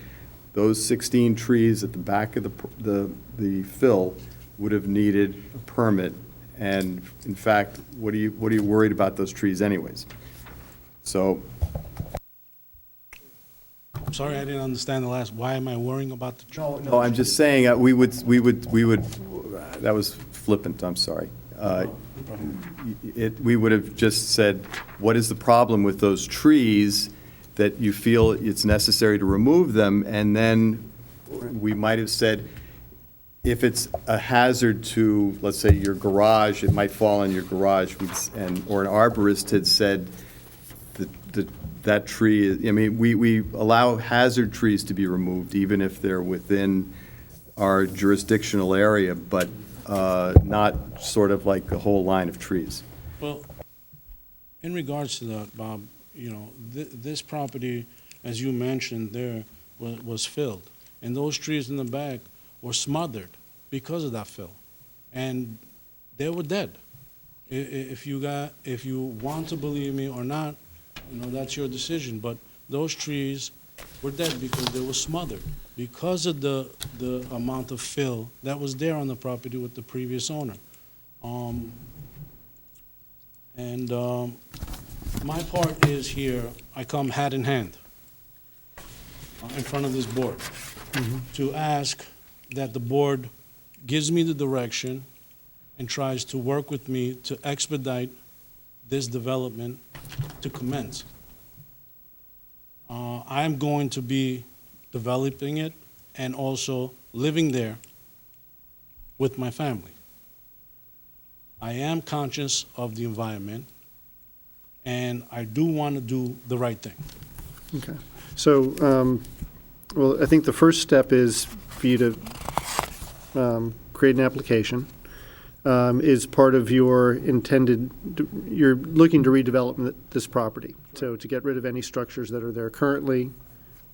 those 16 trees at the back of the fill would have needed a permit, and in fact, what are you worried about those trees anyways? So. I'm sorry, I didn't understand the last. Why am I worrying about the trees? No, I'm just saying, we would, that was flippant, I'm sorry. We would have just said, what is the problem with those trees that you feel it's necessary to remove them? And then we might have said, if it's a hazard to, let's say, your garage, it might fall in your garage, or an arborist had said that tree, we allow hazard trees to be removed, even if they're within our jurisdictional area, but not sort of like a whole line of trees. Well, in regards to that, Bob, this property, as you mentioned there, was filled. And those trees in the back were smothered because of that fill. And they were dead. If you want to believe me or not, that's your decision. But those trees were dead because they were smothered, because of the amount of fill that was there on the property with the previous owner. My part is here, I come hat in hand in front of this board to ask that the board gives me the direction and tries to work with me to expedite this development to commence. I'm going to be developing it and also living there with my family. I am conscious of the environment, and I do want to do the right thing. Okay. So, well, I think the first step is for you to create an application. Is part of your intended, you're looking to redevelop this property. So to get rid of any structures that are there currently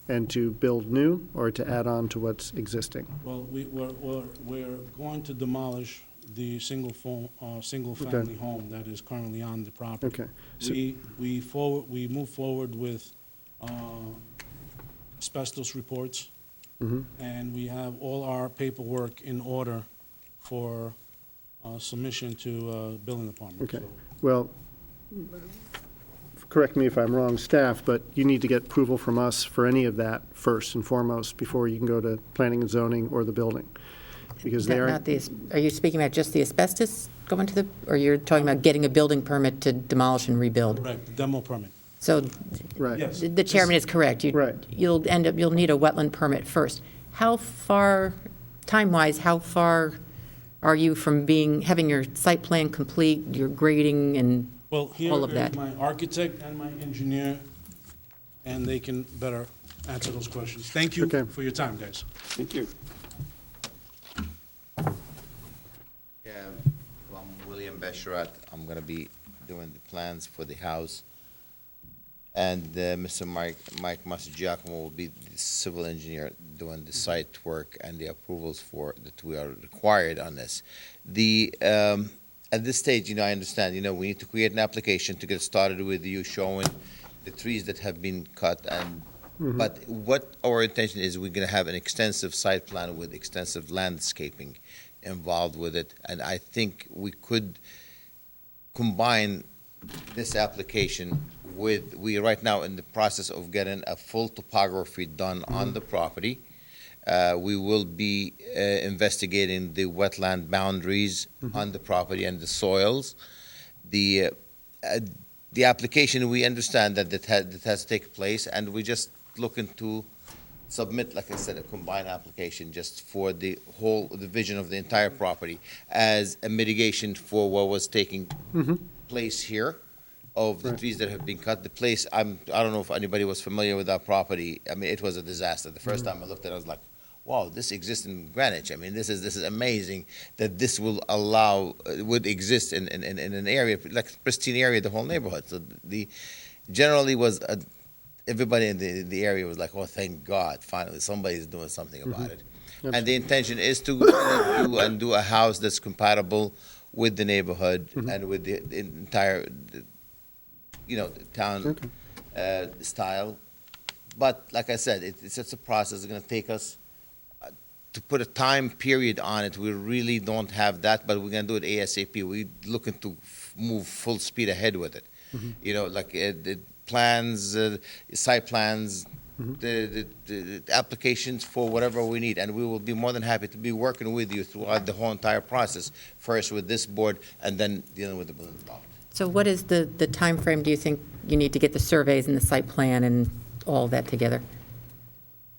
and to build new or to add on to what's existing? Well, we're going to demolish the single-family home that is currently on the property. Okay. So- We move forward with asbestos reports, Mhm. and we have all our paperwork in order for submission to building department. Okay. So Well, correct me if I'm wrong, staff, but you need to get approval from us for any of that first and foremost before you can go to planning and zoning or the building. Because they aren't. Are you speaking about just the asbestos going to the, or you're talking about getting a building permit to demolish and rebuild? Correct, demo permit. So Right. Yes. the chairman is correct. Right. You'll need a wetland permit first. How far, time-wise, how far are you from having your site plan complete, your grading and Well, here all of is that? my architect and my engineer, and they can better answer those questions. Thank you Okay. for your time, guys. Thank you. Yeah, I'm William Besharat. I'm gonna be doing the plans for the house. And Mr. Mike Mastrogiacomo will be the civil engineer doing the site work and the approvals that we are required on this. At this stage, I understand, we need to create an application to get started with you showing the trees that have been cut and, but what our intention is, we're gonna have an extensive site plan with extensive landscaping involved with it. And I think we could combine this application we are right now in the process of getting a full topography done on the property. We will be investigating the wetland boundaries on the property and the soils. The application, we understand that has to take place, and we're just looking to submit, like I said, a combined application just for the vision of the entire property as a mitigation for what was taking place here of the Right. trees that have been cut. The place, I don't know if anybody was familiar with that property. I mean, it was a disaster. The first time I looked at it, I was like, wow, this exists in Greenwich. I mean, this is amazing that this would exist in an area, like pristine area, the whole neighborhood. So generally was, everybody in the area was like, oh, thank God, finally, somebody's doing something about it. And the intention is to do a house that's compatible with the neighborhood and with the entire, the town style. But like I said, it's just a process. It's going to take us to put a time period on it. We really don't have that, but we're going to do it ASAP. We're looking to move full speed ahead with it. The plans, site plans, the applications for whatever we need, and we will be more than happy to be working with you throughout the whole entire process, first with this board and then dealing with the building department. So what is the timeframe, do you think you need to get the surveys and the site plan and all that together?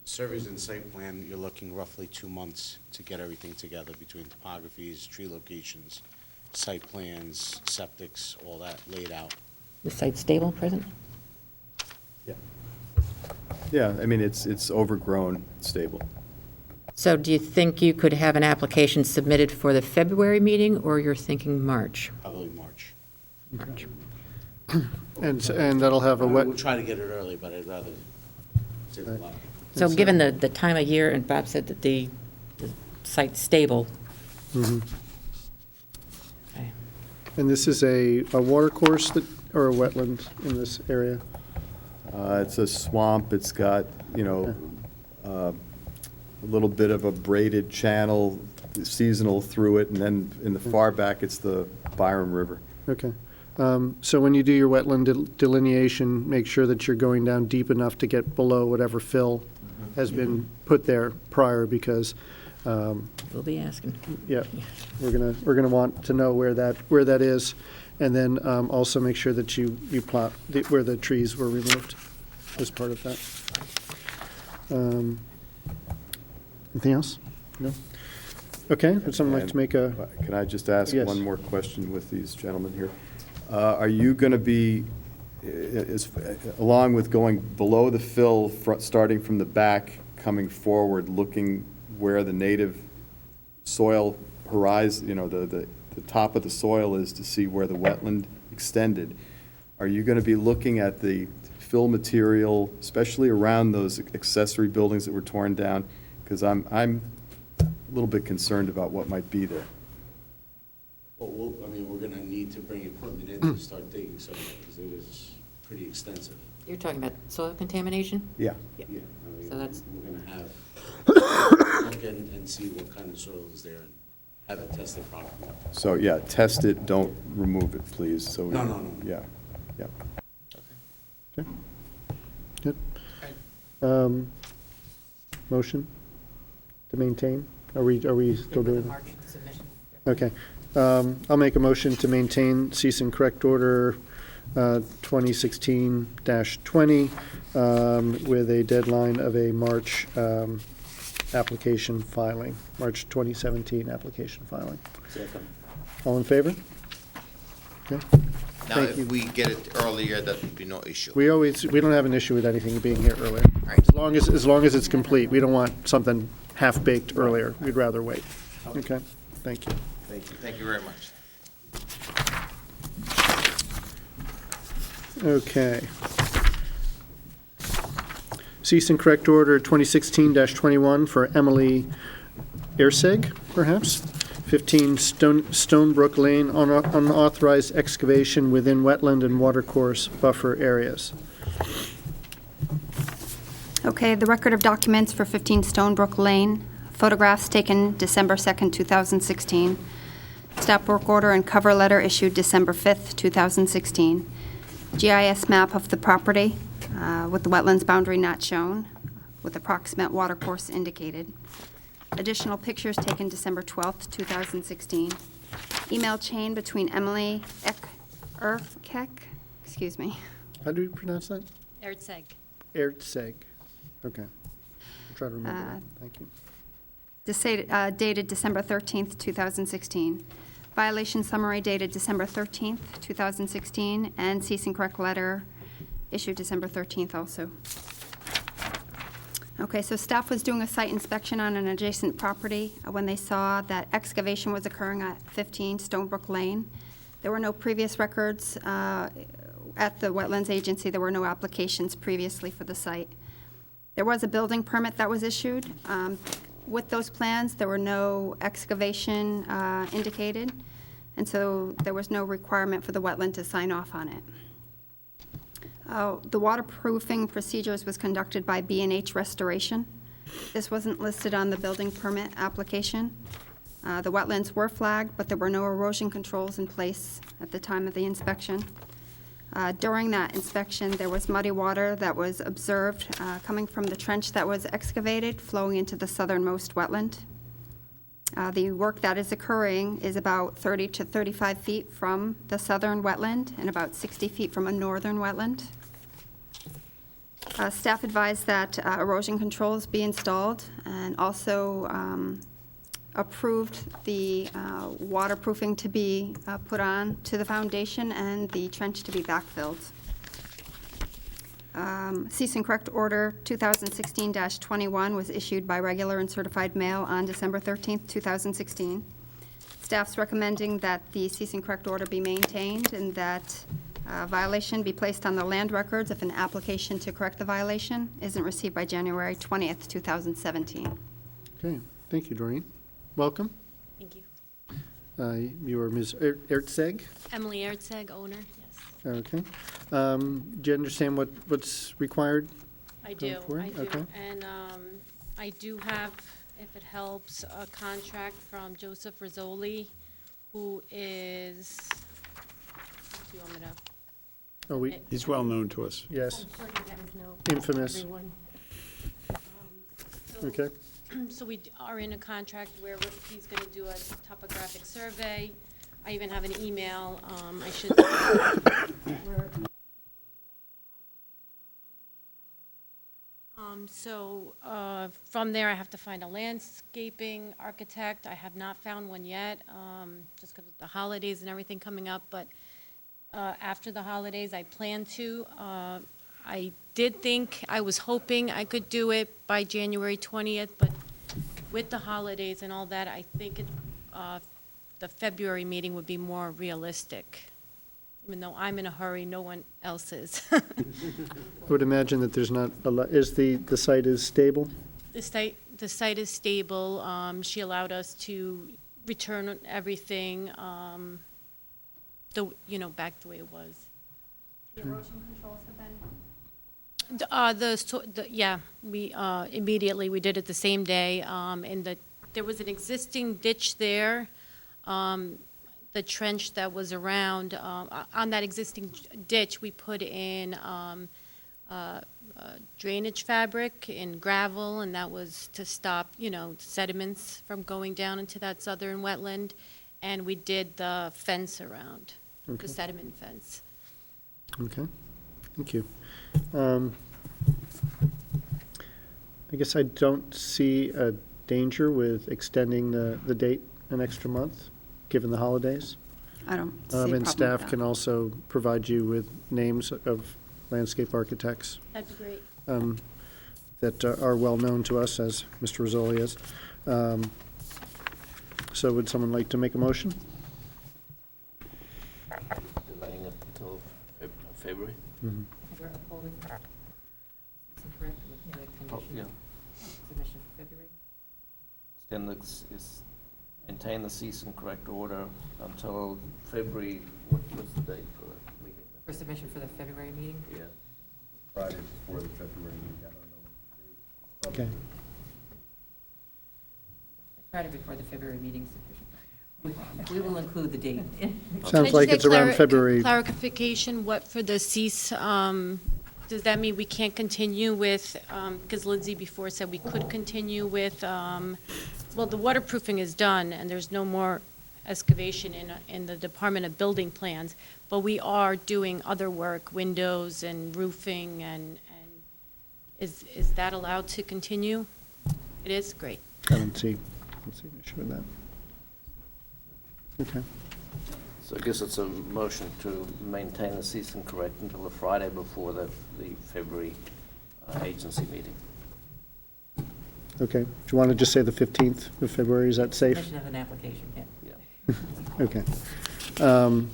Surveys and site plan, you're looking roughly 2 months to get everything together between topographies, tree locations, site plans, septics, all that laid out. The site stable present? Yeah, I mean, it's overgrown, stable. So do you think you could have an application submitted for the February meeting, or you're thinking March? Probably March. March. And that'll have a We'll try to get it early, but I'd rather save a lot. So given the time of year, and Bob said that the site's stable. Mhm. Okay. And this is a watercourse or a wetland in this area? It's a swamp. It's got, a little bit of a braided channel seasonal through it, and then in the far back, it's the Byram River. Okay. So when you do your wetland delineation, make sure that you're going down deep enough to get below whatever fill has been put there prior, because We'll be asking. Yeah, we're gonna want to know where that is, and then also make sure that you plot where the trees were removed as part of that. Anything else? No? Okay, would someone like to make a? Can I just ask Yes. one more question with these gentlemen here? Are you going to be, along with going below the fill, starting from the back, coming forward, looking where the native soil horizon, the top of the soil is to see where the wetland extended? Are you going to be looking at the fill material, especially around those accessory buildings that were torn down? Because I'm a little bit concerned about what might be there. Well, I mean, we're gonna need to bring equipment in to start digging some of it, because it is pretty extensive. You're talking about soil contamination? Yeah. Yeah, I mean, So that's- we're gonna have, look and see what kind of soil is there and have it tested properly. So, yeah, test it, don't remove it, please, so. No. Yeah, yeah. Okay. Good. Motion to maintain? Are we still doing? March submission. Okay. I'll make a motion to maintain cease and correct order 2016-20 with a deadline of a March application filing, March 2017 application filing. Second. All in favor? Okay. Now, Thank if you. we get it earlier, that would be no issue. We don't have an issue with anything being here earlier. Right. As long as it's complete. We don't want something half-baked earlier. We'd rather wait. Okay? Thank you. Thank you very much. Okay. Cease and correct order 2016-21 for Emily Erseg, perhaps? 15 Stonebrook Lane, unauthorized excavation within wetland and watercourse buffer areas. Okay, the record of documents for 15 Stonebrook Lane, photographs taken December 2nd, 2016. Stop work order and cover letter issued December 5th, 2016. GIS map of the property with the wetlands boundary not shown, with approximate watercourse indicated. Additional pictures taken December 12th, 2016. Email chain between Emily Erkek, excuse me. How do you pronounce that? Erdseg. Erdseg. Okay. I'll try to remember that. Thank you. Dated December 13th, 2016. Violation summary dated December 13th, 2016, and cease and correct letter issued December 13th also. Okay, so staff was doing a site inspection on an adjacent property when they saw that excavation was occurring at 15 Stonebrook Lane. There were no previous records at the Wetlands Agency. There were no applications previously for the site. There was a building permit that was issued. With those plans, there were no excavation indicated, and so there was no requirement for the wetland to sign off on it. The waterproofing procedures was conducted by B&H Restoration. This wasn't listed on the building permit application. The wetlands were flagged, but there were no erosion controls in place at the time of the inspection. During that inspection, there was muddy water that was observed coming from the trench that was excavated, flowing into the southernmost wetland. The work that is occurring is about 30 to 35 feet from the southern wetland and about 60 feet from a northern wetland. Staff advised that erosion controls be installed and also approved the waterproofing to be put on to the foundation and the trench to be backfilled. Cease and correct order 2016-21 was issued by regular and certified mail on December 13th, 2016. Staff's recommending that the cease and correct order be maintained and that violation be placed on the land records if an application to correct the violation isn't received by January 20th, 2017. Okay, thank you, Doreen. Welcome. Thank you. You are Ms. Ertseg? Emily Erdseg, owner, yes. Okay. Do you understand what's required? I do, going forward? Okay. And I do have, if it helps, a contract from Joseph Rizzoli, who is, do you want me to? Oh, He's well known to us. Yes. I'm sure you guys know. Infamous. Everyone. Okay. So we are in a contract where he's going to do a topographic survey. I even have an email, I should. So from there, I have to find a landscaping architect. I have not found one yet, just because of the holidays and everything coming up. But after the holidays, I plan to. I did think, I was hoping I could do it by January 20th, but with the holidays and all that, I think the February meeting would be more realistic. Even though I'm in a hurry, no one else is. I would imagine that there's not a lot, is the site is stable? The site is stable. She allowed us to return everything, back the way it was. The erosion controls have been? We immediately, we did it the same day, and there was an existing ditch there, the trench that was around, on that existing ditch, we put in drainage fabric and gravel, and that was to stop, sediments from going down into that southern wetland, and we did the fence around, Okay. the sediment fence. Okay, thank you. I guess I don't see a danger with extending the date an extra month, given the holidays. I don't see a problem And with staff that. can also provide you with names of landscape architects That'd be great. that are well-known to us, as Mr. Rizzoli is. So would someone like to make a motion? Delaying it until February? Mhm. We're upholding, is this incorrect, with the condition Yeah. of submission for February? Then maintain the cease and correct order until February, what's the date for the meeting? For submission for the February meeting? Yeah. Friday before the February meeting, I don't know what the date. Okay. Friday before the February meeting is sufficient. We will include the date. Sounds like it's around February. Clarification, what for the cease, does that mean we can't continue with, because Lindsay before said we could continue with, well, the waterproofing is done, and there's no more excavation in the Department of Building Plans, but we are doing other work, windows and roofing, and is that allowed to continue? It is? Great. I don't see an issue with that. Okay. So I guess it's a motion to maintain the cease and correct until the Friday before the February agency meeting. Okay. Do you want to just say the 15th of February? Is that safe? Submission of an application, yeah. Okay.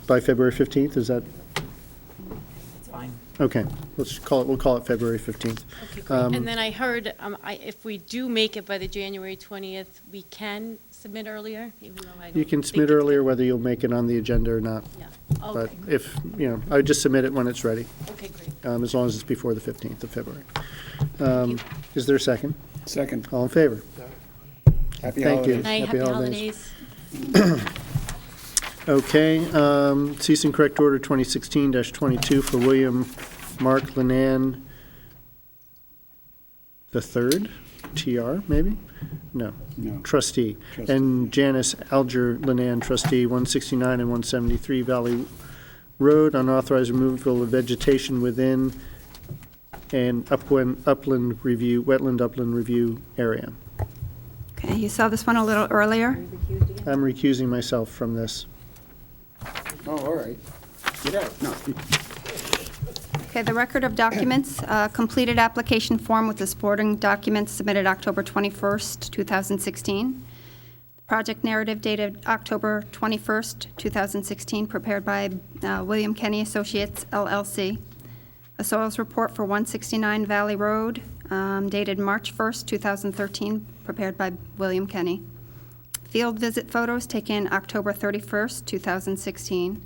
By February 15th, is that? It's fine. Okay. We'll call it February 15th. Okay, great. And then I heard, if we do make it by the January 20th, we can submit earlier, even though I don't You can think submit it's earlier whether you'll make it on the agenda or not. Yeah. But Okay, if, I would just submit it when it's ready, okay, great. as long as it's before the 15th of February. you. Is there a second? Second. All in favor? Happy Thank you. holidays. Night, happy holidays. Okay, cease and correct order 2016-22 for William Mark Linan the third, TR, maybe? No. No. Trustee. And Janice Alger Linan, trustee, 169 and 173 Valley Road, unauthorized removal of vegetation within an wetland upland review area. Okay, you saw this one a little earlier. I'm recusing myself from this. Oh, all right. Get out. No. Okay, the record of documents, completed application form with the supporting documents submitted October 21st, 2016. Project narrative dated October 21st, 2016, prepared by William Kenny Associates LLC. A soils report for 169 Valley Road, dated March 1st, 2013, prepared by William Kenny. Field visit photos taken October 31st, 2016.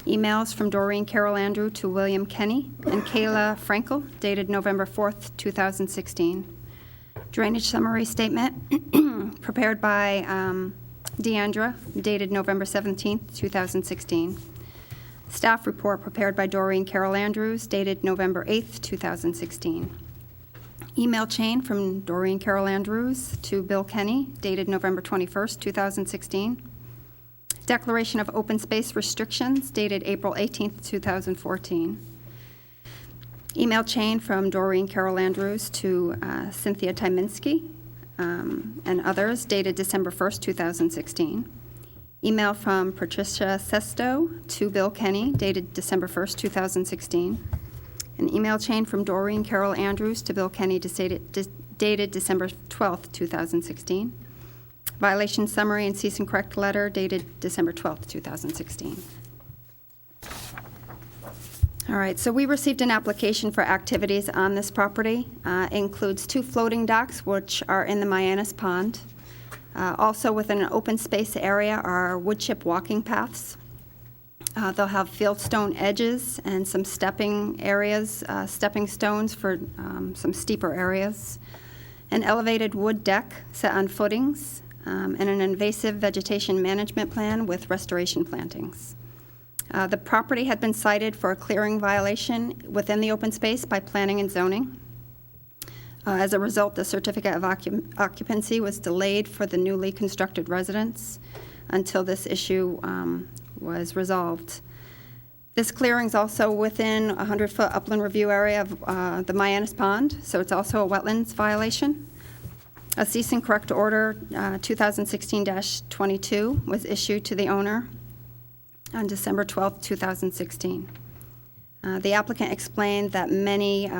Emails from Doreen Carol Andrew to William Kenny and Kayla Frankel, dated November 4th, 2016. Drainage summary statement prepared by Deandra, dated November 17th, 2016. Staff report prepared by Doreen Carol Andrews, dated November 8th, 2016. Email chain from Doreen Carol Andrews to Bill Kenny, dated November 21st, 2016. Declaration of open space restrictions, dated April 18th, 2014. Email chain from Doreen Carol Andrews to Cynthia Tyminski and others, dated December 1st, 2016. Email from Patricia Sesto to Bill Kenny, dated December 1st, 2016. An email chain from Doreen Carol Andrews to Bill Kenny, dated December 12th, 2016. Violation summary and cease and correct letter dated December 12th, 2016. All right, so we received an application for activities on this property. It includes 2 floating docks, which are in the Mianus Pond. Also within an open space area are wood chip walking paths. They'll have fieldstone edges and some stepping areas, stepping stones for some steeper areas. An elevated wood deck set on footings, and an invasive vegetation management plan with restoration plantings. The property had been cited for a clearing violation within the open space by planning and zoning. As a result, the certificate of occupancy was delayed for the newly constructed residence until this issue was resolved. This clearing is also within a 100-foot upland review area of the Mianus Pond, so it's also a wetlands violation. A cease and correct order 2016-22 was issued to the owner on December 12, 2016. The applicant explained that many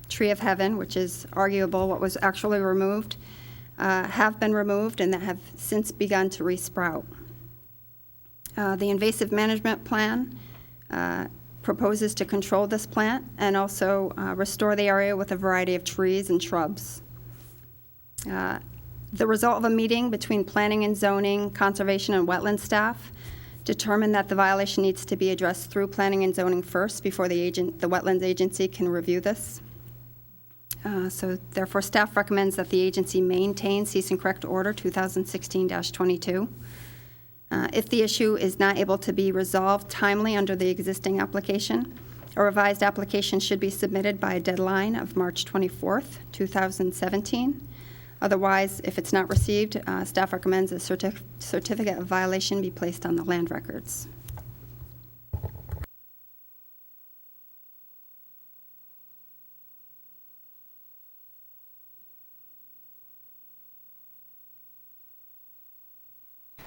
tree of heaven, which is arguable what was actually removed, have been removed and that have since begun to resprout. The invasive management plan proposes to control this plant and also restore the area with a variety of trees and shrubs. The result of a meeting between planning and zoning, conservation, and wetland staff determined that the violation needs to be addressed through planning and zoning first before the wetlands agency can review this. So therefore, staff recommends that the agency maintain cease and correct order 2016-22. If the issue is not able to be resolved timely under the existing application, a revised application should be submitted by a deadline of March 24th, 2017. Otherwise, if it's not received, staff recommends a certificate of violation be placed on the land records.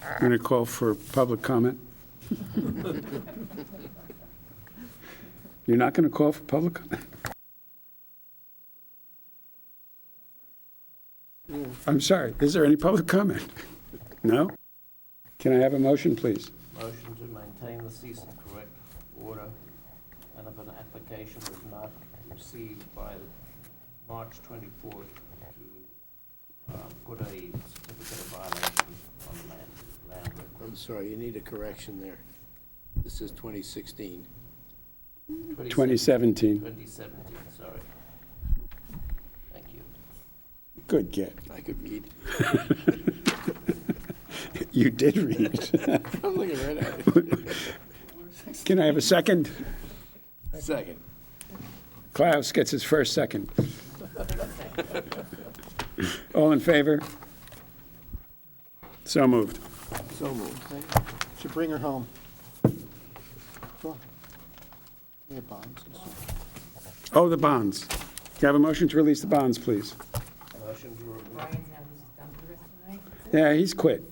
I'm going to call for public comment. You're not going to call for public comment? I'm sorry, is there any public comment? No? Can I have a motion, please? Motion to maintain the cease and correct order, and if an application is not received by March 24th, to put a certificate of violation on the land record. I'm sorry, you need a correction there. This is 2016. 2017. 2017, sorry. Thank you. Good get. I could read. You did read. I'm looking right at it. Can I have a second? Second. Klaus gets his first second. All in favor? So moved. So moved. Should bring her home. Cool. We have bonds and stuff. Oh, the bonds. Can I have a motion to release the bonds, please? Motion to remove. Yeah, he's quit.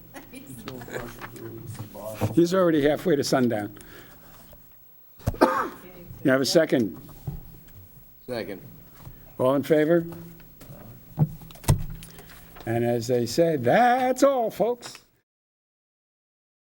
He's already halfway to sundown. You have a second? Second. All in favor? And as they said, that's all, folks.